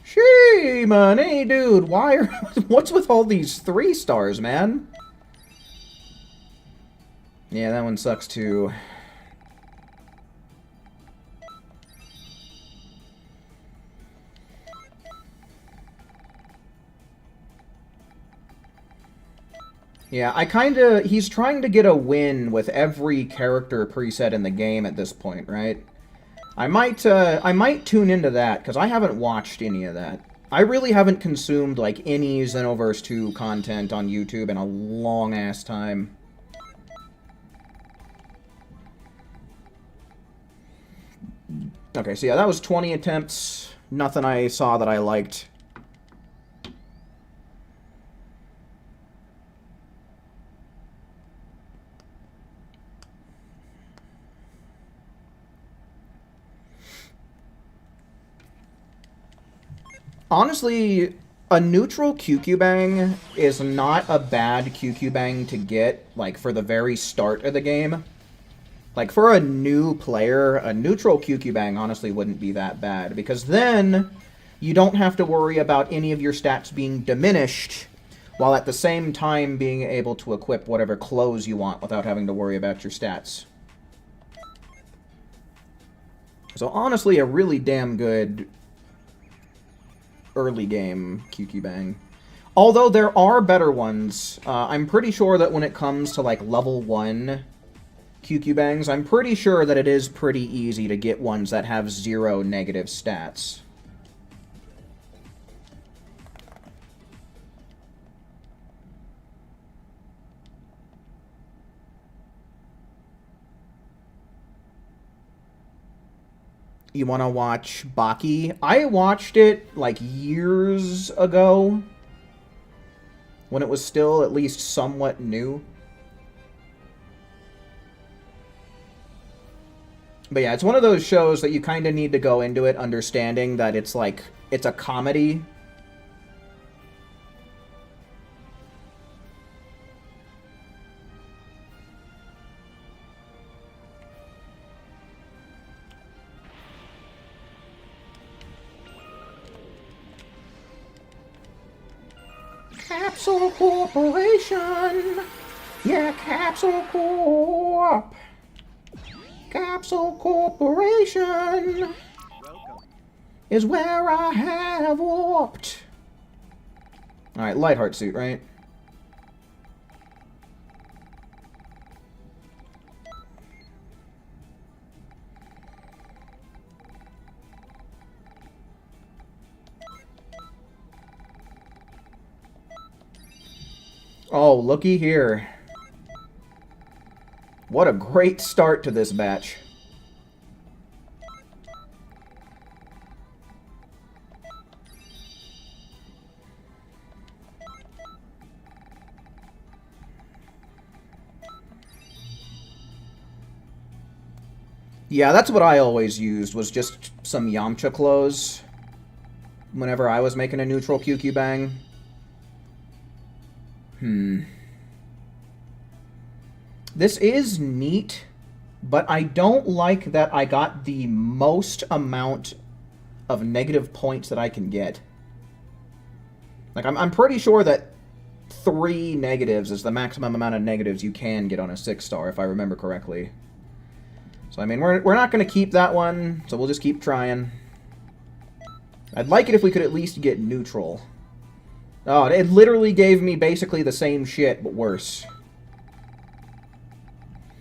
Shee, man, hey, dude, why are... What's with all these 3 stars, man? Yeah, that one sucks, too. Yeah, he's trying to get a win with every character preset in the game at this point, right? I might tune into that, because I haven't watched any of that. I really haven't consumed, like, any Xenoverse 2 content on YouTube in a long-ass time. Okay, so yeah, that was 20 attempts. Nothing I saw that I liked. Honestly, a neutral QQ bang is not a bad QQ bang to get, like, for the very start of the game. Like, for a new player, a neutral QQ bang honestly wouldn't be that bad, because then you don't have to worry about any of your stats being diminished, while at the same time being able to equip whatever clothes you want without having to worry about your stats. So honestly, a really damn good early game QQ bang. Although there are better ones. I'm pretty sure that when it comes to like level 1 QQ bangs, I'm pretty sure that it is pretty easy to get ones that have 0 negative stats. you want to watch Baki. I watched it like years ago when it was still at least somewhat new. But yeah, it's one of those shows that you kind of need to go into it understanding that it's like, it's a comedy. Capsule Corporation! Yeah, Capsule Corp! Capsule Corporation is where I have warped. Alright, Lightheart suit, right? Oh, looky here. What a great start to this batch. Yeah, that's what I always used, was just some Yamcha clothes whenever I was making a neutral QQ bang. This is neat, but I don't like that I got the most amount of negative points that I can get. Like, I'm pretty sure that 3 negatives is the maximum amount of negatives you can get on a 6-star, if I remember correctly. So, I mean, we're not going to keep that one, so we'll just keep trying. I'd like it if we could at least get neutral. Oh, it literally gave me basically the same shit, but worse.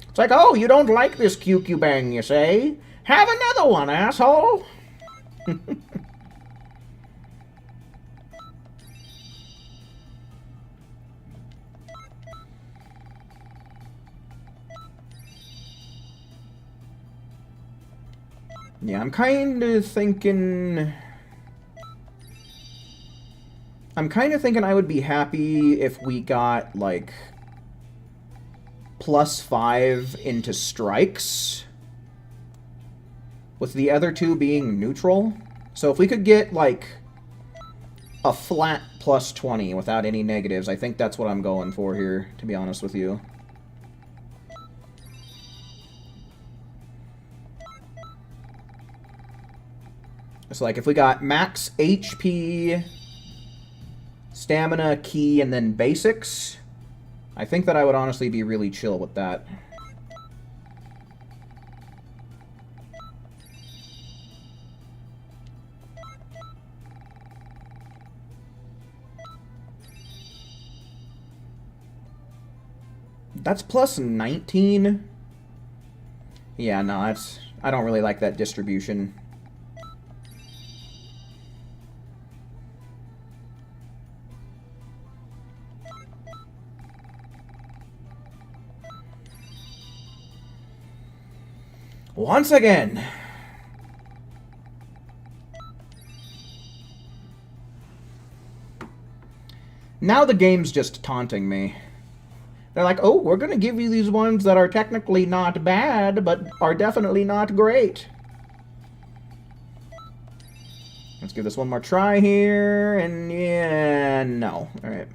It's like, oh, you don't like this QQ bang, you say? Have another one, asshole! Yeah, I'm kind of thinking I would be happy if we got, like, +5 into strikes, with the other 2 being neutral. So if we could get, like, a flat +20 without any negatives, I think that's what I'm going for here, to be honest with you. So, like, if we got max HP, stamina, key, and then basics, I think that I would honestly be really chill with that. That's +19? Yeah, no, I don't really like that distribution. Once again. Now the game's just taunting me. They're like, oh, we're going to give you these ones that are technically not bad, but are definitely not great. Let's give this one more try here, and yeah, no. Alright.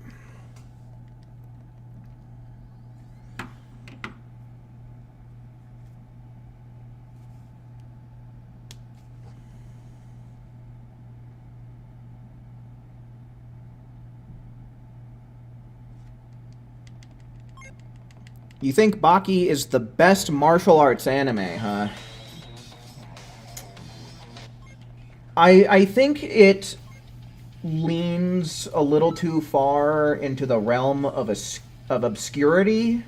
You think Baki is the best martial arts anime, huh? I think it leans a little too far into the realm of obscurity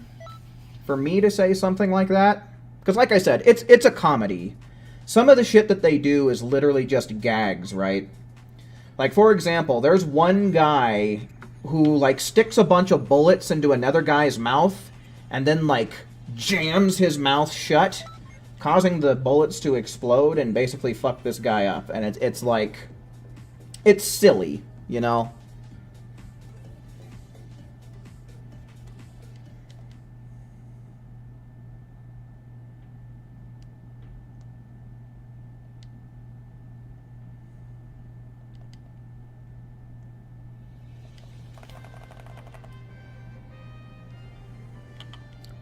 for me to say something like that. Because like I said, it's a comedy. Some of the shit that they do is literally just gags, right? Like, for example, there's one guy who, like, sticks a bunch of bullets into another guy's mouth and then, like, jams his mouth shut, causing the bullets to explode and basically fuck this guy up. And it's like, it's silly, you know?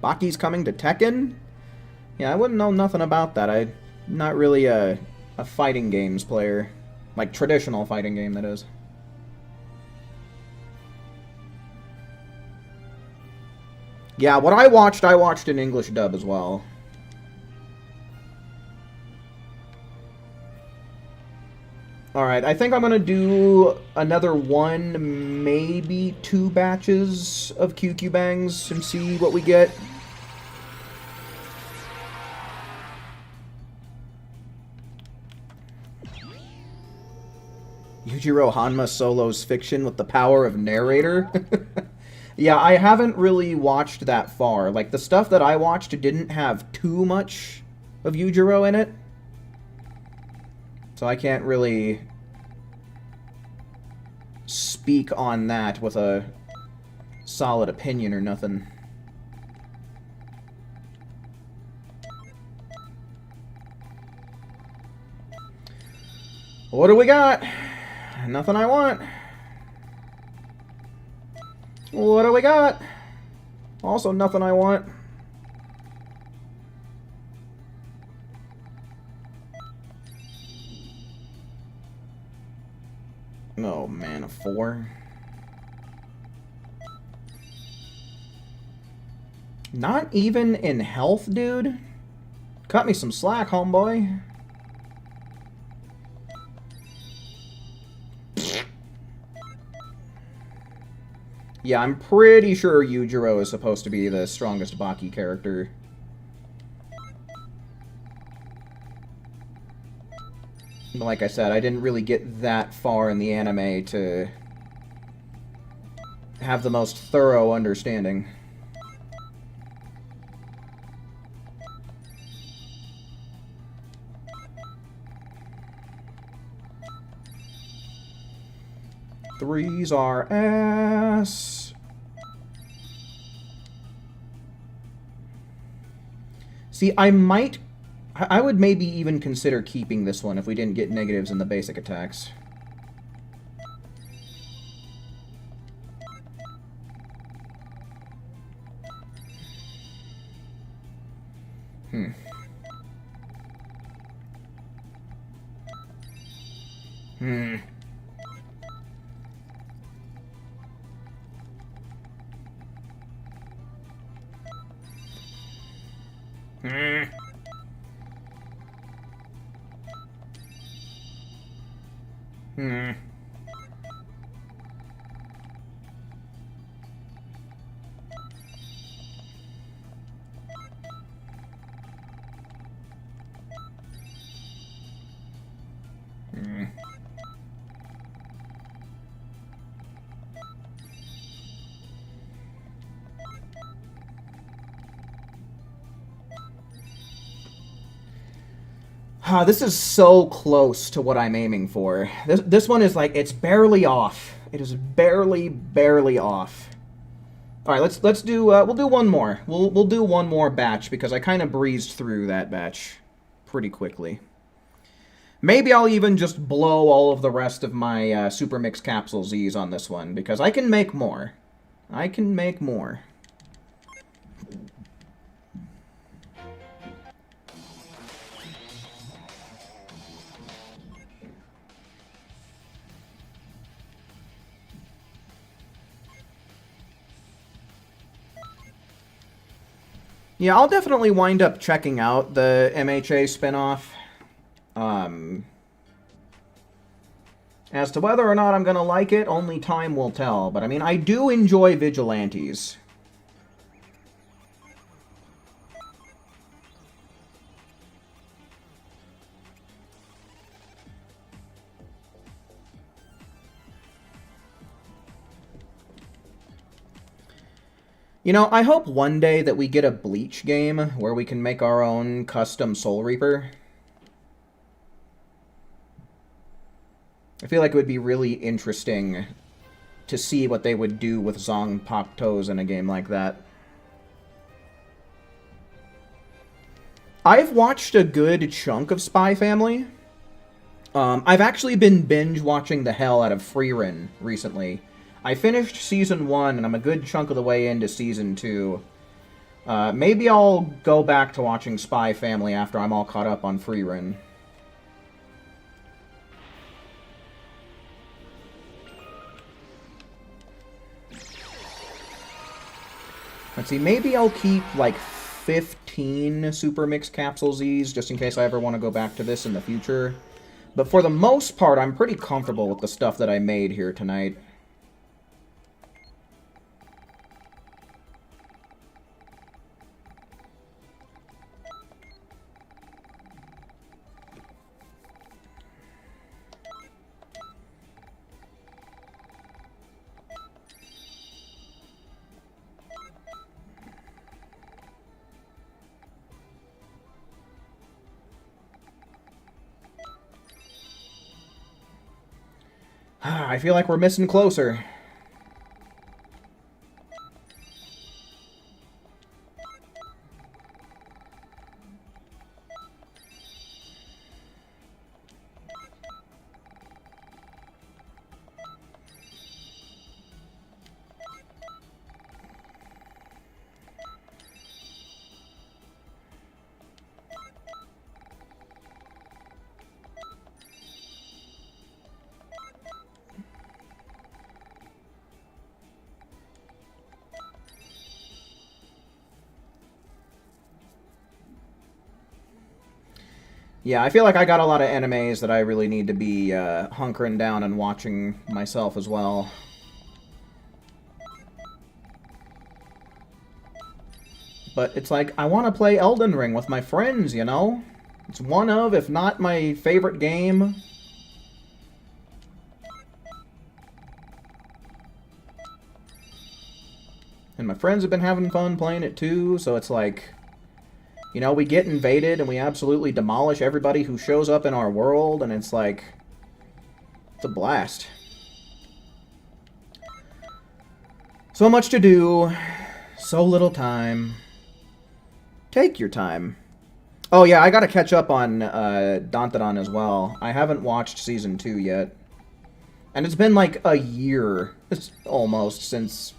Baki's coming to Tekken? Yeah, I wouldn't know nothing about that. I'm not really a fighting games player. Like, traditional fighting game, that is. Yeah, what I watched in English dub as well. Alright, I think I'm gonna do another one, maybe 2 batches of QQ Bangs and see what we get. Yujiro Hanma solos fiction with the power of narrator? Yeah, I haven't really watched that far. Like, the stuff that I watched didn't have too much of Yujiro in it. So I can't really speak on that with a solid opinion or nothing. What do we got? Nothing I want. What do we got? Also nothing I want. Oh man, a 4. Not even in health, dude? Cut me some slack, homeboy. Yeah, I'm pretty sure Yujiro is supposed to be the strongest Baki character. But like I said, I didn't really get that far in the anime to have the most thorough understanding. Threes are ass. See, I would maybe even consider keeping this one if we didn't get negatives in the basic attacks. Hmm. Hmm. Hmm. Hmm. Hmm. This is so close to what I'm aiming for. This one is like, it's barely off. It is barely off. All right, let's do we'll do one more. We'll do one more batch because I kind of breezed through that batch pretty quickly. Maybe I'll even just blow all of the rest of my Super Mix Capsule Z's on this one because I can make more. I can make more. Yeah, I'll definitely wind up checking out the MHA spinoff. As to whether or not I'm going to like it, only time will tell. But, I mean, I do enjoy Vigilantes. You know, I hope one day that we get a Bleach game where we can make our own custom Soul Reaper. I feel like it would be really interesting to see what they would do with Zongpaktos in a game like that. I've watched a good chunk of Spy Family. I've actually been binge watching the hell out of Frieren recently. I finished Season 1, and I'm a good chunk of the way into Season 2. Maybe I'll go back to watching Spy Family after I'm all caught up on Frieren. Let's see, maybe I'll keep, like, 15 Super Mix Capsule Zs, just in case I ever want to go back to this in the future. But for the most part, I'm pretty comfortable with the stuff that I made here tonight. I feel like we're missing closer. Yeah, I feel like I got a lot of animes that I really need to be hunkering down and watching myself as well. But it's like, I want to play Elden Ring with my friends, you know? It's one of, if not my favorite game. And my friends have been having fun playing it too, so it's like... You know, we get invaded and we absolutely demolish everybody who shows up in our world, and it's like... It's a blast. So much to do. So little time. Take your time. Oh yeah, I gotta catch up on Dantadan as well. I haven't watched Season 2 yet. And it's been like a year, almost, since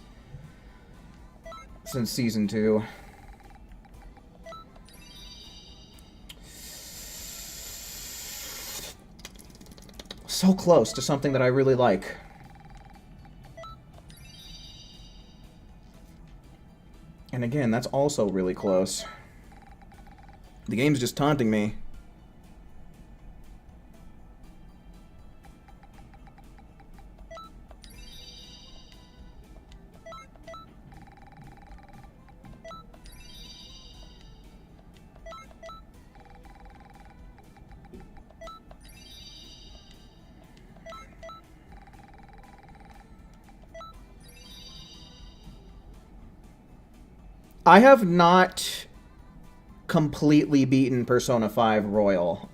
Season 2. So close to something that I really like. And again, that's also really close. The game's just taunting me. I have not completely beaten Persona 5 Royal.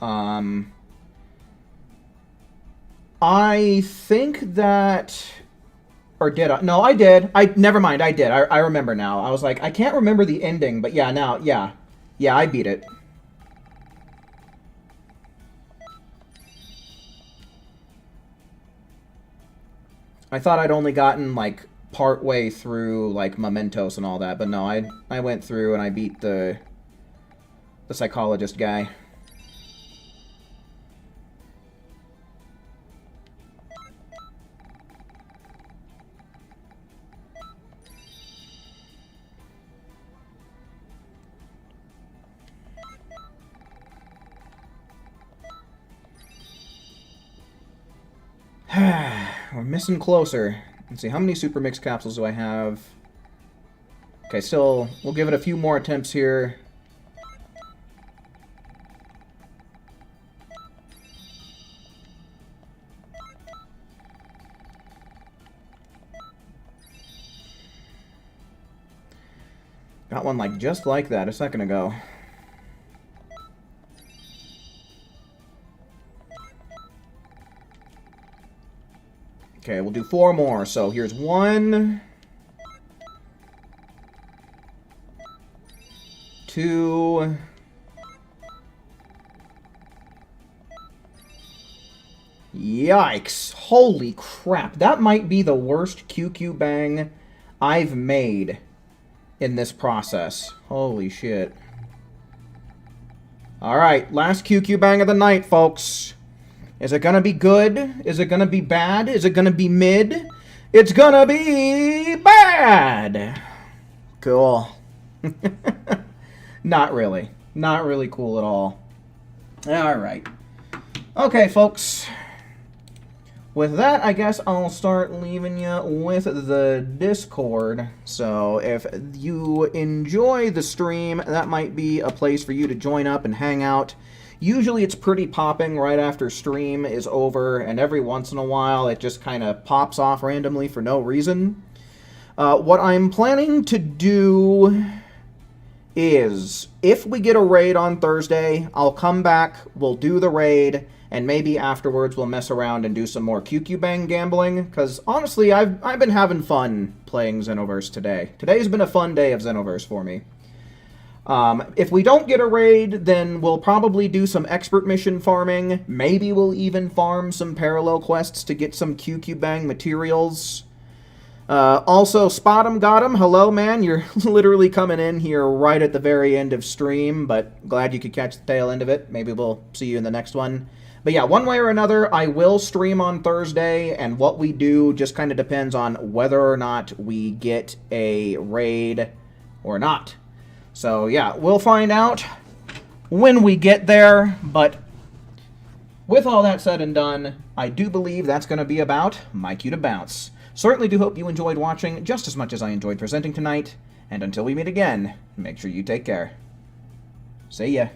I think that... Or did I? No, I did. Never mind, I did. I remember now. I was like, I can't remember the ending, but yeah, now, yeah. Yeah, I beat it. I thought I'd only gotten, like, part way through, like, Mementos and all that, but no, I went through and I beat the psychologist guy. We're missing closer. Let's see, how many Super Mix capsules do I have? Okay, still, we'll give it a few more attempts here. Got one like just like that a second ago. Okay, we'll do 4 more. So here's 1, 2, yikes. Holy crap. That might be the worst QQ bang I've made in this process. Holy shit. Alright, last QQ bang of the night, folks. Is it gonna be good? Is it gonna be bad? Is it gonna be mid? It's gonna be bad! Cool. Not really. Not really cool at all. Alright. Okay, folks. With that, I guess I'll start leaving you with the Discord. So if you enjoy the stream, that might be a place for you to join up and hang out. Usually it's pretty popping right after stream is over, and every once in a while it just kind of pops off randomly for no reason. What I'm planning to do is, if we get a raid on Thursday, I'll come back, we'll do the raid, and maybe afterwards we'll mess around and do some more QQ Bang gambling, because honestly, I've been having fun playing Xenoverse today. Today's been a fun day of Xenoverse for me. If we don't get a raid, then we'll probably do some expert mission farming. Maybe we'll even farm some parallel quests to get some QQ Bang materials. Also, Spot 'em Got 'em. Hello, man. You're literally coming in here right at the very end of stream, but glad you could catch the tail end of it. Maybe we'll see you in the next one. But yeah, one way or another, I will stream on Thursday, and what we do just kind of depends on whether or not we get a raid or not. So yeah, we'll find out when we get there, but with all that said and done, I do believe that's going to be about my cue to bounce. Certainly do hope you enjoyed watching just as much as I enjoyed presenting tonight, and until we meet again, make sure you take care. See ya.